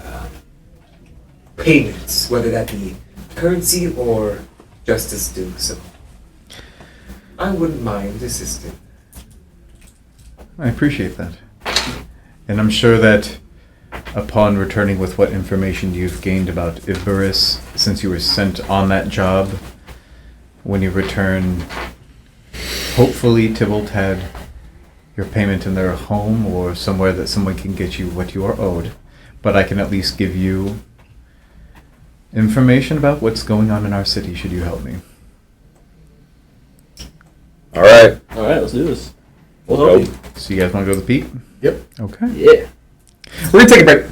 payments, whether that be currency or justice due. So I wouldn't mind assisting. I appreciate that. And I'm sure that upon returning with what information you've gained about Iberus, since you were sent on that job, when you return, hopefully Tybalt had your payment in their home or somewhere that someone can get you what you are owed. But I can at least give you information about what's going on in our city, should you help me. All right. All right, let's do this. We'll Let's help go. you. So you guys want to go to the Pete? Yep. Okay. Yeah. We're going to take a break.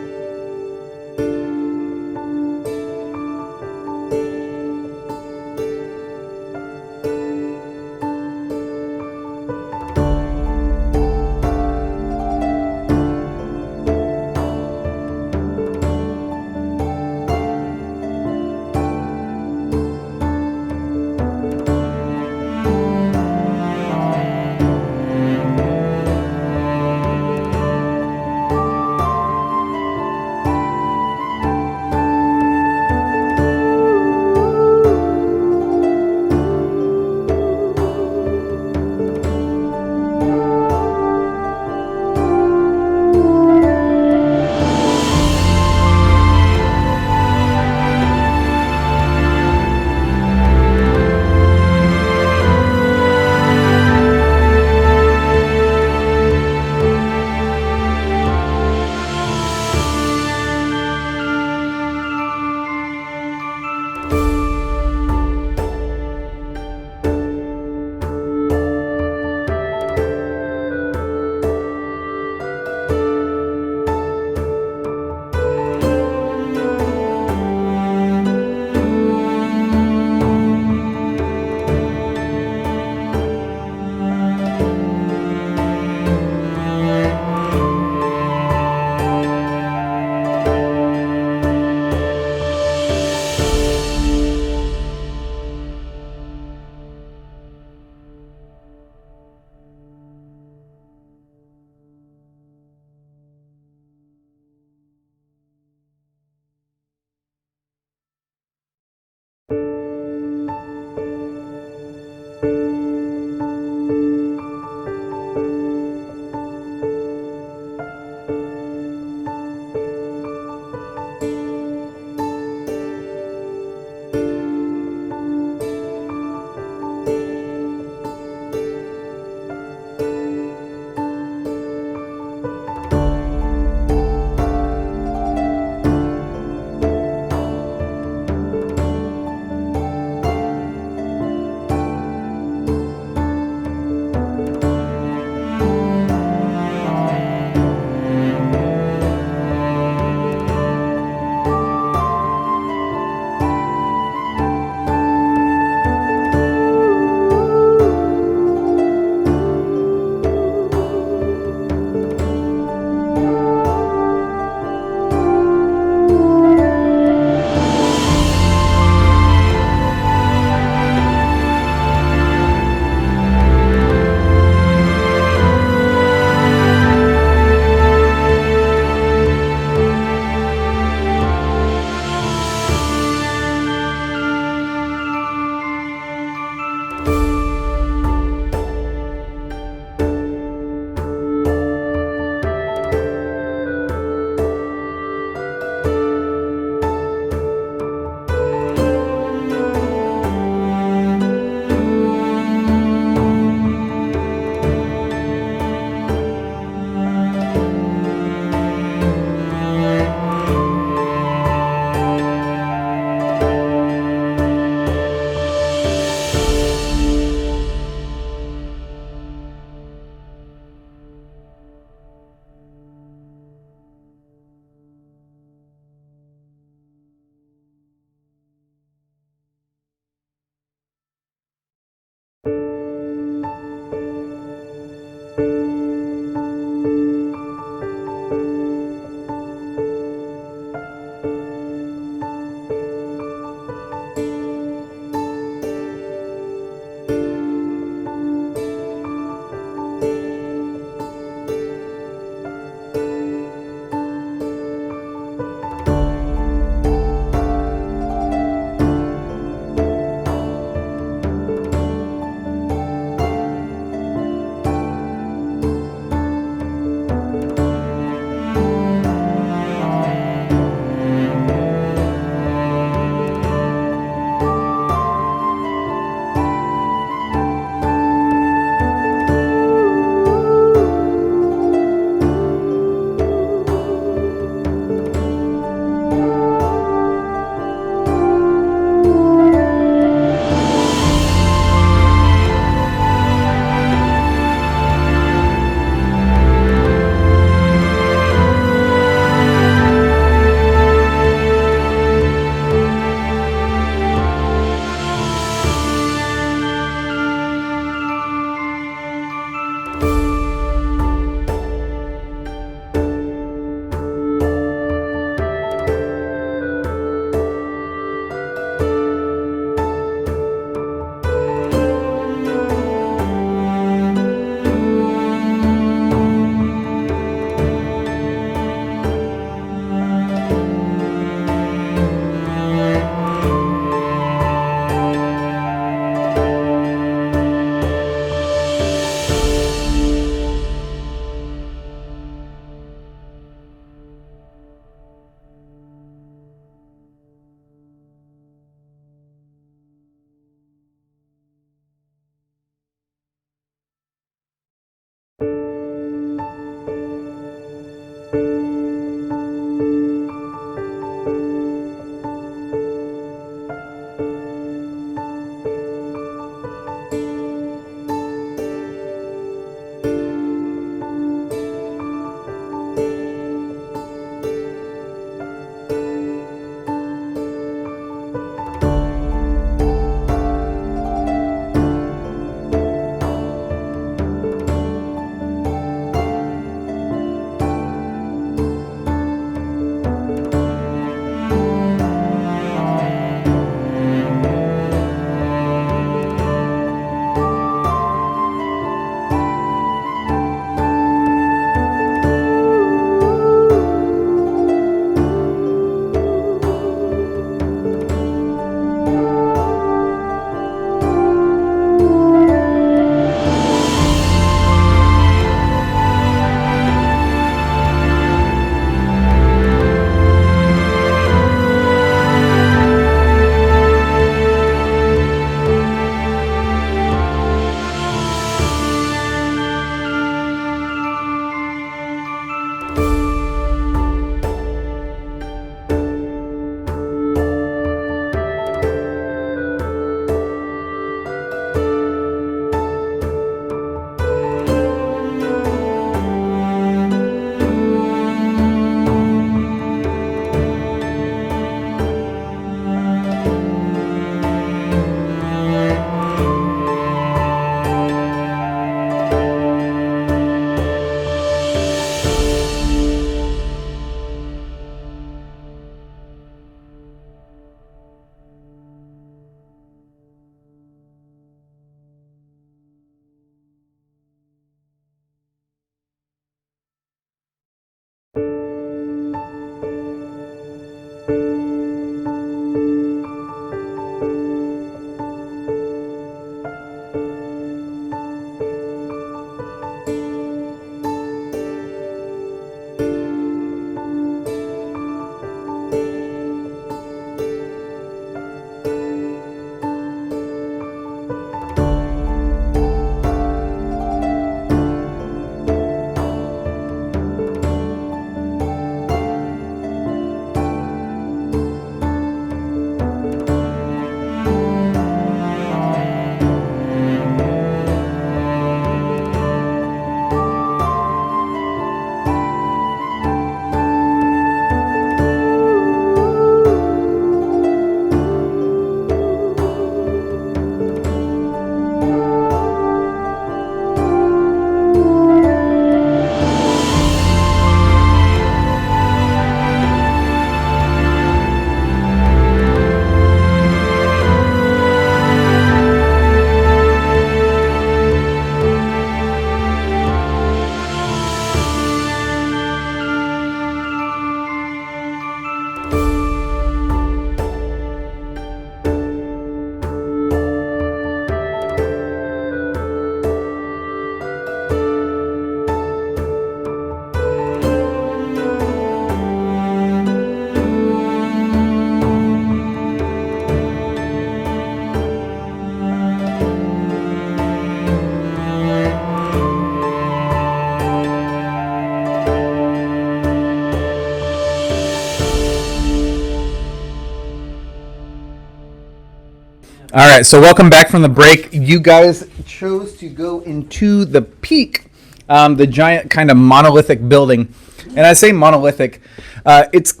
All right, so welcome back from the break. You guys chose to go into the peak, the giant kind of monolithic building. And I say monolithic, it's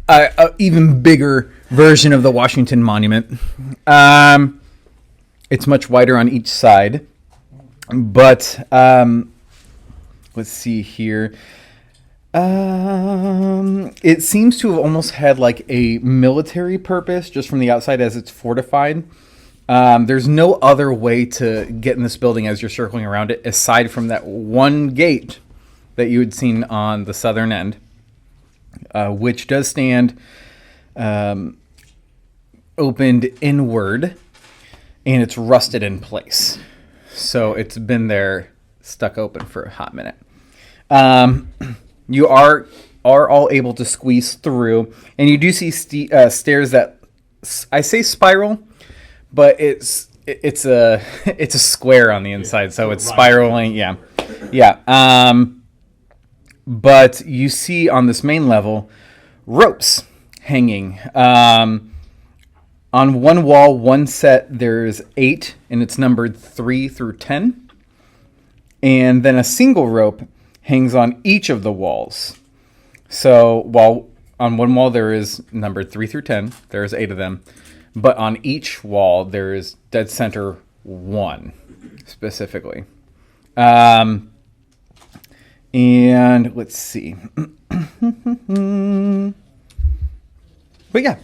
an even bigger version of the Washington Monument. It's much wider on each side. But let's see here. It seems to have almost had like a military purpose just from the outside as it's fortified. There's no other way to get in this building as you're circling around it aside from that one gate that you had seen on the southern end, which does stand opened inward, and it's rusted in place. So it's been there stuck open for a hot minute. You are all able to squeeze through, and you do see stairs that I say spiral, but it's a square on the inside, so it's spiraling. Yeah. But you see on this main level ropes hanging. On one wall, one set, there's 8, and it's numbered 3 through 10, and then a single rope hangs on each of the walls. So while on one wall there is numbered 3 through 10, there's 8 of them, but on each wall there is dead center 1 specifically. And let's see. But yeah.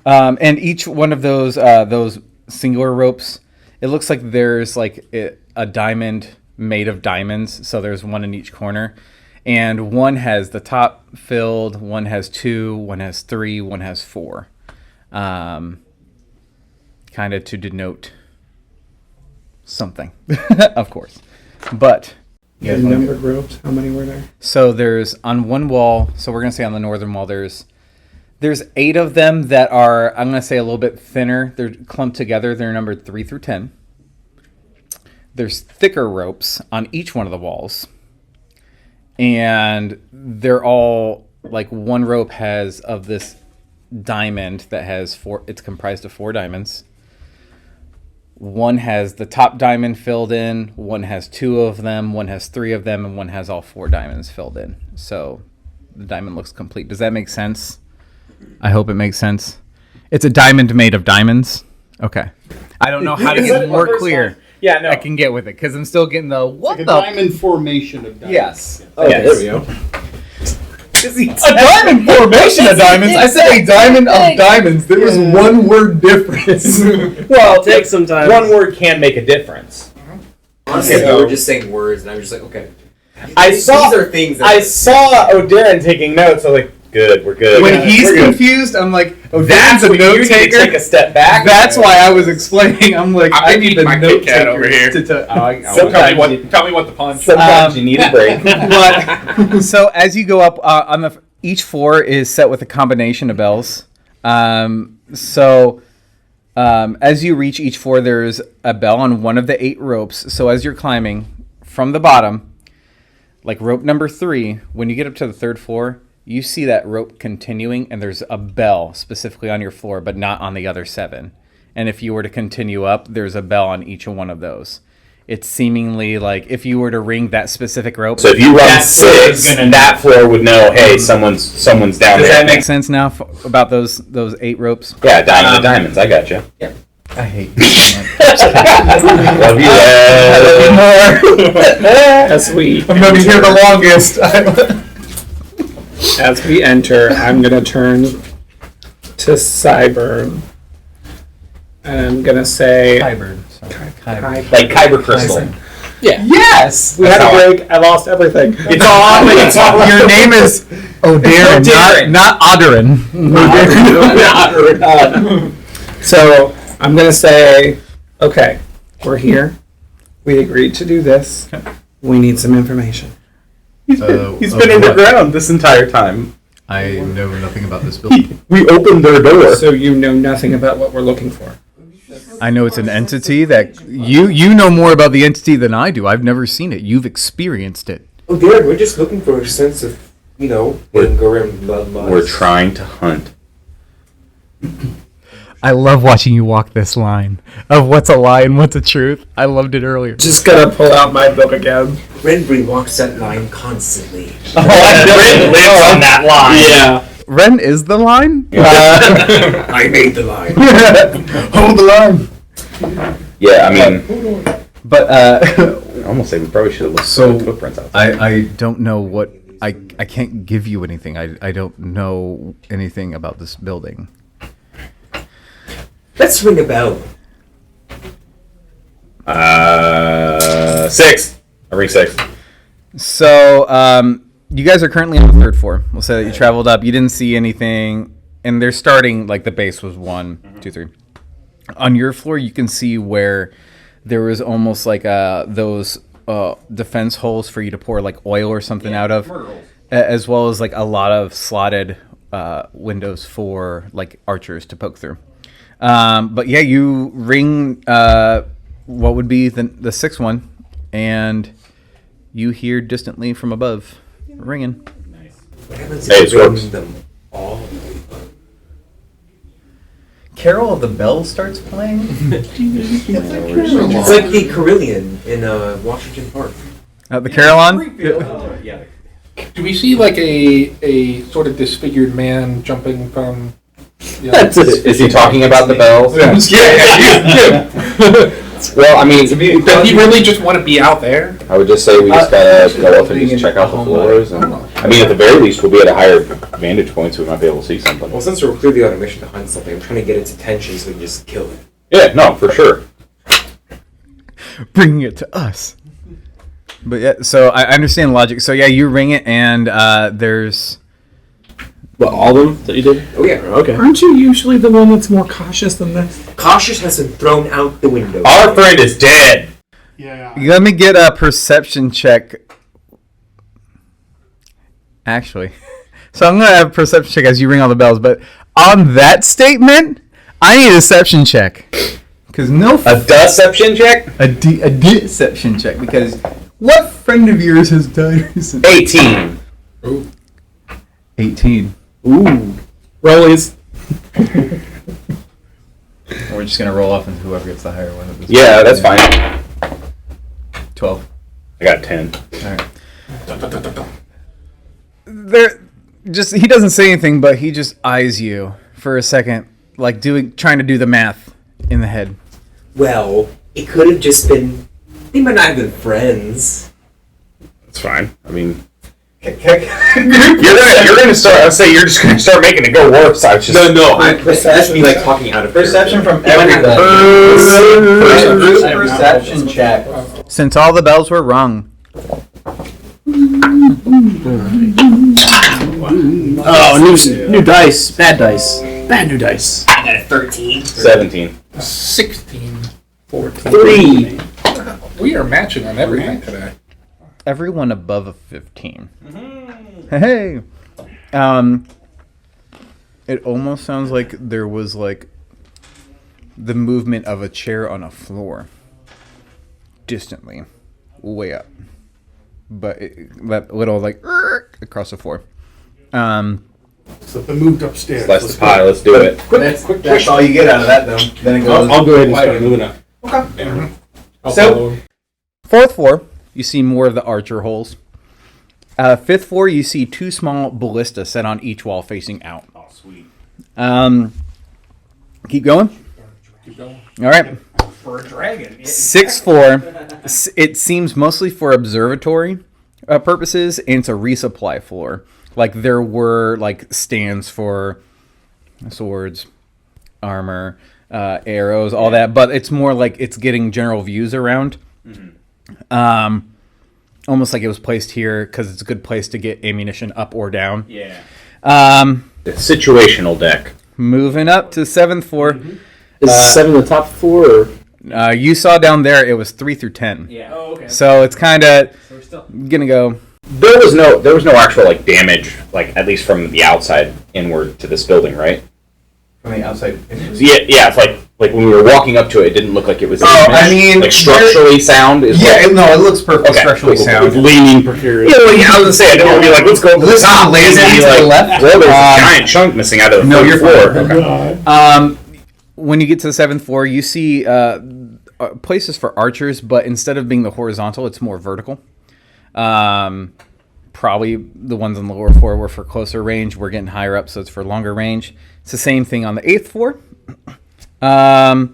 And each one of those singular ropes, it looks like there's like a diamond made of diamonds, so there's one in each corner, and one has the top filled, one has 2, one has 3, one has 4, kind of to denote something, of course. But The numbered ropes, how many were there? so there's on one wall, so we're gonna say on the northern wall, there's 8 of them that are, I'm gonna say, a little bit thinner. They're clumped together. They're numbered 3 through 10. There's thicker ropes on each one of the walls, and they're all like one rope has of this diamond that has 4. It's comprised of 4 diamonds. One has the top diamond filled in, one has 2 of them, one has 3 of them, and one has all 4 diamonds filled in. So the diamond looks complete. Does that make sense? I hope it makes sense. It's a diamond made of diamonds. Okay. I don't know how to get more clear. Yeah, no. I can get with it because I'm still getting the what Like a the diamond formation of diamonds. yes. Oh, Yes. there we go. A diamond formation of diamonds. I said a diamond of diamonds. There was one word difference. Well, take some time. One word can make a difference. Honestly, Okay, we were so- just saying words, and I was just like, okay. These are things that I saw O'Darren taking notes. I was like, good, we're good. When Yeah, he's we're good. confused, I'm like, oh, That's a what you note need to taker. take a step back. That's why I was explaining. I'm like, I'm I gonna need eat the my note Kit Kat taker over here. to Tell me what the punch. Sometimes you need a break. But so as you go up on each floor is set with a combination of bells. As you reach each floor, there's a bell on one of the 8 ropes. So as you're climbing from the bottom, like rope number 3, when you get up to the 3rd floor, you see that rope continuing, and there's a bell specifically on your floor, but not on the other 7. And if you were to continue up, there's a bell on each one of those. It's seemingly like if you were to ring that specific rope. So if you run that 6, that floor would know, hey, someone someone's down Does there. that make sense now about those 8 ropes? Yeah, diamond of diamonds. I got you. I hate you so much. Love you. As we I'm gonna be here the longest. as we enter, I'm gonna turn to Cyber, and I'm gonna say, Kyber. Sorry. Kyber. Like Kyber crystal. Yes. we had a break. I lost everything. It's all. Your name is O'Darren, not Odderin. So I'm gonna say, okay, we're here. We agreed to do this. We need some information. He's been underground this entire time. I know nothing about this building. We opened their door. So you know nothing about what we're looking for. I know it's an entity that you know more about the entity than I do. I've never seen it. You've experienced it. Oh, Derek, we're just looking for a sense of, anger and bloodlust. We're trying to hunt. I love watching you walk this line of what's a lie and what's a truth. I loved it earlier. Just gonna pull out my book again. Renbury walks that line constantly. Ren lives on that line. Yeah. Ren is the line? I made the line. Hold the line. Yeah, I mean, But, I almost say we probably should have looked So, at footprints outside. I don't know what... I can't give you anything. I don't know anything about this building. Let's ring a bell. 6. I ring 6. So, you guys are currently on the 3rd floor. We'll say that you traveled up. You didn't see anything. And they're starting, like, the base was 1, 2, 3. On your floor, you can see where there was almost like those defense holes for you to pour, like, oil or something out of. As well as, like, a lot of slotted windows for, like, archers to poke through. But, yeah, you ring what would be the 6th one. And you hear distantly from above ringing. What happens Hey, if it we works. ring them all? Carol of the Bells starts playing. It's like the Carillion in Washington Park. The Carillon? Do we see like a sort of disfigured man jumping from? Is he talking about the bells? Yeah. Well, I mean, Does he really just want to be out there? I would just say we just gotta go up and just check out the floors. And, I mean, at the very least, we'll be at a higher vantage point, so we might be able to see something. Well, since we're clearly on a mission to hunt something, I'm trying to get its attention so we can just kill it. Yeah, no, for sure. Bringing it to us. But yeah, so I understand logic. So yeah, you ring it, and there's... What, all of them that you did? Oh yeah. Okay. Aren't you usually the one that's more cautious than this? Cautious has been thrown out the window. Our friend is dead. Yeah. Let me get a perception check. Actually. So I'm going to have a perception check as you ring all the bells, but on that statement, I need a deception check. Because A deception check? a deception check, because what friend of yours has died recently? 18. 18. Ooh. Rollies. We're just going to roll off into whoever gets the higher one. Yeah, that's fine. 12. I got 10. All right. He doesn't say anything, but he just eyes you for a second, like trying to do the math in the head. Well, it could have just been. They might not have been friends. That's fine. I mean, you're gonna start. I'd say you're just gonna start making it go worse. I was just That's me like talking out of Perception from everybody. Perception check. Since all the bells were rung. Oh, new dice. Bad dice. Bad new dice. I got a 13. 17. 16. 14. 3. We are matching on everything today. Everyone above a 15. Hey. It almost sounds like there was like the movement of a chair on a floor. Distantly. Way up. But that little like across the floor. So they moved upstairs. Slice the pie. Let's do it. That's all you get out of that though. Then it goes. I'll go ahead and start moving up. I'll So- follow him. 4th floor, you see more of the archer holes. 5th floor, you see 2 small ballistas set on each wall facing out. Oh, sweet. Keep going. Keep going. All right. For a dragon. 6th floor, it seems mostly for observatory purposes, and it's a resupply floor. Like there were like stands for swords, armor, arrows, all that, but it's more like it's getting general views around. Almost like it was placed here because it's a good place to get ammunition up or down. Yeah. The situational deck. Moving up to 7th floor. Is 7 the top 4? Or? You saw down there it was 3 through 10. Yeah. Oh, okay. So it's kind of we're still. gonna go. There was no actual like damage, like at least from the outside inward to this building, right? From the outside. So yeah. It's like when we were walking up to it, it didn't look like it was. Oh, I mean, like structurally sound. Is Yeah, no, it looks perfectly Okay, structurally cool, cool, sound. cool. Leaning precarious. Yeah, well, yeah, I was gonna say, I didn't want to be like, let's go to the Listen, top. lazy and then be to like, the left. well, there's a giant chunk missing out of the No, third you're floor. fine. Okay. when you get to the 7th floor, you see places for archers, but instead of being the horizontal, it's more vertical. Probably the ones on the lower floor were for closer range. We're getting higher up, so it's for longer range. It's the same thing on the 8th floor. And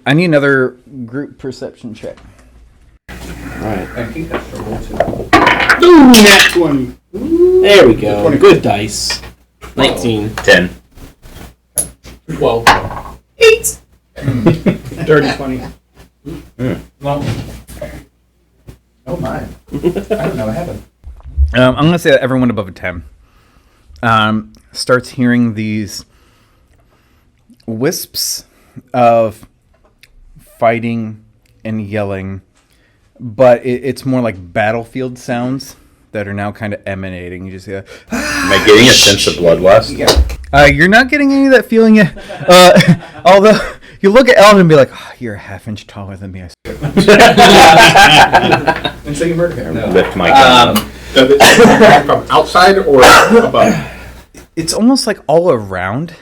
I need another group perception check. Alright. I think that's the roll too. Ooh, nat 20. There we go. Good dice. 19. 10. 12. 8. Dirty 20. Well, oh my. I don't know what happened. I'm going to say that everyone above a 10 starts hearing these wisps of fighting and yelling, but it's more like battlefield sounds that are now kind of emanating. You just hear, Am I getting a sense of bloodlust? you're not getting any of that feeling yet. Although you look at Ellen and be like, oh, you're a half-inch taller than me. I swear. And so you murder him. Lift my gun. From outside or above? It's almost like all around.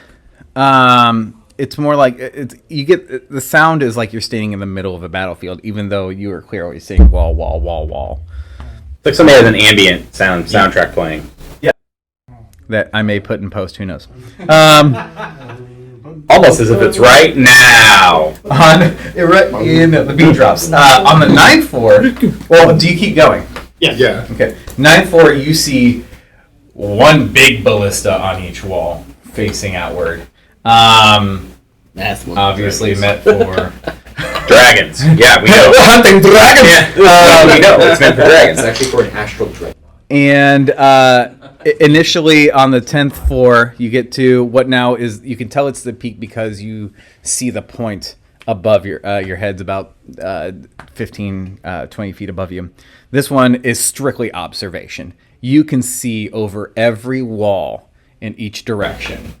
It's more like you get the sound is like you're standing in the middle of a battlefield, even though you are clearly seeing wall, wall, wall, wall. It's like somebody has an ambient soundtrack playing. That I may put in post. Who knows? Almost as if it's right now. In the beat drops on the 9th floor. Well, do you keep going? Yeah. Okay. 9th floor, you see one big ballista on each wall, facing outward. That's one. Obviously meant for Dragons. Yeah, we know. hunting dragons. Yeah. We know. It's meant for dragons. It's actually for an astral dragon. And initially on the 10th floor, you get to what now is, you can tell it's the peak because you see the point above your head's about 15, 20 feet above you. This one is strictly observation. You can see over every wall in each direction.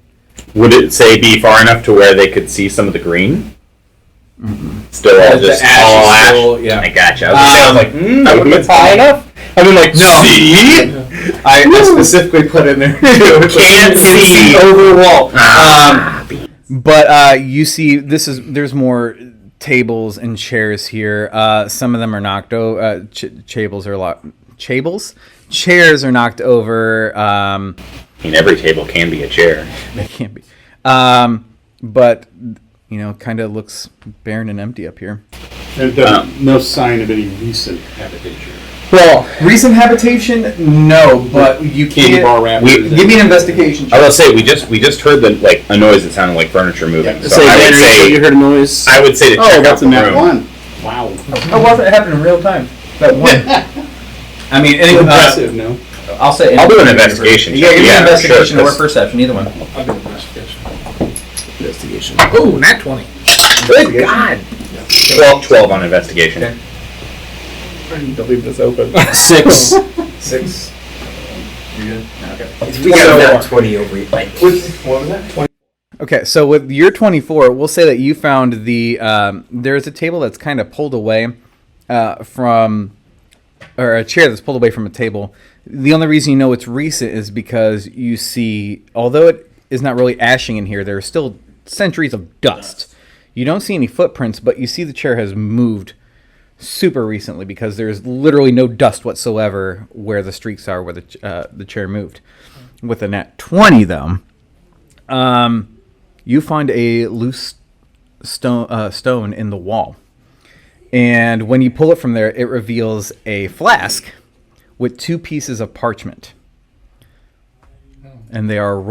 Would it say be far enough to where they could see some of the green? Still all just all ash? Yeah. I gotcha. I was like, maybe it's high enough? I mean, like, No. see? I specifically put in there. Can't see over the wall. But you see, there's more tables and chairs here. Some of them are knocked over. Chairs are knocked over. I mean, every table can be a chair. They can't be. But kind of looks barren and empty up here. There's no sign of any recent habitation. Well, recent habitation, no, but you Candy can't. bar rapids. Give me an investigation I check. will say we just heard a noise that sounded like furniture moving. Yeah. So I would say you heard a noise. I would say to check out that's the a nat room. 1. Wow. Oh, well, it happened in real time. That one. I mean, Impressive, no? I'll say. I'll do an investigation. Yeah, give me an investigation sure, or perception, either one. I'll do investigation. Investigation. Oh, nat 20. Good God. 12 on investigation. Okay. I need to leave this open. 6. 6. You're good? Okay. We got that 20 over here. Like, What was that? 20. Okay, so with your 24, we'll say that you found there's a table that's kind of pulled away from, or a chair that's pulled away from a table. The only reason you know it's recent is because you see, although it is not really ashing in here, there are still centuries of dust. You don't see any footprints, but you see the chair has moved super recently because there's literally no dust whatsoever where the streaks are where the chair moved. With a nat 20, though, you find a loose stone in the wall. And when you pull it from there, it reveals a flask with 2 pieces of parchment. And they are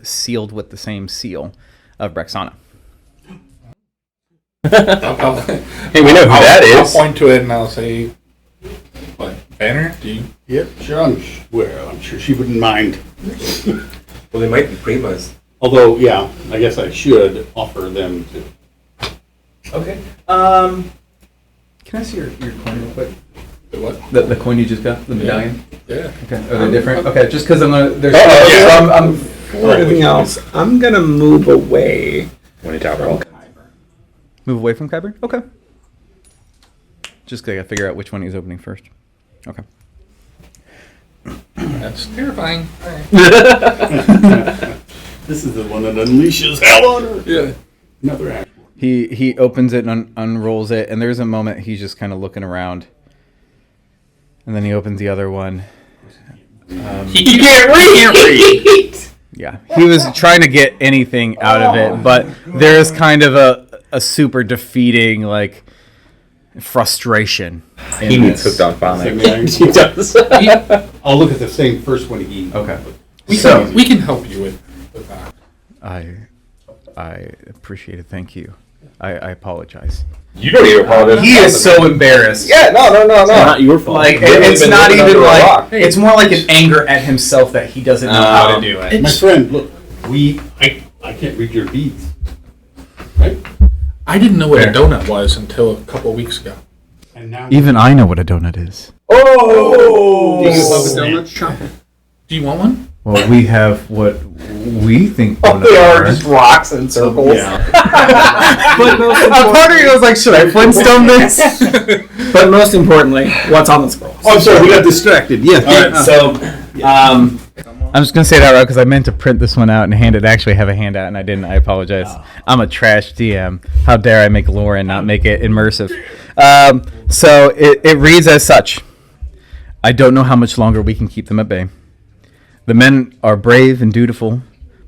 sealed with the same seal of Brexana. Hey, we know who that I'll is. point to it and I'll say, what, Banner? Do you? Yep, sure. I'm sure she wouldn't mind. well, they might be primas. Although, yeah, I guess I should offer them to. Okay. Can I see your coin real quick? The what? The coin you just got? The medallion? Yeah. Okay. Are they different? Okay, just because there's For anything else, I'm gonna move away. When you top roll. Move away from Kyber? Okay. Just because I gotta figure out which one he's opening first. Okay. That's terrifying. This is the one that unleashes hell on her. Yeah. Another act. He opens it and unrolls it, and there's a moment he's just kind of looking around. And then he opens the other one. You can't read. Yeah, he was trying to get anything out of it, but there is kind of a super defeating, like, frustration. He needs hooked on phonics. He does. I'll look at the same first one he. Okay. We can help you with that. I appreciate it. Thank you. I apologize. You don't even apologize. He is so embarrassed. Yeah, no. It's not your fault. Like Literally it's been not living even under a like rock. it's more like an anger at himself that he doesn't know how to do it. My friend, look, I can't read your deeds. Right? I didn't know what a donut was until a couple of weeks ago. And now Even I know what a donut is. Oh! do you love a donut shop? Do you want one? Well, we have what we think Oh, donuts they are are. just rocks in circles. But most A part of me was like, should I Flintstone this? But most importantly, what's on the scroll? Oh, I'm sorry, we got distracted. Yeah. So, I'm just gonna say that right because I meant to print this one out and actually have a handout, and I didn't. I apologize. I'm a trash DM. How dare I make lore and not make it immersive? So it reads as such. I don't know how much longer we can keep them at bay. The men are brave and dutiful,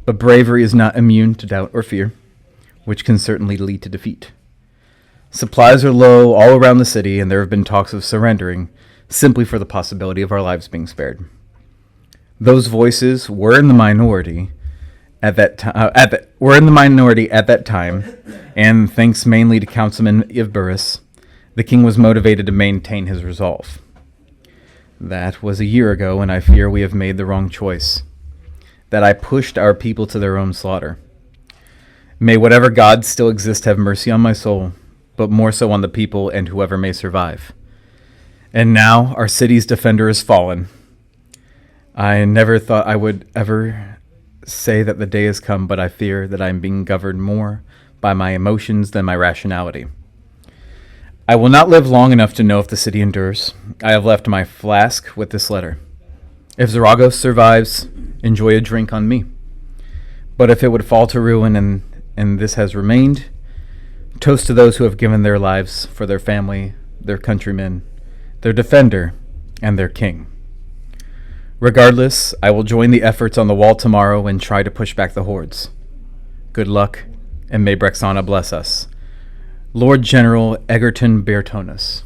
but bravery is not immune to doubt or fear, which can certainly lead to defeat. Supplies are low all around the city, and there have been talks of surrendering simply for the possibility of our lives being spared. Those voices were in the minority at that time, and thanks mainly to Councilman Ivburus, the king was motivated to maintain his resolve. That was a year ago, and I fear we have made the wrong choice. That I pushed our people to their own slaughter. May whatever gods still exist have mercy on my soul, but more so on the people and whoever may survive. And now our city's defender is fallen. I never thought I would ever say that the day has come, but I fear that I am being governed more by my emotions than my rationality. I will not live long enough to know if the city endures. I have left my flask with this letter. If Zyragos survives, enjoy a drink on me. But if it would fall to ruin and this has remained, toast to those who have given their lives for their family, their countrymen, their defender, and their king. Regardless, I will join the efforts on the wall tomorrow and try to push back the hordes. Good luck, and may Brexana bless us. Lord General Egerton Bertonus.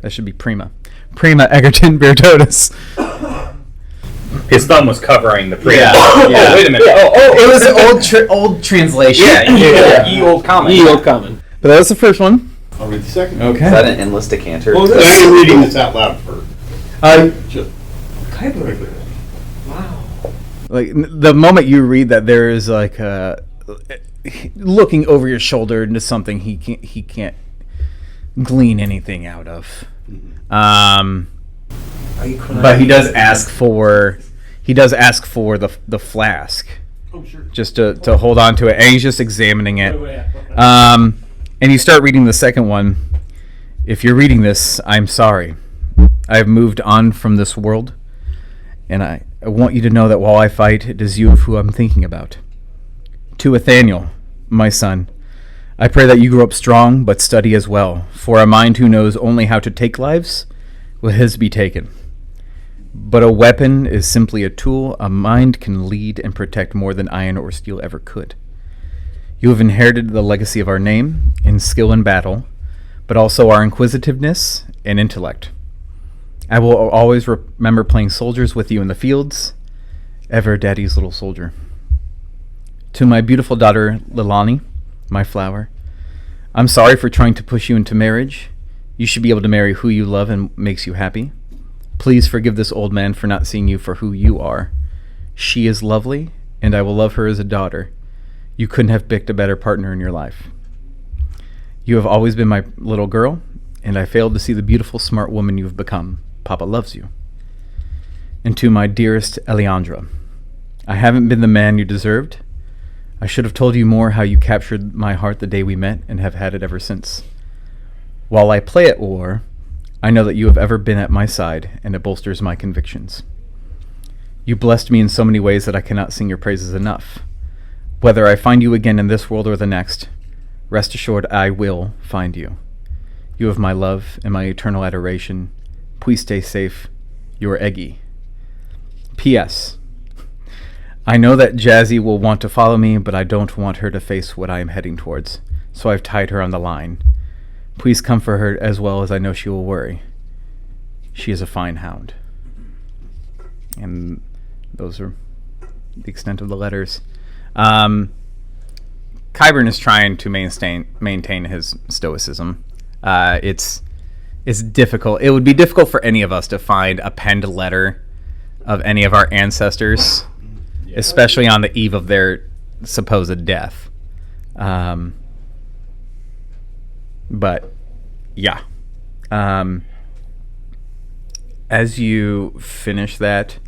That should be Prima. Prima Egerton Bertonus. His thumb was covering the pre. Yeah. Oh, wait a minute. It was an old translation. Ye old common. Ye old common. But that was the first one. I'll read the second. Okay. Is that an endless decanter? Well, I am reading this out loud for just Wow. Like the moment you read that, there is like looking over your shoulder into something he can't glean anything out of. Are you crying? But he does ask for the flask. Oh, sure. Just to hold on to it, and he's just examining it. And you start reading the second one. If you're reading this, I'm sorry. I have moved on from this world, and I want you to know that while I fight, it is you of who I'm thinking about. To Nathaniel, my son, I pray that you grow up strong, but study as well, for a mind who knows only how to take lives will his be taken. But a weapon is simply a tool. A mind can lead and protect more than iron or steel ever could. You have inherited the legacy of our name in skill in battle, but also our inquisitiveness and intellect. I will always remember playing soldiers with you in the fields. Ever Daddy's little soldier. To my beautiful daughter, Lilani, my flower, I'm sorry for trying to push you into marriage. You should be able to marry who you love and makes you happy. Please forgive this old man for not seeing you for who you are. She is lovely, and I will love her as a daughter. You couldn't have picked a better partner in your life. You have always been my little girl, and I failed to see the beautiful, smart woman you have become. Papa loves you. And to my dearest Eliandra, I haven't been the man you deserved. I should have told you more how you captured my heart the day we met and have had it ever since. While I play at war, I know that you have ever been at my side, and it bolsters my convictions. You blessed me in so many ways that I cannot sing your praises enough. Whether I find you again in this world or the next, rest assured I will find you. You have my love and my eternal adoration. Please stay safe. Your Eggy. P.S. I know that Jazzy will want to follow me, but I don't want her to face what I am heading towards, so I've tied her on the line. Please comfort her as well, as I know she will worry. She is a fine hound. And those are the extent of the letters. Qyburn is trying to maintain his stoicism. It's difficult. It would be difficult for any of us to find a penned letter of any of our ancestors, especially on the eve of their supposed death. But yeah. As you finish that,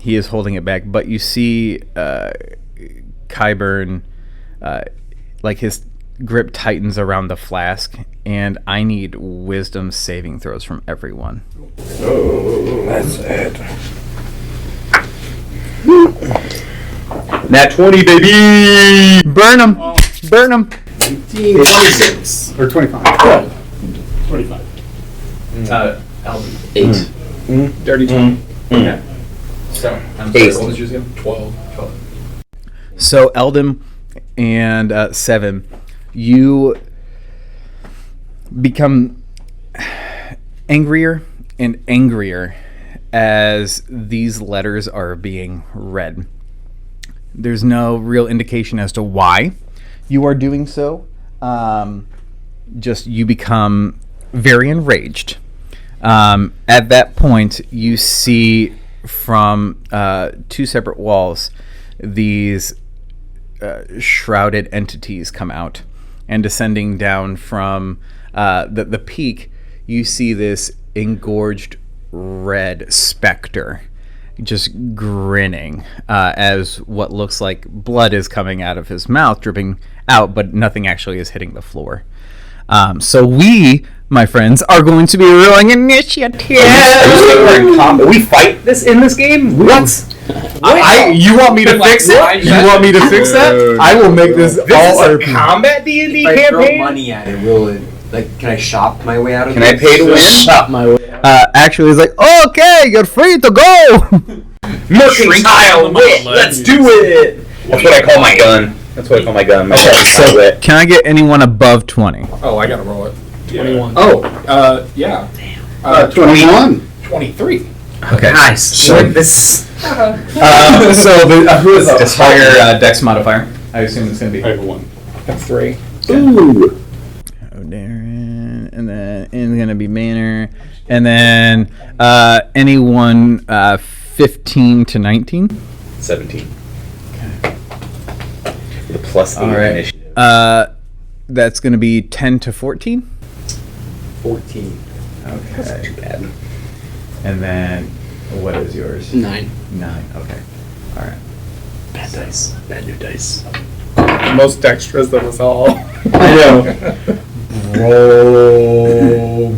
he is holding it back, but you see Qyburn, like his grip tightens around the flask, and I need wisdom saving throws from everyone. That's it. Nat 20, baby! Burn him! Burn him! 26 or 25. 25. Alvin. 8. Dirty 20. Okay. So, I'm Eight. sorry, what was yours again? 12. So Eldon and Seven, you become angrier and angrier as these letters are being read. There's no real indication as to why you are doing so. Just you become very enraged. At that point, you see from two separate walls these shrouded entities come out, and descending down from the peak, you see this engorged red specter just grinning as what looks like blood is coming out of his mouth, dripping out, but nothing actually is hitting the floor. So we, my friends, are going to be rolling initiative. We're in combat. We fight this in this game? What? You want me to fix it? You want me to fix that? I will make this all This is a RP. combat D&D If I throw campaign? money at it, will it, like, can I shop my way out of Can this? I pay to win? Shot my way. Actually, it's like, okay, you're free to go. Mercantile wit! Let's do it! That's what I call my gun. That's what I call my gun. My mercantile wit. Can I get anyone above 20? Oh, I gotta roll it. 21. Oh, Yeah. 21. 23. Okay. Nice. So this. so who is this higher dex modifier? I assume it's going to be. I have a 1. That's 3. Ooh. Oh, Darren, and then it's going to be Manor, and then anyone 15 to 19. 17. The plus 8 All right. initiative. That's going to be 10 to 14. 14. Okay. Too bad. And then what is yours? 9. 9. Okay. All right. Bad dice. Bad new dice. Most dexterous of us all. I know. Roll.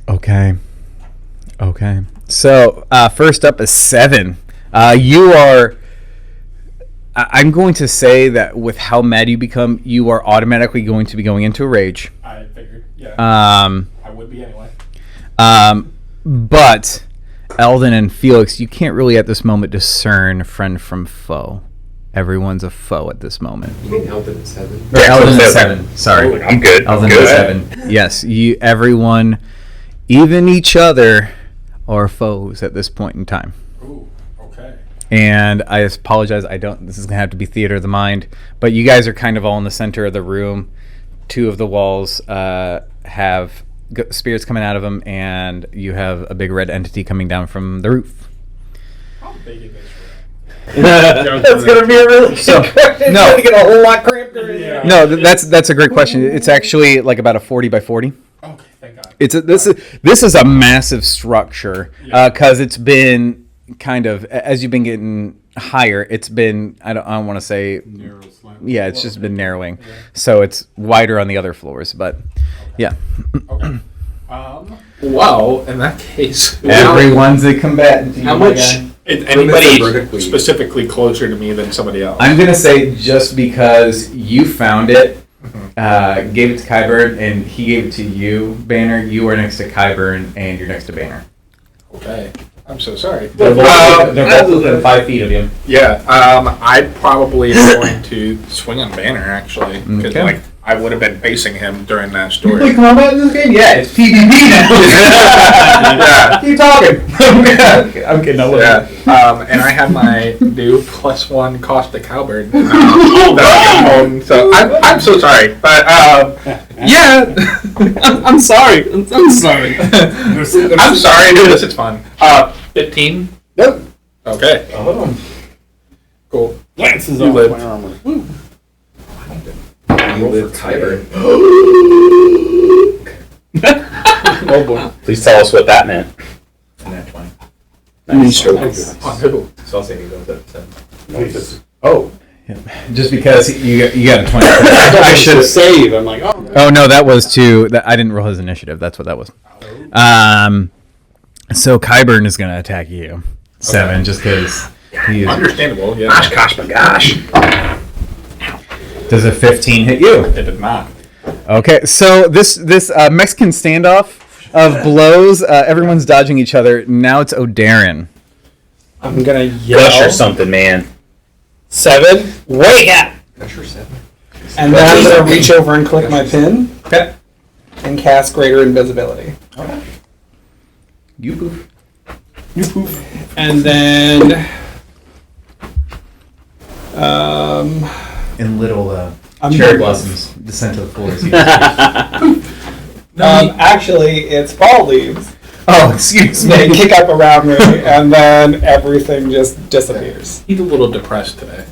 Okay. Okay. So first up is 7. You are. I'm going to say that with how mad you become, you are automatically going to be going into a rage. I figured. Yeah. I would be anyway. But Eldon and Felix, you can't really at this moment discern friend from foe. Everyone's a foe at this moment. You mean Elton at 7? Or Eldon at 7. Sorry. I'm good. Eldon good. at 7. Yes, everyone, even each other, are foes at this point in time. Ooh, okay. And I apologize, this is going to have to be theater of the mind, but you guys are kind of all in the center of the room. 2 of the walls have spirits coming out of them, and you have a big red entity coming down from the roof. How big is this That's gonna be a really good question. no. It's gonna get a whole lot crampier in here. No, that's a great question. It's actually like about a 40 by 40. Okay, thank God. This is a massive structure because it's been kind of, as you've been getting higher, it's been, I don't want to say, yeah, it's just been narrowing. So it's wider on the other floors, but yeah. Okay. Well, in that case, Everyone's a combatant. How much? Anybody specifically closer to me than somebody else? I'm gonna say just because you found it, gave it to Kyburn, and he gave it to you, Banner. You are next to Kyburn, and you're next to Banner. Okay. I'm so sorry. They're both within 5 feet of you. Yeah, I probably am going to swing on Banner, actually. Because, Okay. I would have been facing him during that You play story. combat in this game? Yeah, it's PvP now. Yeah. Keep talking. I'm kidding. I love it. Yeah, and I have my new +1 Caustic Halberd. So I'm so sorry. But, yeah. I'm sorry. I'm sorry. I'm sorry, dude. This is fun. 15? Nope. Okay. Cool. Glances You off lived. my armor. With Kyber. Oh boy. Please tell us what that meant. On who? So I'll say he goes up 7. Oh. Just because you got a 20. I should have saved. I'm like, oh. Oh no, that was I didn't roll his initiative. That's what that was. So Kyburn is gonna attack you. 7, just because he is. Understandable, yeah. Gosh, my gosh. Does a 15 hit you? It did not. Okay, so this Mexican standoff of blows, everyone's dodging each other. Now it's O'Darren. I'm gonna Gush yell. or something, man. 7. Wake up! And then I'm gonna reach over and click my pin. Okay. And cast Greater Invisibility. You poof. And then, And little I'm cherry gonna- blossoms descend to the floor. actually, it's fall leaves. Oh, excuse They me. kick up around me, and then everything just disappears. He's a little depressed today.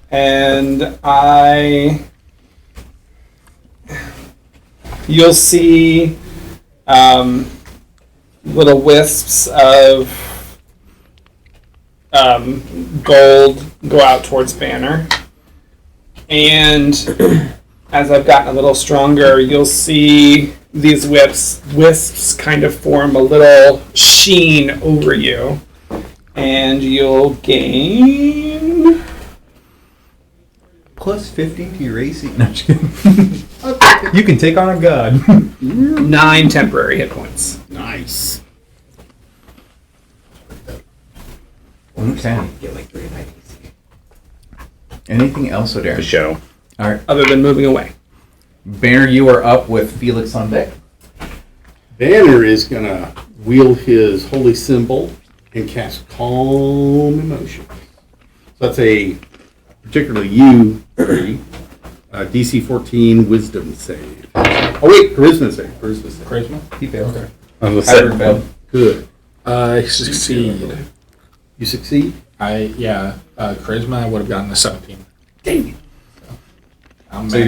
And you'll see little wisps of gold go out towards Banner. And as I've gotten a little stronger, you'll see these wisps kind of form a little sheen over you. And you'll gain... Plus 50 to your AC. No, I'm just kidding. You can take on a god. 9 temporary hit points. Nice. Okay. Get like 3 90s. Anything else, The O'Darren? show. All right. Other than moving away. Banner, you are up with Felix on deck. Banner is going to wield his holy symbol and cast Calm Emotion. So that's a particularly you, DC 14 Wisdom save. Oh wait, Charisma save. Charisma? He failed. I was Kyburn gonna failed. Good. I succeed. You succeed? Charisma, I would have gotten a 17. Dang it. So Oh, sorry,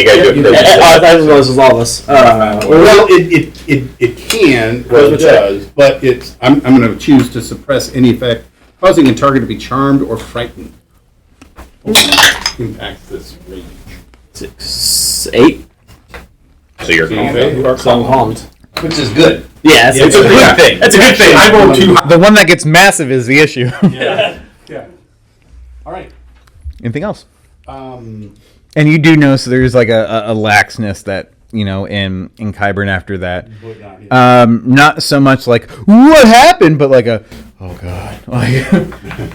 you gotta do it. That was all of us. Well, it can, Well, it does, but I'm going to choose to suppress any effect causing a target to be charmed or frightened. Impacts this range. 6, 8. So you're calm. So I'm calmed. Which is good. Yeah, it's a good thing. That's a good thing. I rolled 2 high. The one that gets massive is the issue. Yeah. All right. Anything else? And you do notice there's like a laxness that, in Kyburn after that. Not so much like, what happened, but like a, oh God. Like,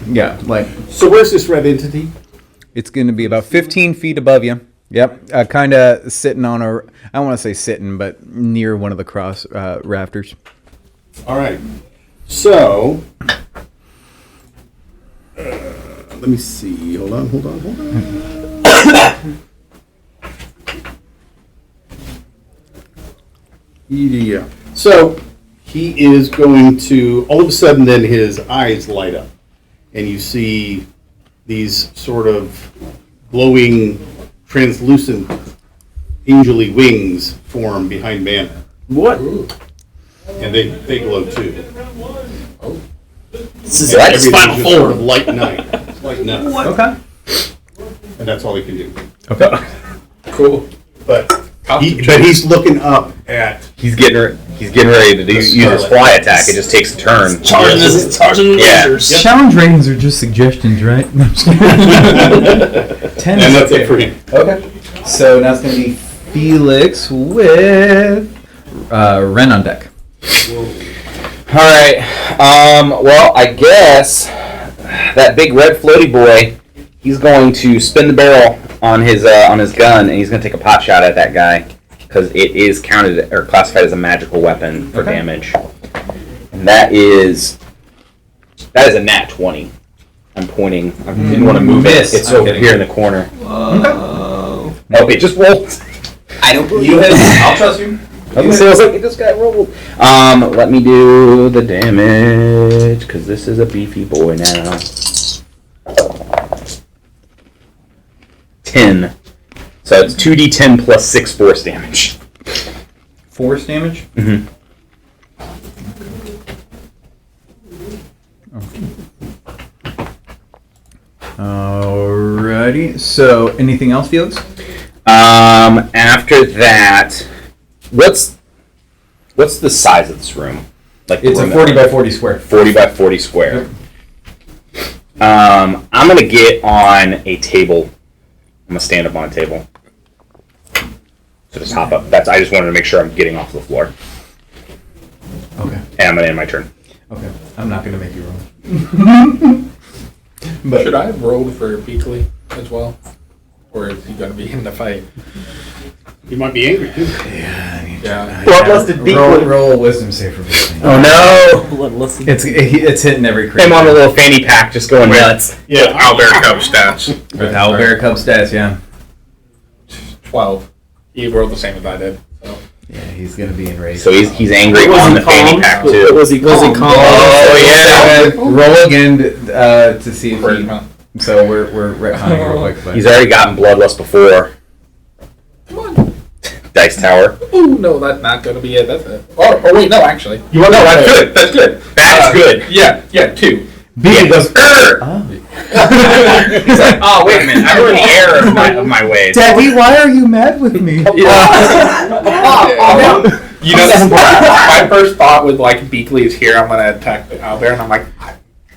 yeah, like. So where's this red entity? It's going to be about 15 feet above you. Yep. Kind of sitting on I don't want to say sitting, but near one of the cross rafters. All right. So, let me see. Hold on. Yeah. So, he is going to, all of a sudden, then his eyes light up. And you see these sort of glowing, translucent, angely wings form behind Banner. What? And they glow too. This is And like everything's Spinal just sort of Form. lighten up. Lighten up. Okay. And that's all they can do. Okay. Cool. But But he's looking up at. He's getting ready to use his fly attack. It just takes a turn. Charging the lasers. Challenge ratings are just suggestions, right? No, I'm just kidding. 10 And is that's okay. it for him. Okay. So now it's going to be Felix with Ren on deck. All right. Well, I guess that big red floaty boy, he's going to spin the barrel on his gun, and he's going to take a pot shot at that guy because it is counted or classified as a magical weapon for damage, and that is a nat 20. I'm pointing. I didn't want to move it. It's over here in the corner. Okay, just roll. I don't believe You it. I'll trust you. I was like, this guy rolled. Let me do the damage because this is a beefy boy now. 10. So it's 2d10 plus 6 force damage. Force damage? Mm-hmm. Alrighty. So, anything else, Felix? After that, what's the size of this room? Like It's a 40 by 40 square. 40 by 40 square. I'm gonna get on a table. I'm gonna stand up on a table. So just hop up. I just wanted to make sure I'm getting off the floor. Okay. And I'm gonna end my turn. Okay. I'm not going to make you roll. But should I have rolled for Beakley as well? Or is he going to be in the fight? He might be angry too. Yeah. Bloodlusted Beakley. Roll a wisdom save for me. Oh no! Bloodlusted. It's hitting every creature. Him on a little fanny pack, just going nuts. Yeah. Owlbear Cub stats. With Owlbear Cub stats, yeah. 12. He rolled the same as I did. So. Yeah, he's going to be enraged. So he's angry on the fanny pack too. Was he calm? Oh yeah! Roll again to see if he... Charisma. So we're retconning real quick. But. He's already gotten bloodlust before. Come on. Dice Tower. Oh no, that's not going to be it. That's it. Oh wait, no, actually. You want? No, that's good. That's good. That's good. Yeah, 2. B goes, He's like, oh wait a minute, I ruined the error of my ways. Daddy, why are you mad with me? You know, my first thought was like, Beakley is here. I'm going to attack the owlbear, and I'm like,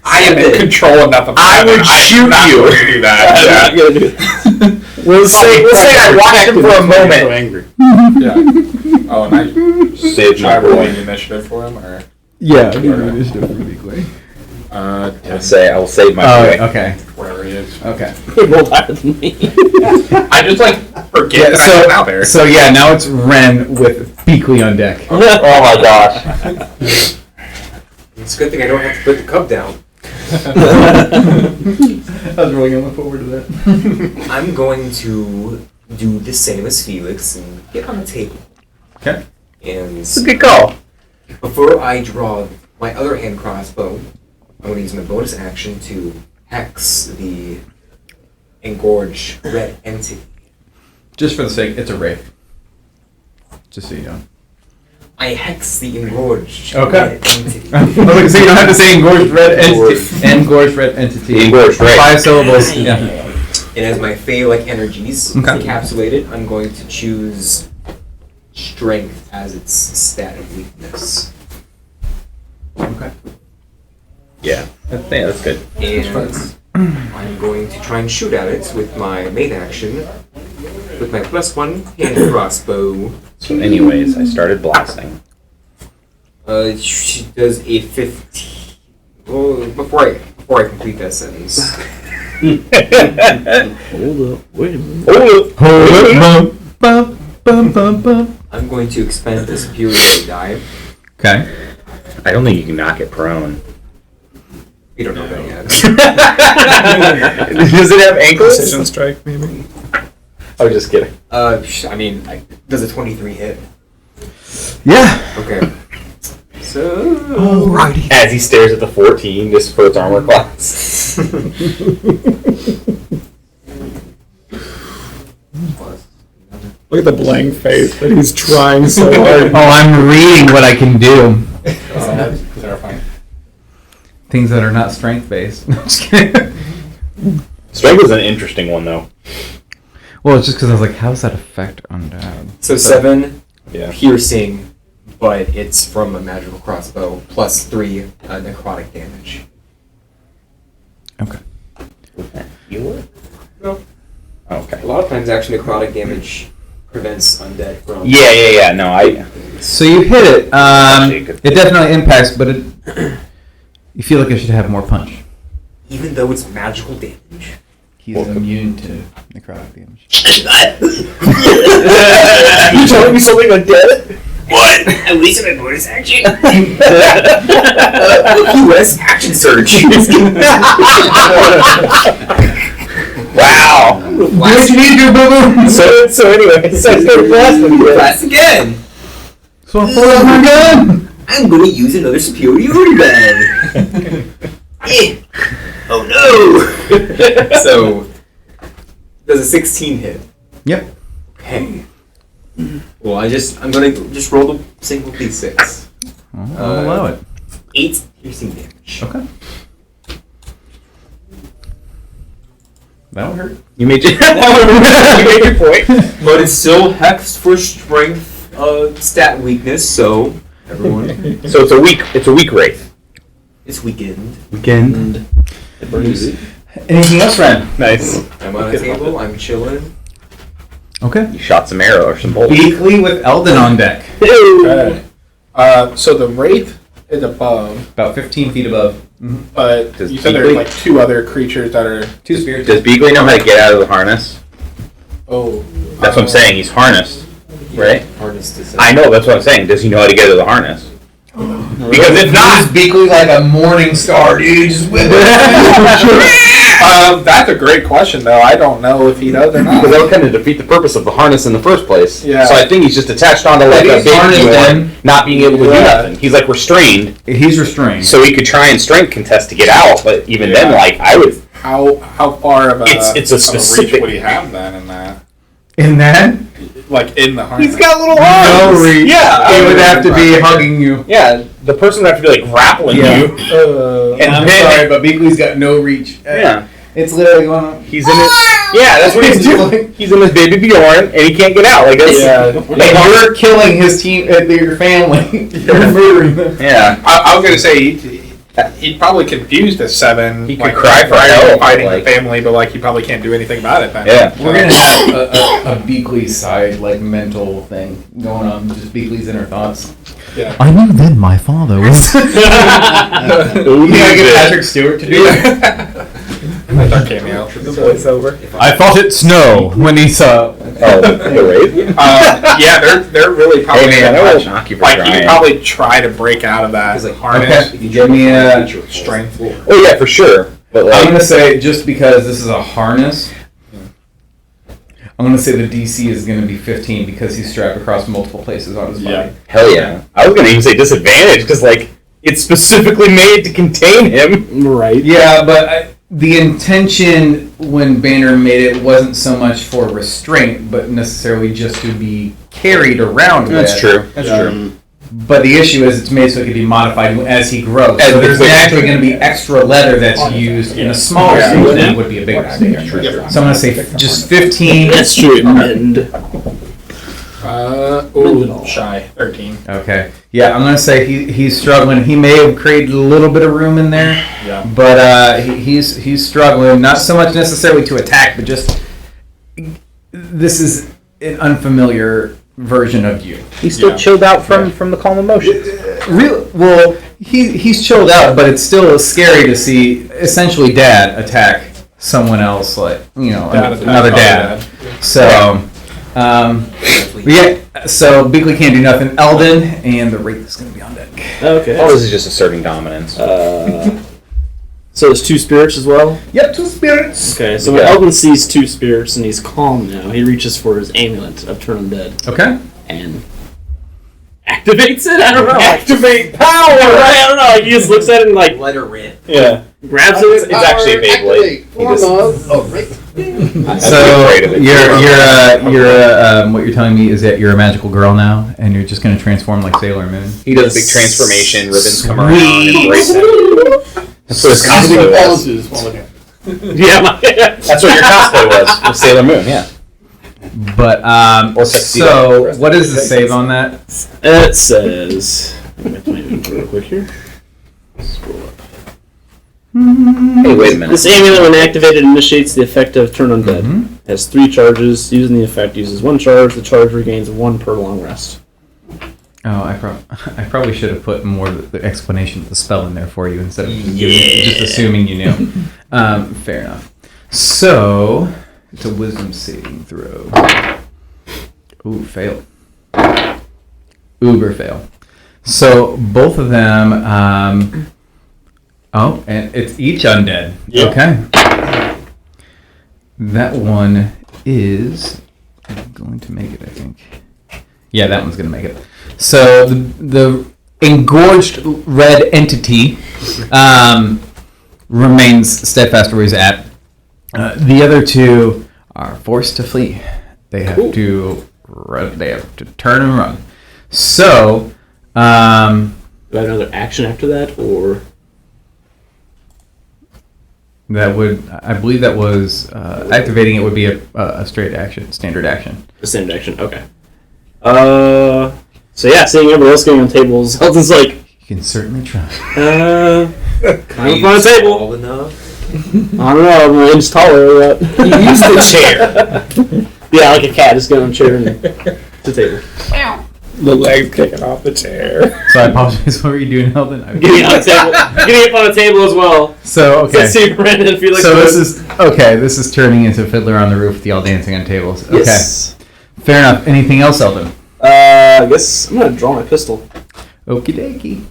I am in control enough of I would shoot you. To do that. We'll say I watched him for a So moment. angry. Yeah. Oh, and I Saved should my I roll boy. the initiative for him, or Yeah, give me initiative really quick. I will save my boy. Okay. wherever he is. Okay. He rolled higher than me. I just like forget that I have an owlbear. So yeah, now it's Ren with Beakley on deck. Oh my gosh. It's a good thing I don't have to put the cub down. I was really gonna look forward to that. I'm going to do the same as Felix and get on the table. Okay. And It's a good call. before I draw my other hand crossbow, I'm going to use my bonus action to hex the engorged red entity. Just for the sake, it's a wraith. Just so you know. I hex the engorged Okay. red entity. So you don't have to say engorged red entity. Engorged red entity. Engorged red. 5 syllables. Yeah. And as my Fey-like energies Okay. encapsulated, I'm going to choose strength as its stat of weakness. Okay. Yeah, that's good. And I'm going to try and shoot at it with my main action with my +1 hand crossbow. So anyways, I started blasting. She does a 15. Well, before I complete that sentence. Hold up. Wait a minute. Hold it. Bum, bum, bum, bum. I'm going to expend the superior die. Okay. I don't think you can knock it prone. We don't know that yet. Does it have ankles? Precision strike, maybe. Oh, just kidding. I mean, does a 23 hit? Yeah. Okay. So. Alrighty. As he stares at the 14, just for its armor class. Look at the blank face, but he's trying so hard. Oh, I'm reading what I can do. Terrifying. Things that are not strength based. No, I'm just kidding. Strength is an interesting one, though. Well, it's just because I was like, how does that affect undead? So 7 Yeah. piercing, but it's from a magical crossbow, plus 3 necrotic damage. Okay. Would that heal it? No. Okay. A lot of times, actually, necrotic damage prevents undead from... Yeah. No, So you hit it. Actually, good. It definitely impacts, but it. You feel like it should have more punch. Even though it's magical damage. He's immune to necrotic damage. You telling me something undead? What? At least in a bonus action? US action surge. Wow. What you need to do, boo-boo? So anyway, so it's going to blast them. Blast again. So I pull out my gun. I'm going to use another superiority die. Oh no! So, does a 16 hit? Yep. Okay. Well, I'm gonna just roll the single d6. I'll allow it. 8 piercing damage. Okay. That'll hurt. You made your point. But it's still hexed for strength stat weakness, so everyone. So it's a weak wraith. It's weakened. Weekend. Anything else, Ren? Nice. I'm on a table, I'm chilling. Okay. You shot some arrow or some bolts. Beakley with Eldon on deck. Okay. So the wraith is above, About 15 feet above. but Does you said there's Beakley- like 2 other creatures that are. 2 spirits. Does Beagley know how to get out of the harness? Oh. That's what I'm saying. He's harnessed, right? Harness to I know. That's what I'm saying. Does he know how to get out of the harness? Because if not, Beakley like a morning star, dude. Just with That's a great question, though. I don't know if he does or not. because that would kind of defeat the purpose of the harness in the first place. Yeah. So I think he's just attached onto like a He's big harnessed keyboard, in. not being able to do Yeah. nothing. He's like restrained, He's restrained. so he could try and strength contest to get out. But even then, Yeah. like I would, How far of a It's a of specific- reach would he have then in that? In that, Like in the harness? little no reach. Yeah, He would have to be hugging you. Yeah, the person would have to be like grappling Yeah. you. And I'm then- sorry, but Beakley's got no reach. Yeah, It's literally going on. he's in it. Yeah, that's what he's doing. He's in his baby Bjorn, and he can't get out. Like that's Like you're killing his team, your family. You're murdering them. yeah. I was gonna say he'd probably confuse the 7. He could like, cry for help, fighting like- the family, but like he probably can't do anything about it then. Yeah. We're gonna have a Beakley side like mental thing going on. Just Beakley's inner thoughts. Yeah. I knew then my father was. You gotta get Patrick Stewart to do it. That's our cameo. The voiceover. I thought it snow when he saw. Oh, the wraith? Yeah, they're really probably Hey man, I gonna will touch- knock you for like he trying. could probably try to break out of that harness. Okay, give me a. Strength. Oh yeah, for sure. But I'm like, gonna say just because this is a harness. I'm gonna say the DC is gonna be 15 because he's strapped across multiple places on his body. hell yeah. I was gonna even say disadvantage because like it's specifically made to contain him. Right. Yeah, but the intention when Banner made it wasn't so much for restraint, but necessarily just to be carried around with. That's true. That's Um, But the issue is it's made so it can be modified as he grows. As So the there's quick- naturally going to be extra leather that's used in a smaller Yeah. stage than would be a bigger stage. So I'm going to say just 15. That's true. And Shy 13. Okay. Yeah, I'm going to say he's struggling. He may have created a little bit of room in there, Yeah. but he's struggling. Not so much necessarily to attack, but just this is an unfamiliar version of you. He's still Yeah. chilled out from the calm emotions. Well, he's chilled out, but it's still scary to see essentially Dad attack someone else, like Dad attack another other dad. dad. So, yeah. So Beakley can't do nothing. Eldon and the Wraith is going to be on deck. okay. All this is just asserting dominance. So there's 2 spirits as well. Yep, 2 spirits. Okay. So when Eldon sees 2 spirits and he's calm now, he reaches for his amulet of Turn Undead Okay. and activates it. I don't know. Activate power. I don't know. He just looks at it and like Let her rip. grabs it. It's actually a Beyblade. He just- So what you're telling me is that you're a magical girl now, and you're just going to transform like Sailor Moon. He does a big transformation, ribbons come around and embrace him. That's what his cosplay was. Yeah. That's what your cosplay was, with Sailor Moon, yeah. But Or so what is the save on that? It says. Real quick here. Scroll up. Hey, wait a minute. This amulet, when activated, initiates the effect of Turn Undead. Mhm. Has 3 charges. Using the effect uses 1 charge. The charge regains 1 per long rest. Oh, I probably should have put more of the explanation of the spell in there for you instead of just assuming you knew. Fair enough. So it's a wisdom saving throw. Ooh, fail. Uber fail. So both of them. Oh, and it's each undead. Yeah. Okay. That one is going to make it, I think. Yeah, that one's going to make it. So the engorged red entity remains steadfast where he's at. The other two are forced to flee. They have to run. They have to turn and run. So, Do I have another action after that, or that would, I believe, that was activating it would be a straight action, standard action. a standard action? Okay. So yeah, seeing everyone else getting on tables, Elton's like, You can certainly try. climb up on a table. Tall enough. I don't know, I'm an inch taller. But You use the chair. yeah, like a cat, just get on a chair and the table. The legs kicking off the chair. So I apologize. What were you doing, Eldon? Getting on a table, getting up on a table as well. So okay. So see Brandon feel like So this is okay. This is turning into Fiddler on the Roof with y'all dancing on tables. Okay. Yes. Fair enough. Anything else, Eldon? I guess I'm gonna draw my pistol. Okie dokie.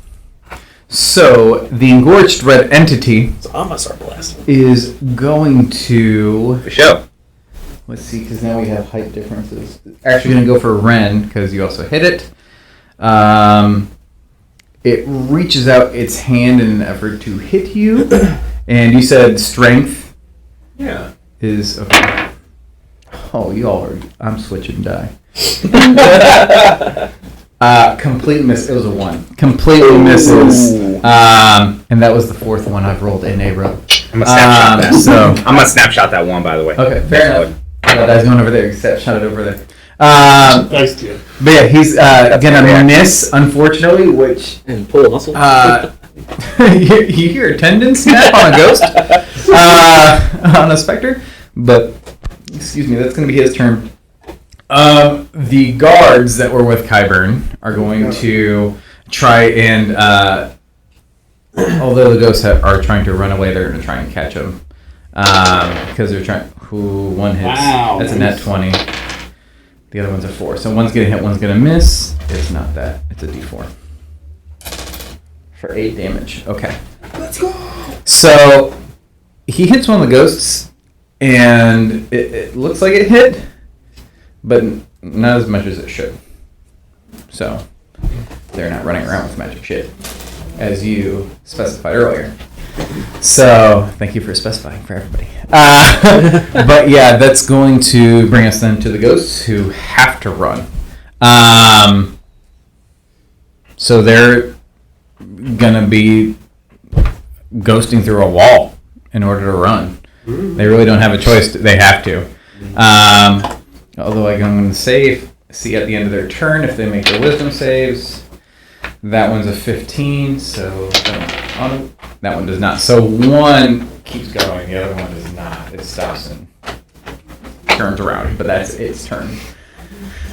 So the engorged red entity So I'm gonna start blasting. is going to. For sure. Let's see, because now we have height differences. Actually, going to go for Ren because you also hit it. It reaches out its hand in an effort to hit you, and you said strength. Yeah. Is okay. Oh, you all are. I'm switching die. Complete miss. It was a 1. Completely misses. And that was the 4th one I've rolled in a row. I'm gonna snapshot that. So I'm gonna snapshot that one, by the way. okay, fair enough. That guy's going over there. Except shot it over there. Nice deal. But yeah, he's gonna miss, unfortunately. Which And pull a muscle. you hear a tendon snap on a ghost, on a specter. But excuse me, that's gonna be his turn. The guards that were with Kyburn are going to try and, although the ghosts are trying to run away, they're going to try and catch him. Because they're trying. One hits. Wow. That's a net 20. The other one's a 4. So one's going to hit, one's going to miss. It's not that. It's a D4. For 8 damage. Okay. Let's go. So he hits one of the ghosts, and it looks like it hit, but not as much as it should. So they're not running around with magic shit, as you specified earlier. So thank you for specifying for everybody. But yeah, that's going to bring us then to the ghosts who have to run. So they're gonna be ghosting through a wall in order to run. They really don't have a choice. They have to. Although I'm going to save, see at the end of their turn if they make their wisdom saves. That one's a 15, so that one does not. So one keeps going, the other one does not. It stops and turns around, but that's its turn.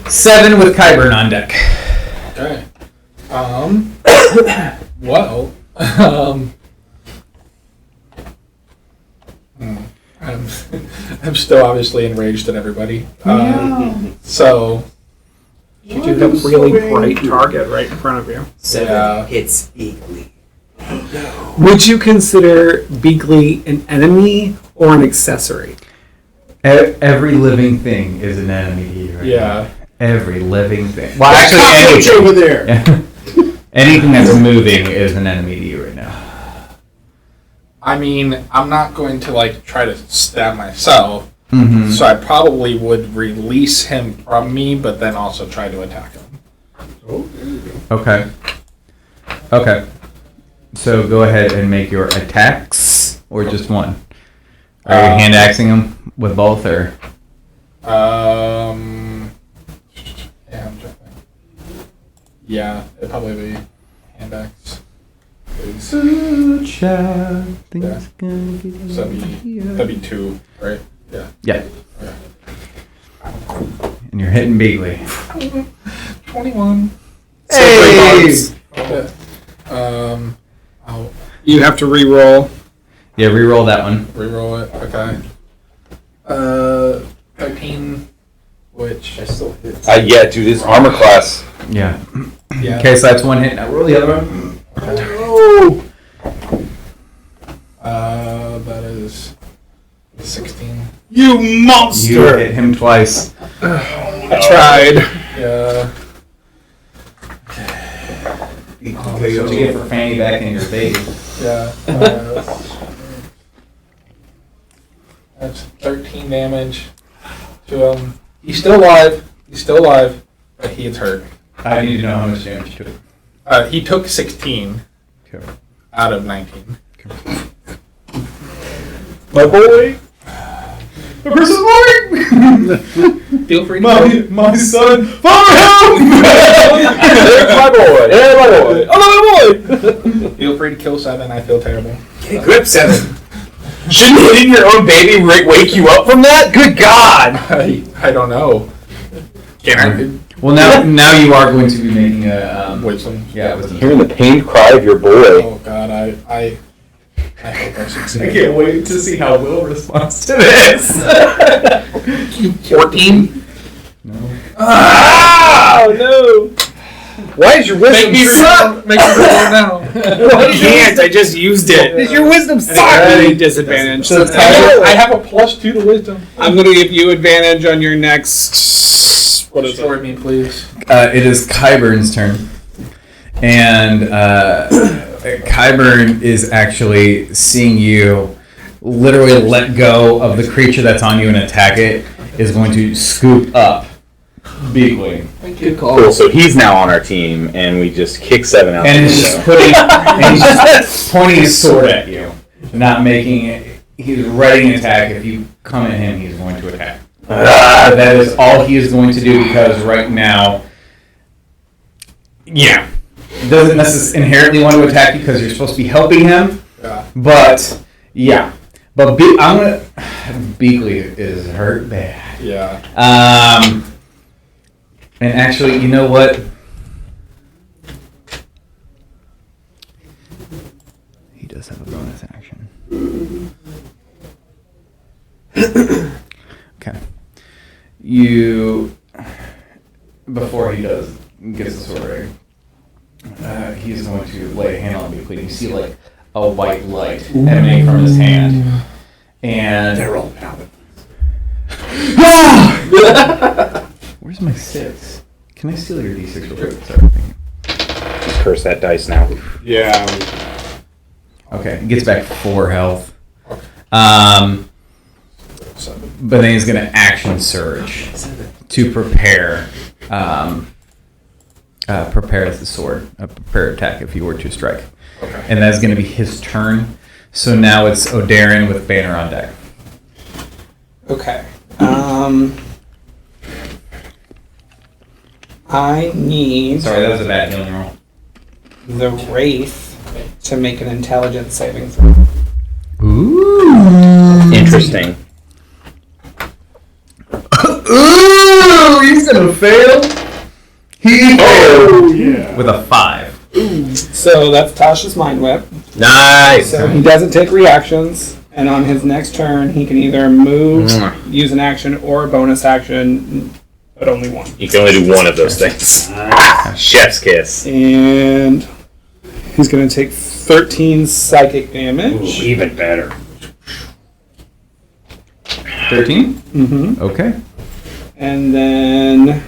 7 with Kyburn on deck. Okay. Well, I'm still obviously enraged at everybody. So You do have a really bright target right in front of you. 7 hits equally. Would you consider Beakley an enemy or an accessory? Every living thing is an enemy to you right now. yeah, Every living thing. Well, Cockroach actually, over there. anything that's moving is an enemy to you right now. I mean, I'm not going to try to stab myself, Mm-hmm. so I probably would release him from me, but then also try to attack him. Oh, there you go. Okay. Okay. So go ahead and make your attacks, or just one. Are you hand axing them with both, or? Yeah, I'm trying to think. Yeah, it'd probably be hand axe. Good child, things Yeah. gonna get So that'd be 2, right? Yeah. Yeah. Okay. And you're hitting Beakley. 21. Hey! Okay. I'll You have to re-roll. Yeah, re-roll that one. reroll it. Okay. 13, which still hit. Yeah, dude, his armor class. Yeah. yeah. Okay, so that's one hit. Now roll the other one. That is 16. You You monster! hit him twice. I tried. Yeah. What you get for fanny back in your baby? Yeah. That's 13 damage to him. He's still alive. But he is hurt. I need to know how much damage to it. He took 16 Okay. out of 19. My boy! Feel free to My son! Follow him! My boy. Yeah, my boy. Oh, no, my boy! Feel free to kill 7. I feel terrible. Okay, grip 7. Shouldn't hitting your own baby wake you up from that? Good God! I don't know. Can I? Well, now you are going to be making a Wisdom. yeah, wisdom. Hearing the pained cry of your boy. Oh God, I hope I succeed. wait to see how Will responds to this. 14. Oh no! Why is your wisdom suck? Make me roll now. I can't, I just used it. Your wisdom Any disadvantage. I have a +2 to wisdom. I'm going to give you advantage on your next... What is Destroy it? me, please. It is Kyburn's turn. And Kyburn is actually seeing you literally let go of the creature that's on you and attack it, is going to scoop up Beakley. Good call. Cool, so he's now on our team, and we just kick 7 out And the he's just window. and he's just pointing his sword at you. Not making it. He's ready to attack. If you come at him, he's going to attack. That is all he is going to do because right now, yeah, doesn't necessarily inherently want to attack you because you're supposed to be helping him. Yeah. But yeah, but Beakley is hurt bad. Yeah. And actually, you know what? He does have a bonus action. Okay. Before he gets the sword ready, he's going to lay a hand on Beakley. You see like a white light emanating from his hand. And they're all pounding. Where's my 6? Can I steal your D6 real quick? Sorry. Just curse that dice now. Yeah. Okay, it gets back 4 health. But then he's going to action surge to prepare the sword, a prepare attack if you were to strike. Okay. And that's going to be his turn. So now it's Odarin with Banner on deck. Okay. I need Sorry, that was a bad healing roll. the Wraith to make an intelligence saving throw. Ooh. Interesting. Ooh, he's going to fail. He failed with a 5. So that's Tasha's Mind Whip. Nice! So he doesn't take reactions, and on his next turn, he can either move, use an action, or a bonus action, but only one. You can only do one of those things. Chef's kiss. And he's going to take 13 psychic damage. Even better. 13? Mm-hmm. Okay. And then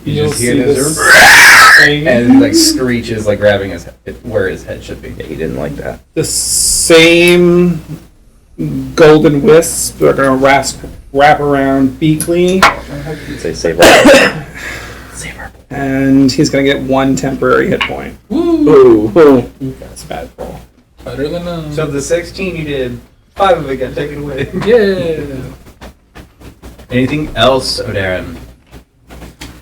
You you'll just hear see this same- and like screeches like grabbing his head, where his head should be. Yeah, he didn't like that. the same golden wisps are going to wrap around Beakley, Say save our and he's going to get 1 temporary hit point. Ooh. That's bad roll. Better than So the 16 you did, 5 of it got taken away. Yeah. Anything else, Odarin?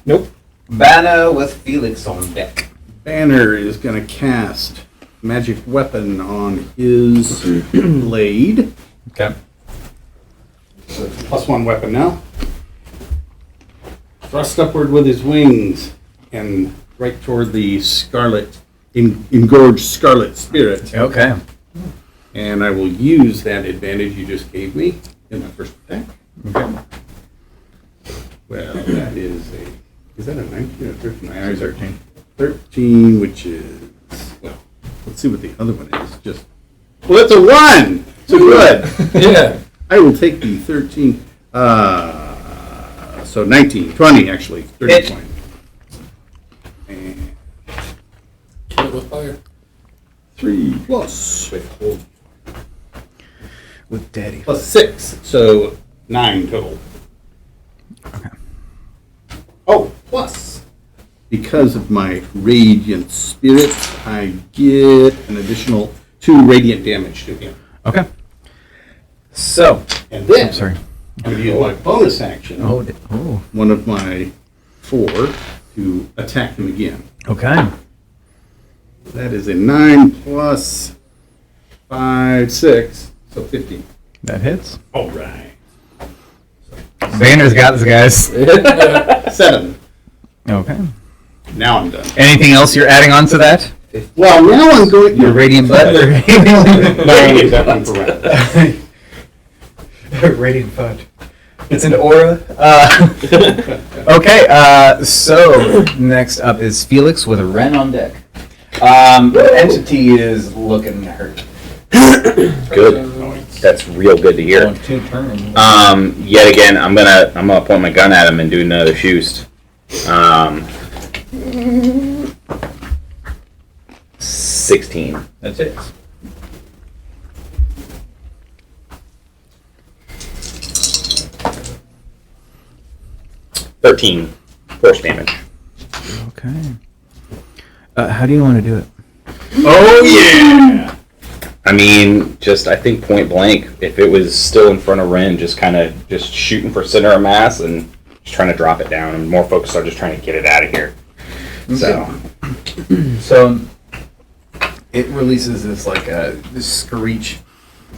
Nope. Banner with Felix on deck. Banner is going to cast magic weapon on his blade. Okay. So it's a +1 weapon now. Thrust upward with his wings and right toward the scarlet, engorged scarlet spirit. Okay. And I will use that advantage you just gave me in my first attack. Okay. Well, that is that a 19 or 13? 13. 13, which is, well, let's see what the other one is. Well, it's a 1! So good. Yeah. I will take the 13. So 19, 20 actually. 30 Hit. points. And Kill it with fire. 3 plus. With Daddy. Plus 6. So 9 total. Okay. Oh, plus. Because of my radiant spirit, I get an additional 2 radiant damage to him. Okay. So. And then, I'm sorry. I'm going to use my bonus action, Oh. one of my 4, to attack him again. Okay. That is a 9 plus 5, 6, so 15. That hits. All right. Banner's got this, guys. 7. Okay. Now I'm done. Anything else you're adding on to that? Well, now I'm going Your radiant blood? No, I use that one for round. Radiant blood. It's an aura. Okay, so next up is Felix with a Ren on deck. The entity is looking hurt. Good. That's real good to hear. On 2 turns. Yet again, I'm gonna point my gun at him and do another shoost. 16. That's it. $13 force damage. Okay. How do you want to do it? Oh, yeah! I mean, I think point blank, if it was still in front of Ren, just shooting for center of mass and just trying to drop it down, and more folks are just trying to get it out of here. So it releases this this screech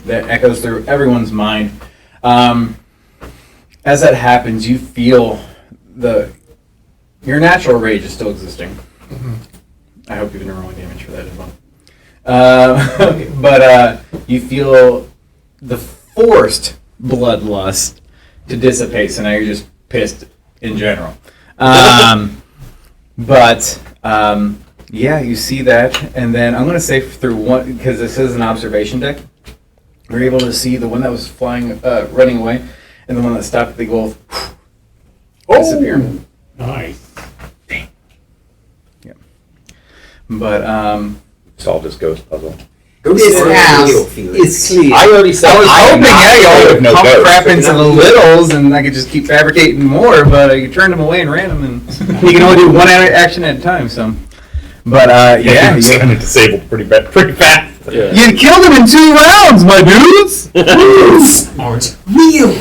that echoes through everyone's mind. As that happens, you feel your natural rage is still existing. Mm-hmm. I hope you didn't roll damage for that as well. But you feel the forced bloodlust to dissipate, so now you're just pissed in general. Yeah, you see that, and then I'm going to say through one, because this is an observation deck, you're able to see the one that was flying, running away, and the one that stopped, they both disappear. Nice. Yeah. But, Solved his ghost puzzle. This house Felix. is clear. I already said I was hoping, y'all would no pump ghost. crap into the littles, and I could just keep fabricating more, but you turned them away and ran them, and you can only do one action at a time, so. But, yeah. He's kind of disabled pretty fast. Yeah. You killed him in 2 rounds, my dudes! Aren't real.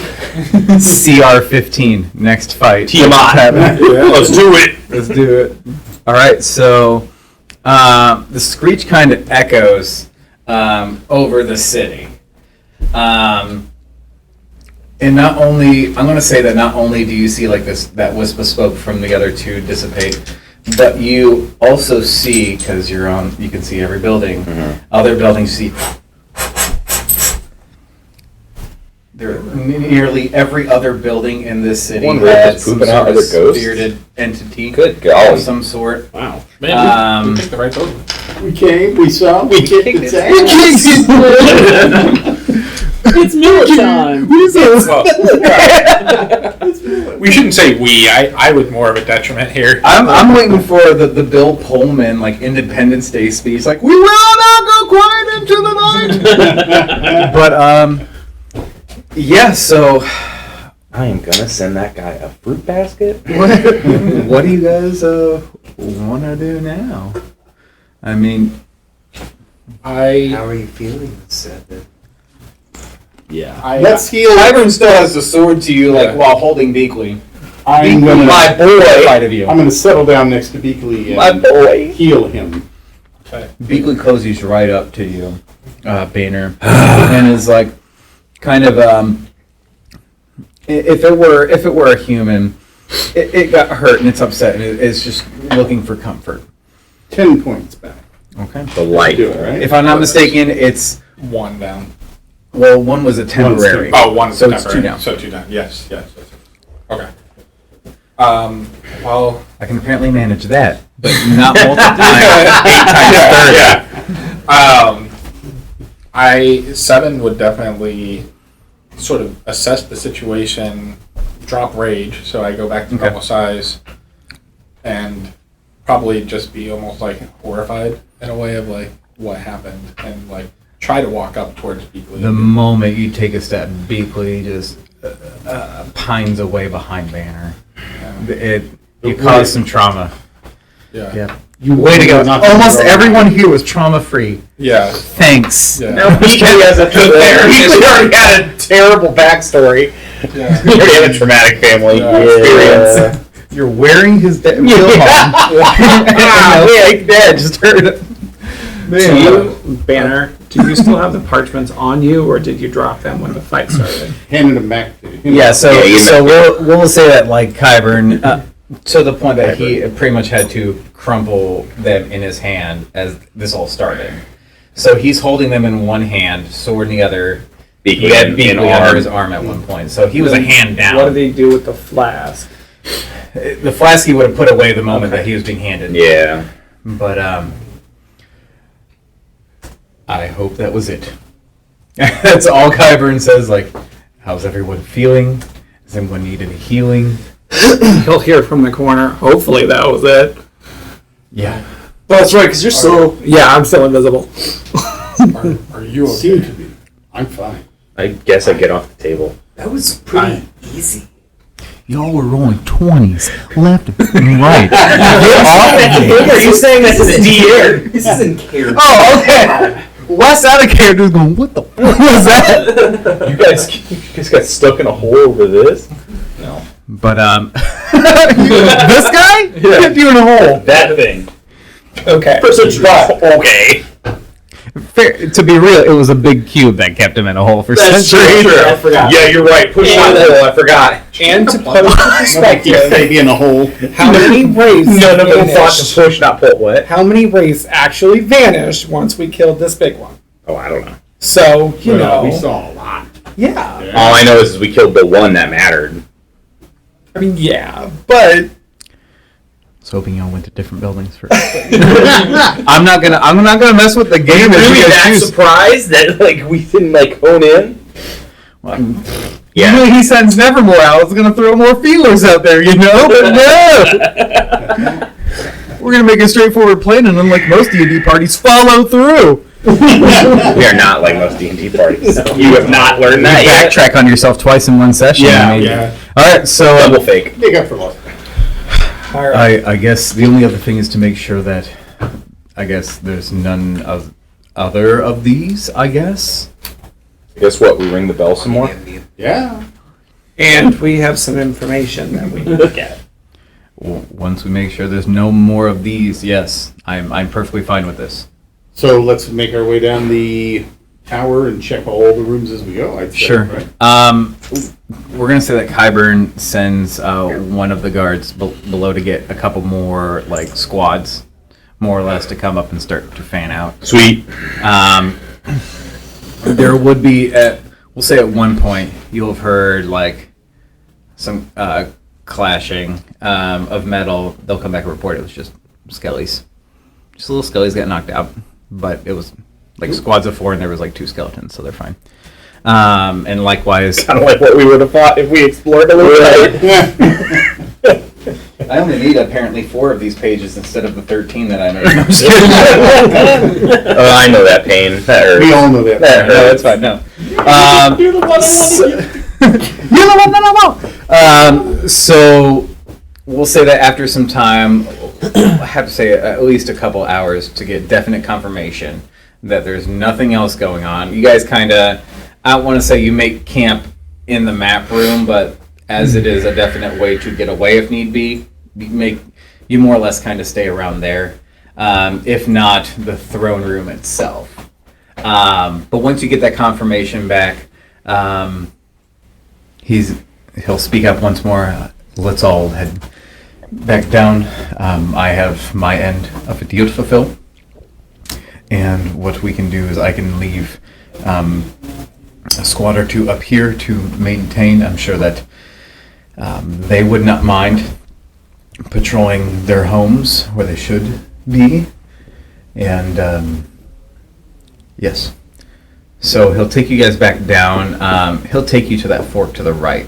CR15, next fight. Tiamat. Let's do it. Let's do it. All right, so the screech kind of echoes over the city. And not only, I'm going to say that not only do you see that wisp of smoke from the other 2 dissipate, but you also see, because you can see every building, other buildings see. Nearly every other building in this city One rip has is some pooping out sort of other ghosts? spirited entity Good golly. of some sort. Wow. Man, we picked the right building. We came, we saw, we kicked its ass. It's meal time. We shouldn't say we. I was more of a detriment here. I'm waiting for the Bill Pullman Independence Day speech, we will not go quiet into the night. But yeah. So I am gonna send that guy a fruit basket. what do you guys want to do now? I mean, How are you feeling, Seth? Yeah. Let's heal. Kyburn still has the sword to you, like, while holding Beakley. I'm gonna, My boy. Fight of you. I'm gonna settle down next to Beakley My and boy. heal him. Beakley cozies right up to you, Banner, and is like, kind of, if it were a human, it got hurt and it's upset and it's just looking for comfort. 10 points back. Okay. The light. Do it, right? If I'm not mistaken, it's, One down. well, one was a temporary. Oh, one So temporary. it's 2 down. So 2 down. Yes. Okay. Well, I can apparently manage that, but not multiplying 8 times 30. 7 would definitely sort of assess the situation, drop rage, so I go back to Okay. normal size, and probably just be almost like horrified in a way of like what happened, and like try to walk up towards people. The moment you take a step, Beakley just pines away behind Banner. You caused some trauma. Yeah. Yeah. Way to go. Almost everyone here was trauma-free. Yeah. Thanks. Yeah. Now Beakley has a Beakley already had a terrible backstory. Yeah. You already have a traumatic family Experience. You're wearing his dead. Yeah, dead. Just heard it. Do you, Banner, do you still have the parchments on you, or did you drop them when the fight started? Handed him back to him. Yeah, so Yeah, so we'll say that like Kyburn, to the point that he pretty much had to crumple them in his hand as this all started. So he's holding them in one hand, sword in the other. He had Beakley under his arm at one point, so he was a hand down. What did he do with the flask? The flask he would have put away the moment that he was being handed. Yeah. But I hope that was it. That's all Kyburn says. Like, how's everyone feeling? Does anyone need any healing? He'll hear from the corner. Hopefully that was it. Yeah. Oh, that's right, because you're still... Yeah, I'm still invisible. Are you Seem okay? to be. I'm fine. I guess I get off the table. That was pretty easy. Y'all were rolling 20s left and right. Are you saying this is D-Air? This isn't character. Oh, okay. Wes out of character is going, what the fuck was that? You guys got stuck in a hole over this? No. But, this guy? Kept you in a hole. That thing. Okay. Okay. Fair, to be real, it was a big cube that kept him in a hole for That's centuries. true. I forgot. Yeah, you're right. Push out the hole. I forgot. And to put it in perspective, Maybe in a hole. how many wraiths None of them thought vanished? to push, not pull. What? How many wraiths actually vanished once we killed this big one? Oh, I don't know. So, you know. We saw a lot. Yeah. All I know is we killed the one that mattered. I mean, yeah. But I was hoping y'all went to different buildings first. I'm not gonna mess with the game. as you guys choose. surprised that like we didn't like hone in? Usually he sends Nevermore out. It's gonna throw more feelers out there, you know. But no, we're gonna make a straightforward plan, and unlike most D&D parties, follow through. We are not like most D&D parties. You have not learned that yet. Backtrack on yourself twice in one session. maybe. Yeah. All right, so Double fake. Make up for lost. all right. I guess the only other thing is to make sure that I guess there's none of other of these. I guess. Guess what? We ring the bell some more. Yeah. And we have some information that we need to get. Once we make sure there's no more of these, yes, I'm perfectly fine with this. So let's make our way down the tower and check all the rooms as we go. I'd say, Sure. Right? We're gonna say that Kyburn sends one of the guards below to get a couple more like squads, more or less, to come up and start to fan out. Sweet. There would be we'll say at one point you'll have heard like some clashing of metal. They'll come back and report it was just skellies. Just little skellies got knocked out, but it was like squads of 4 and there was like 2 skeletons, so they're fine. And likewise, Kind of like what we would have thought if we explored a little bit. I only need apparently 4 of these pages instead of the 13 that I made. No, I'm just kidding. Oh, I know that pain. That hurts. We all know that. That No, hurts. it's fine. No. You're the one I You're the one that I want. So we'll say that after some time, I have to say at least a couple hours to get definite confirmation that there's nothing else going on. You guys kind of I don't want to say you make camp in the map room, but as it is a definite way to get away if need be, you more or less kind of stay around there. If not, the throne room itself. But once you get that confirmation back, he'll speak up once more. Let's all head back down. I have my end of a deal to fulfill. And what we can do is I can leave a squad or two up here to maintain. I'm sure that they would not mind patrolling their homes where they should be. And yes. So he'll take you guys back down. He'll take you to that fork to the right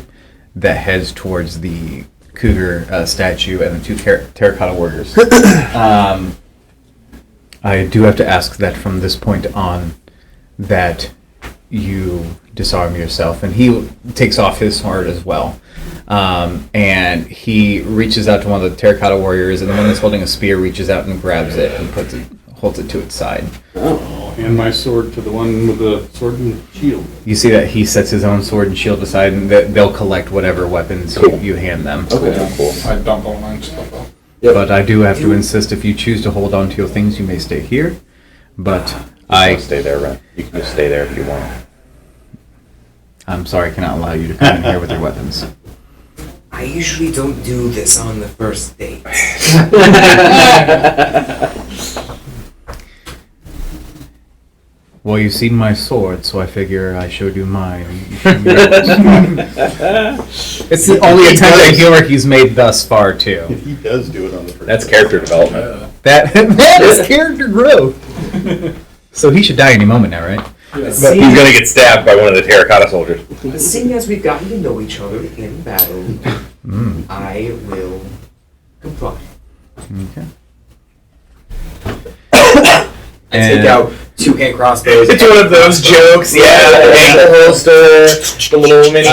that heads towards the cougar statue and the two terracotta warriors. I do have to ask that from this point on that you disarm yourself. And he takes off his sword as well. And he reaches out to one of the terracotta warriors, and the one that's holding a spear reaches out and grabs it and holds it to its side. I'll hand my sword to the one with the sword and shield. You see that he sets his own sword and shield aside, and they'll collect whatever weapons you hand them. Okay, cool. I dump all mine stuff out. But I do have to insist, if you choose to hold on to your things, you may stay here. But I stay there, right? You can just stay there if you want. I'm sorry, I cannot allow you to come in here with your weapons. I usually don't do this on the first date. Well, you've seen my sword, so I figure I showed you mine. It's the only attempt at humor he's made thus far, too. He does do it on the first. That's character development. That is character growth. So he should die any moment now, right? But he's gonna get stabbed by one of the terracotta soldiers. Seeing as we've gotten to know each other in battle, I will comply. Okay. I take out 2 hand crossbows. It's one of those jokes, the ankle holster, the little mini.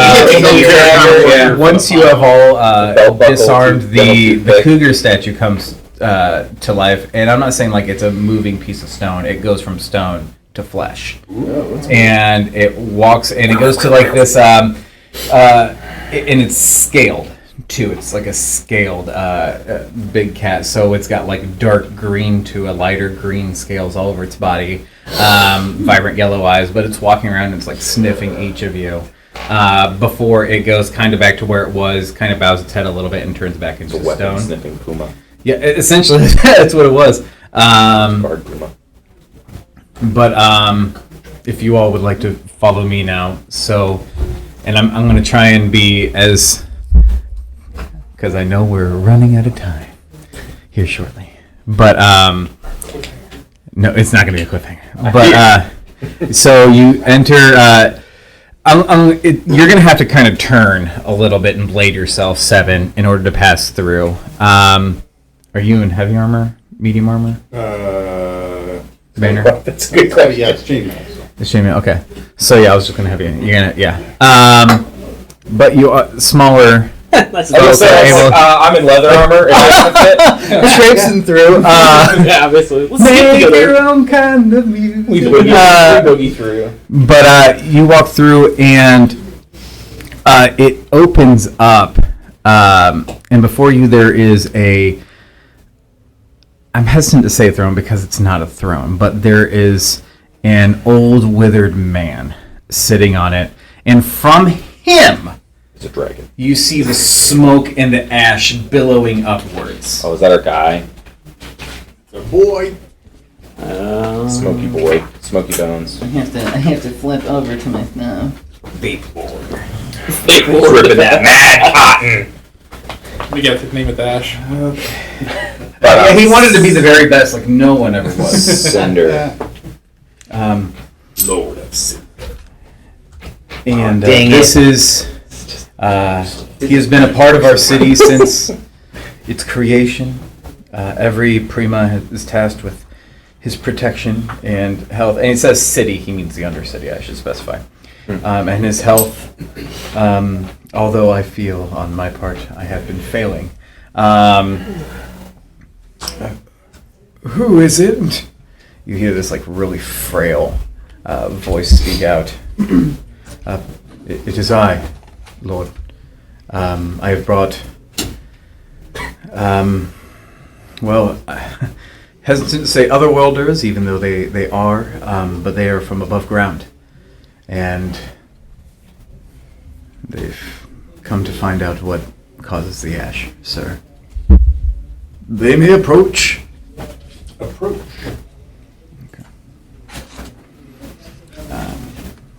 Once you have all belt buckle, disarmed, the toothpick. cougar statue comes to life, and I'm not saying like it's a moving piece of stone. It goes from stone to flesh, and it walks, and it goes to like this, and it's scaled too. It's like a scaled big cat, so it's got like dark green to a lighter green scales all over its body, vibrant yellow eyes, but it's walking around and it's like sniffing each of you before it goes kind of back to where it was, kind of bows its head a little bit and turns back into stone. Sniffing puma. Yeah, essentially that's what it was. Guard puma. But if you all would like to follow me now, so, and I'm going to try and be as, because I know we're running out of time here shortly. But no, it's not going to be a cliffhanger. But so you enter. You're going to have to kind of turn a little bit and blade yourself 7 in order to pass through. Are you in heavy armor, medium armor? Banner? That's a good question. Yeah, it's chainmail. It's chainmail. Okay. So yeah, I was just gonna have you. You're gonna but you are smaller. That's I'm in leather armor. Traipsing through. yeah, obviously. Let's Make your own kind of music. We boogie through. But you walk through and it opens up, and before you there is a. I'm hesitant to say throne because it's not a throne, but there is an old withered man sitting on it, and from him, It's a dragon. you see the smoke and the ash billowing upwards. Oh, is that our guy? The boy. Smoky boy. Smoky bones. I have to flip over to my thumb. Ripping that mad cotton. We got to name it Dash. Yeah, he wanted to be the very best, like no one ever was. Cinder. Lord of Sin. And Dang this is, he has been a part of our city since its creation. Every Prima is tasked with his protection and health. And it says city, he means the Undercity, I should specify. And his health, although I feel on my part I have been failing. Who is it? You hear this like really frail voice speak out. It is I, Lord. I have brought, hesitant to say otherworlders, even though they are, but they are from above ground. And they've come to find out what causes the ash, sir. They may approach. Approach.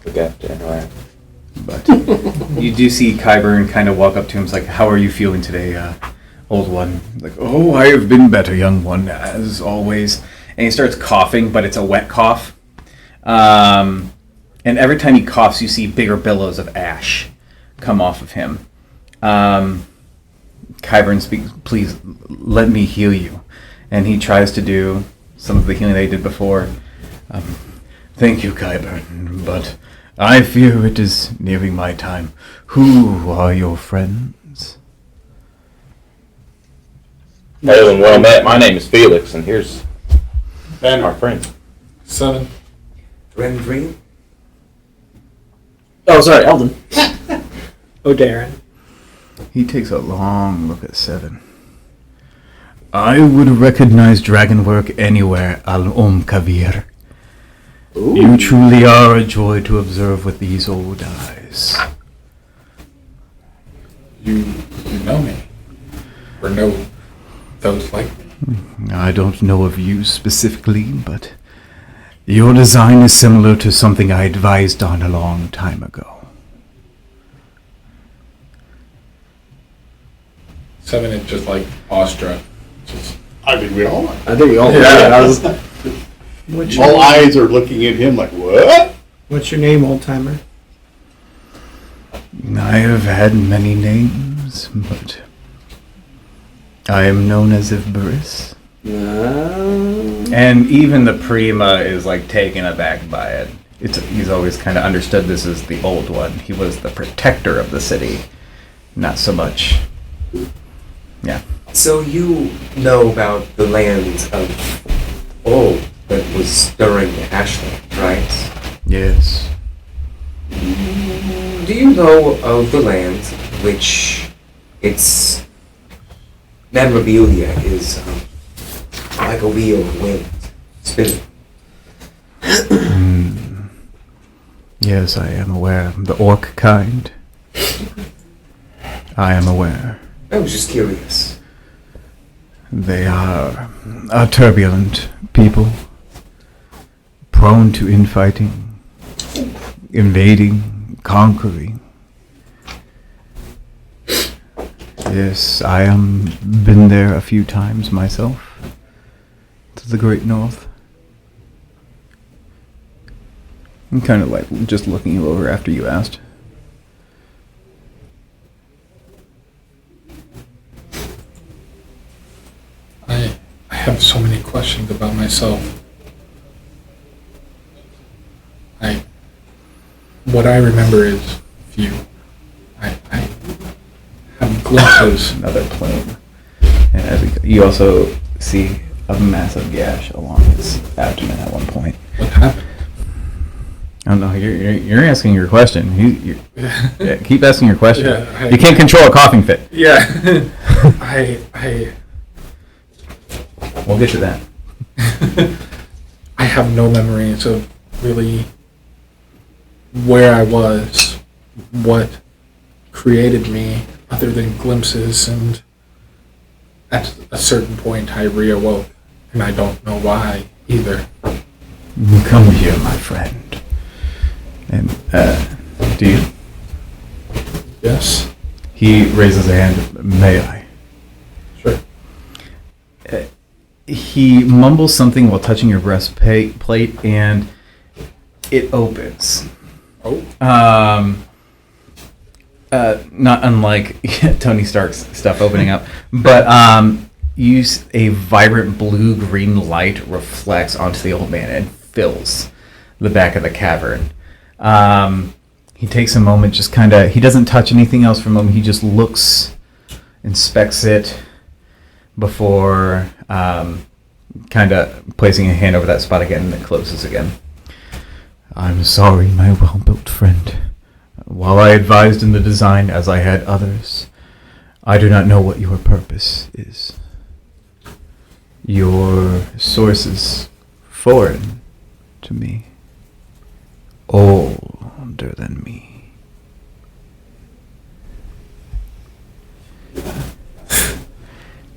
Forgot to interact. But you do see Kyburn kind of walk up to him. It's like, "How are you feeling today, old one?" Like, "Oh, I have been better, young one, as always." And he starts coughing, but it's a wet cough. And every time he coughs, you see bigger billows of ash come off of him. Kyburn speaks, "Please, let me heal you." And he tries to do some of the healing they did before. "Thank you, Kyburn, but I fear it is nearing my time. Who are your friends?" Hello and well met. My name is Felix, and here's our friend. 7. Rendry? Oh, sorry, Eldon. Oh, Darren. He takes a long look at 7. "I would recognize dragon work anywhere, Al-Om Kavir. You truly are a joy to observe with these old eyes." You know me. Or know those like me. "I don't know of you specifically, but your design is similar to something I advised on a long time ago." 7 is just like awestruck. Just, I think we all are. I think we all All eyes are looking at him like, what? What's your name, old timer? I have had many names, but I am known as Ivbaris. And even the Prima is like taken aback by it. He's always kind of understood this as the old one. He was the protector of the city, not so much. Yeah. So you know about the land of old that was during the Ashland, right? Yes. Do you know of the land which its memorabilia is like a wheel of wind spinning? Yes, I am aware. The orc kind. I am aware. I was just curious. They are a turbulent people, prone to infighting, invading, conquering. Yes, I am been there a few times myself, to the Great North. I'm kind of like just looking you over after you asked. I have so many questions about myself. What I remember is few. I have glimpses. Another plane. And as you also see a massive gash along his abdomen at one point. What happened? Oh no, you're asking your question. Yeah, keep asking your question. Yeah, you can't control a coughing fit. Yeah. We'll get to that. I have no memories of really where I was, what created me, other than glimpses, and at a certain point I reawoke, and I don't know why either. Come here, my friend. And, do you? Yes? He raises a hand. May I? Sure. He mumbles something while touching your breastplate, and it opens. Oh. Not unlike Tony Stark's stuff opening up, but use a vibrant blue-green light reflects onto the old man and fills the back of the cavern. He takes a moment, just kind of, he doesn't touch anything else for a moment. He just looks, inspects it before kind of placing a hand over that spot again, and it closes again. I'm sorry, my well-built friend. While I advised in the design as I had others, I do not know what your purpose is. Your source is foreign to me. Older than me.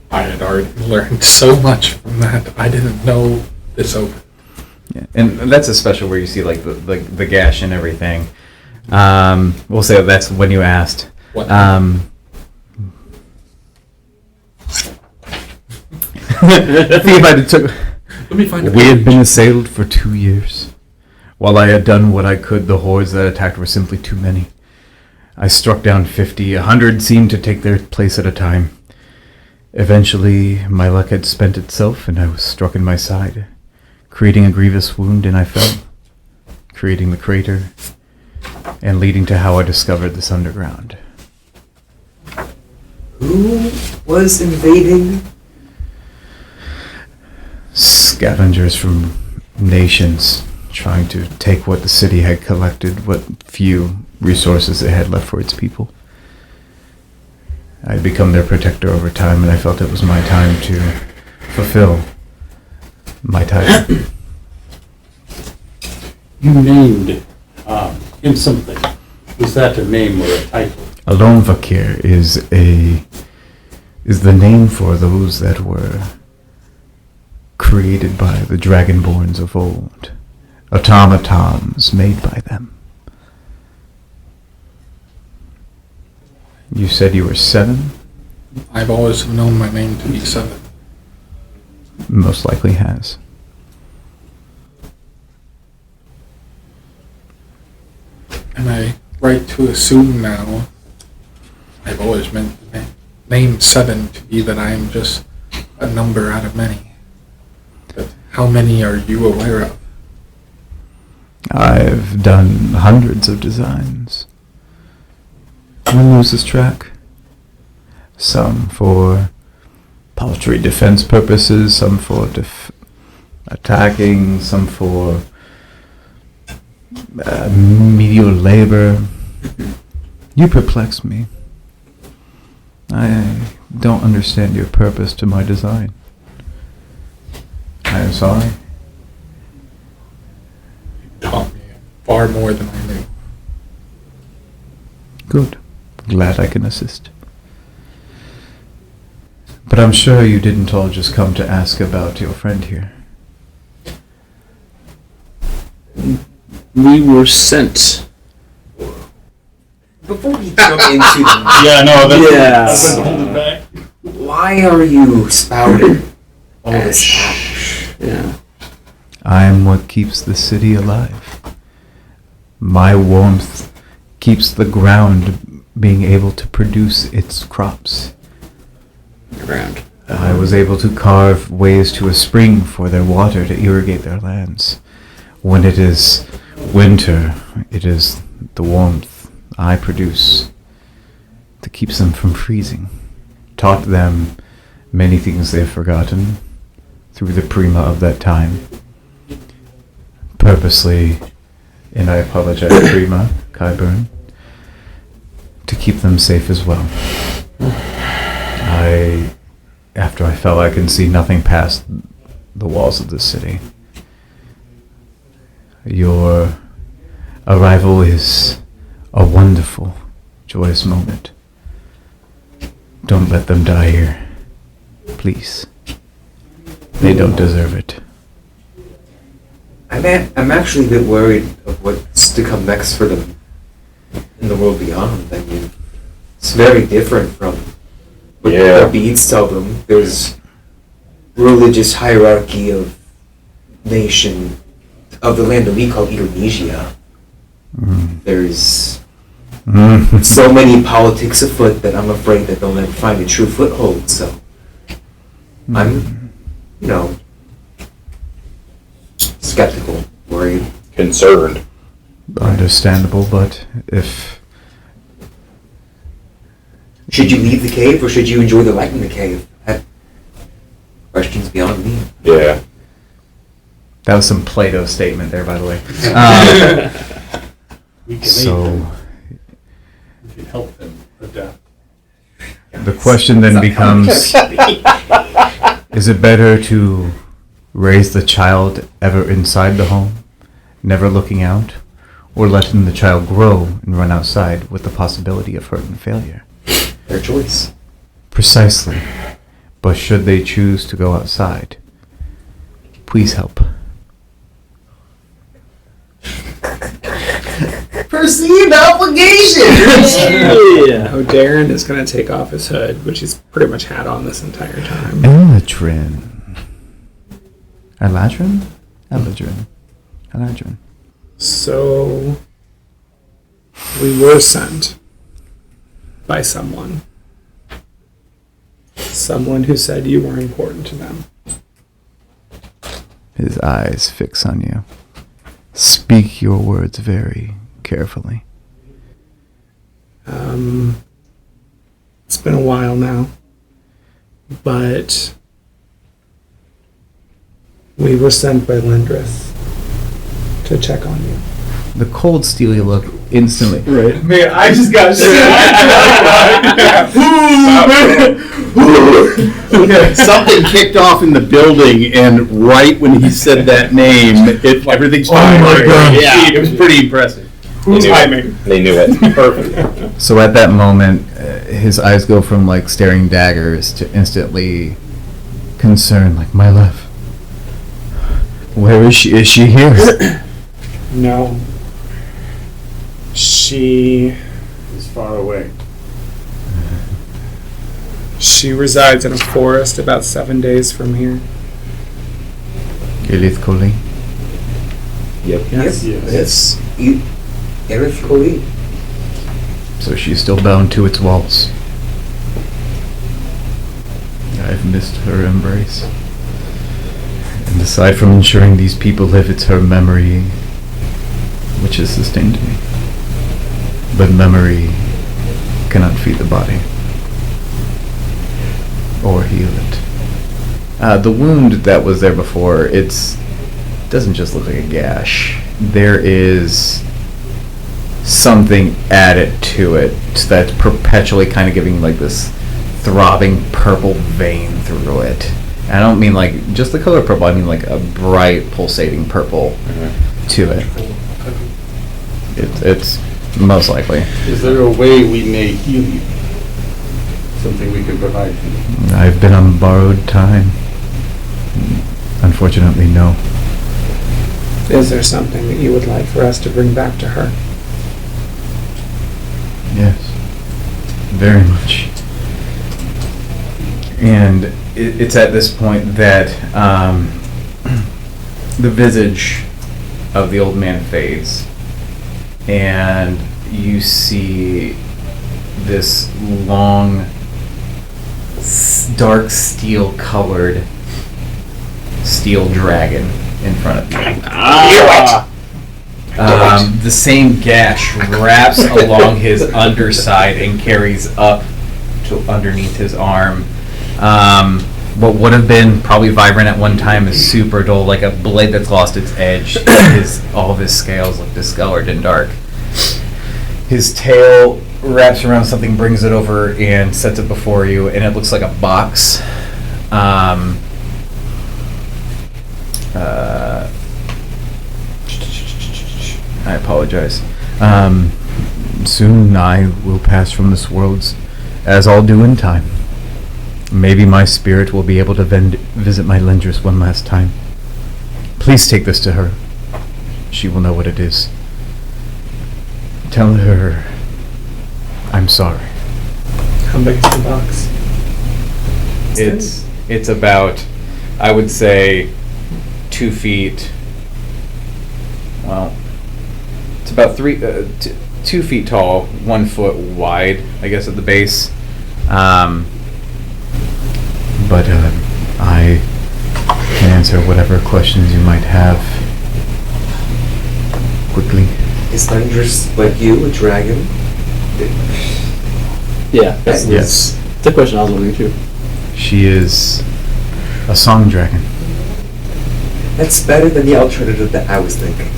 I had already learned so much from that. I didn't know this open. Yeah, and that's a special where you see like the gash and everything. We'll say that's when you asked. What? Let me find. We had been assailed for 2 years. While I had done what I could, the hordes that attacked were simply too many. I struck down 50. 100 seemed to take their place at a time. Eventually, my luck had spent itself, and I was struck in my side, creating a grievous wound, and I fell, creating the crater, and leading to how I discovered this underground. Who was invading? Scavengers from nations trying to take what the city had collected, what few resources it had left for its people. I had become their protector over time, and I felt it was my time to fulfill my title. You named him something. Was that a name or a title? Alon Vakir is the name for those that were created by the Dragonborns of old, automatons made by them. You said you were 7? I've always known my name to be 7. Most likely has. Am I right to assume now, I've always meant the name 7 to be that I am just a number out of many. But how many are you aware of? I've done hundreds of designs. One loses track. Some for paltry defense purposes, some for attacking, some for menial labor. You perplex me. I don't understand your purpose to my design. I am sorry. You taught me far more than I knew. Good. Glad I can assist. But I'm sure you didn't all just come to ask about your friend here. We were sent. Before we jump into the Yeah, no, Yes. hold it back. why are you spouting all this ash? Yeah. I am what keeps the city alive. My warmth keeps the ground being able to produce its crops. Around. I was able to carve ways to a spring for their water to irrigate their lands. When it is winter, it is the warmth I produce that keeps them from freezing. Taught them many things they've forgotten through the Prima of that time. Purposely, and I apologize, Prima, Kyburn, to keep them safe as well. After I fell, I can see nothing past the walls of the city. Your arrival is a wonderful, joyous moment. Don't let them die here. Please. They don't deserve it. I'm actually a bit worried of what's to come next for them in the world beyond. I mean, it's very different from what the beads tell them. There's religious hierarchy of nation of the land that we call Indonesia. There's so many politics afoot that I'm afraid that they'll never find a true foothold. So I'm, skeptical, worried. Concerned. Understandable, but if... Should you leave the cave or should you enjoy the light in the cave? Questions beyond me. Yeah. That was some Plato statement there, by the way. So, The question then becomes, is it better to raise the child ever inside the home, never looking out, or letting the child grow and run outside with the possibility of hurt and failure? Their choice. Precisely. But should they choose to go outside, please help. Perceived obligation! Yeah. Oh, Darren is going to take off his hood, which he's pretty much had on this entire time. Eladrin. Eladrin. So, we were sent by someone. Someone who said you were important to them. His eyes fix on you. Speak your words very carefully. It's been a while now, but we were sent by Lindris to check on you. The cold, steely look instantly. Right. Man, I just got Something kicked off in the building, and right when he said that name, everything started. Oh my God. Yeah, it was pretty impressive. Timing. They knew it. Perfect. So at that moment, his eyes go from like staring daggers to instantly concerned, like, my love. Where is she? Is she here? No. She It's far away. resides in a forest about 7 days from here. Elith Koli. Yep. Yes. Yes. Erith Koli. So she's still bound to its walls. I've missed her embrace. And aside from ensuring these people live, it's her memory which has sustained me. But memory cannot feed the body or heal it. The wound that was there before, doesn't just look like a gash. There is something added to it that's perpetually kind of giving like this throbbing purple vein through it. I don't mean like just the color purple, I mean like a bright pulsating purple to it. It's most likely. Is there a way we may heal you? Something we can provide to you? I've been on borrowed time. Unfortunately, no. Is there something that you would like for us to bring back to her? Yes, very much. And it's at this point that the visage of the old man fades, and you see this long, dark steel-colored steel dragon in front of you. The same gash wraps along his underside and carries up to underneath his arm. What would have been probably vibrant at one time is super dull, like a blade that's lost its edge. All of his scales look discolored and dark. His tail wraps around something, brings it over, and sets it before you, and it looks like a box. I apologize. Soon I will pass from this world, as all do in time. Maybe my spirit will be able to visit my Lindris one last time. Please take this to her. She will know what it is. Tell her I'm sorry. How big is the box? It's about, I would say, 2 feet. Well, it's about 2 feet tall, 1 foot wide, I guess, at the base. But I can answer whatever questions you might have quickly. Is Lindris like you, a dragon? Yeah, that's Yes. the question I was wondering too. She is a song dragon. That's better than the alternative that I was thinking.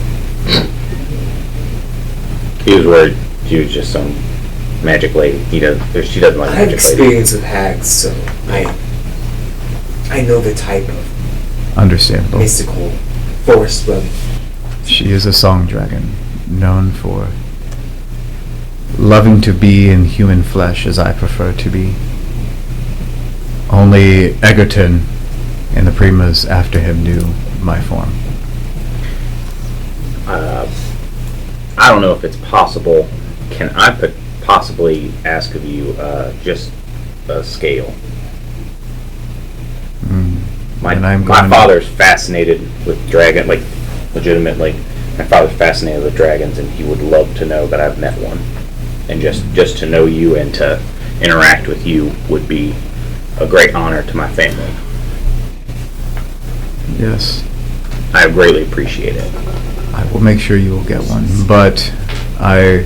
He was worried you was just some magic lady. She doesn't like I have magic lady. experience with hags, so I know the type of Understandable. mystical forest realm. She is a song dragon, known for loving to be in human flesh as I prefer to be. Only Egerton and the Primas after him knew my form. I don't know if it's possible. Can I possibly ask of you just a scale? My father's fascinated with dragon, like legitimately. My father's fascinated with dragons, and he would love to know that I've met one. And just to know you and to interact with you would be a great honor to my family. Yes, I greatly appreciate it. I will make sure you will get one, but I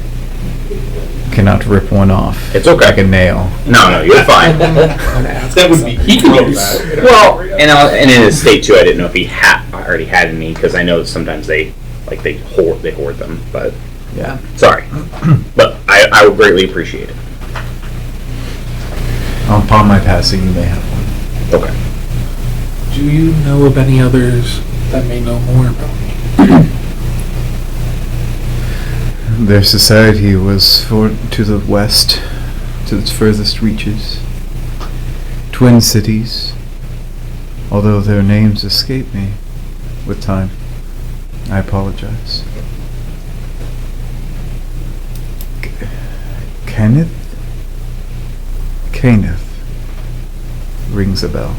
cannot rip one off. It's okay. Like a nail. No, you're fine. That would be He can use. Well, and in his state too, I didn't know if he already had any, because I know sometimes they hoard them. But Yeah. sorry, but I would greatly appreciate it. Upon my passing, you may have one. Okay. Do you know of any others that may know more about me? Their society was to the west, to its furthest reaches. Twin cities, although their names escape me with time. I apologize. Kenneth rings a bell.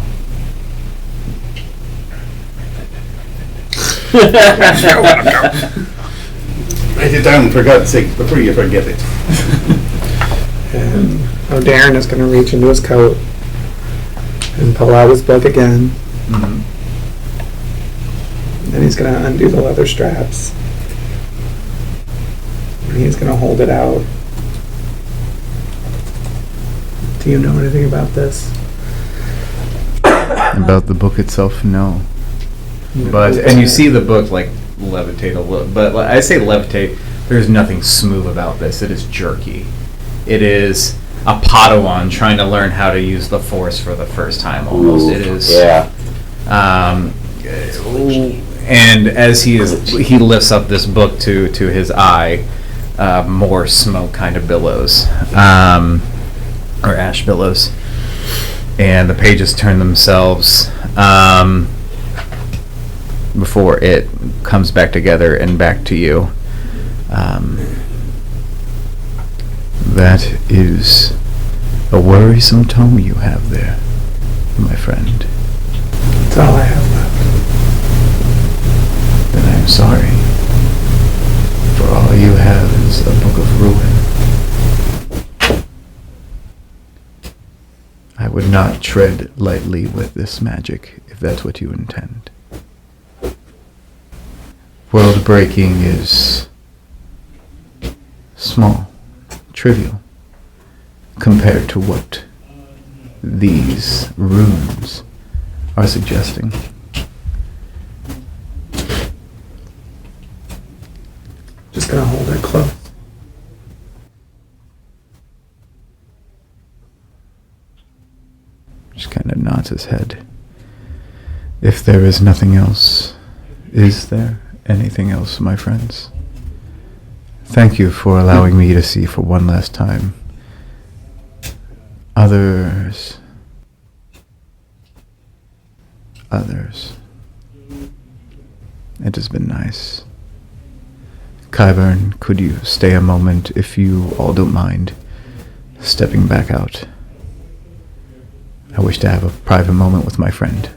Write it down, for God's sake, before you forget it. And Darren is going to reach into his coat and pull out his book again. Mm-hmm. Then he's going to undo the leather straps. And he's going to hold it out. Do you know anything about this? About the book itself, no. But and you see the book like levitate a little, but I say levitate. There's nothing smooth about this. It is jerky. It is a Padawan trying to learn how to use the Force for the first time. Almost, it is. Yeah. And as he lifts up this book to his eye, more smoke kind of billows, or ash billows, and the pages turn themselves. Before it comes back together and back to you. That is a worrisome tome you have there, my friend. That's all I have left. Then I am sorry. For all you have is a book of ruin. I would not tread lightly with this magic, if that's what you intend. World breaking is small, trivial, compared to what these runes are suggesting. Just gonna hold it close. Just kind of nods his head. If there is nothing else, is there anything else, my friends? Thank you for allowing me to see for one last time. Others. It has been nice. Kyburn, could you stay a moment if you all don't mind stepping back out? I wish to have a private moment with my friend.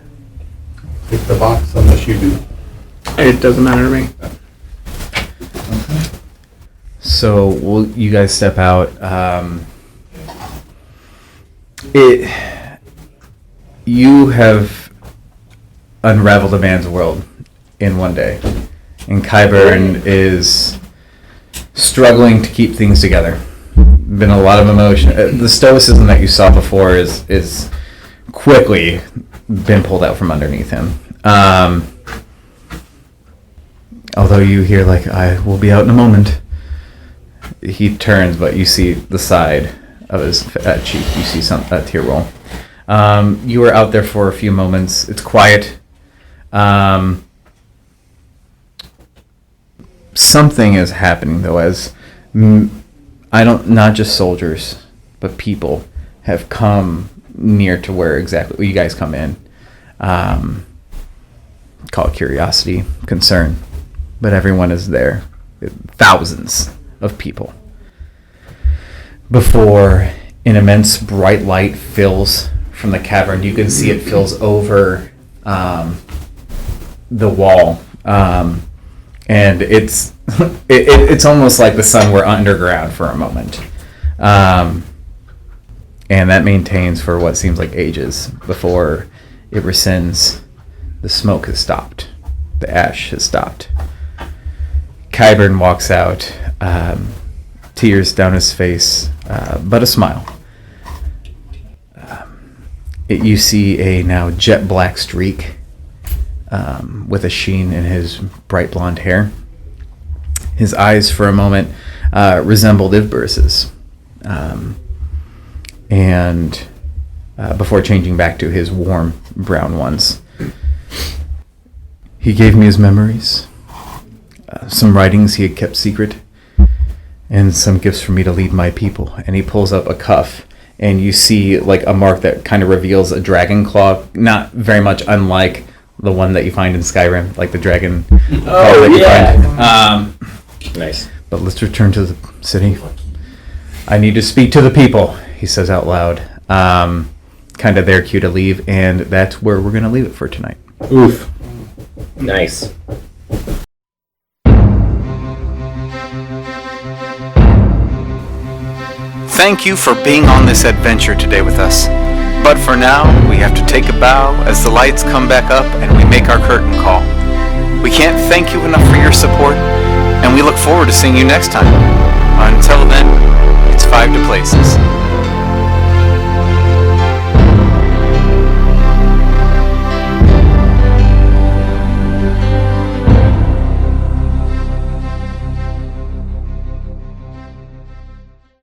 Take the box unless you do. It doesn't matter to me. So, you guys step out. You have unraveled a man's world in one day, and Kyburn is struggling to keep things together. Been a lot of emotion. The stoicism that you saw before is quickly been pulled out from underneath him. Although you hear I will be out in a moment. he turns, but you see the side of his cheek. You see a tear roll. You were out there for a few moments. It's quiet. Something is happening though, as not just soldiers, but people have come near to where exactly you guys come in. Call it curiosity, concern, but everyone is there. Thousands of people. Before an immense bright light fills from the cavern, you can see it fills over the wall, and it's almost like the sun were underground for a moment, and that maintains for what seems like ages before it rescinds. The smoke has stopped. The ash has stopped. Kyburn walks out, tears down his face, but a smile. You see a now jet black streak with a sheen in his bright blonde hair. His eyes, for a moment, resembled Ivberus's, and before changing back to his warm brown ones. He gave me his memories, some writings he had kept secret, and some gifts for me to lead my people. And he pulls up a cuff, and you see like a mark that kind of reveals a dragon claw, not very much unlike the one that you find in Skyrim, like the dragon claw that you find. Nice. But let's return to the city. I need to speak to the people, he says out loud. Kind of their cue to leave, and that's where we're going to leave it for tonight. Oof. Nice. Thank you for being on this adventure today with us. But for now, we have to take a bow as the lights come back up and we make our curtain call. We can't thank you enough for your support, and we look forward to seeing you next time. Until then, it's 5 to Places.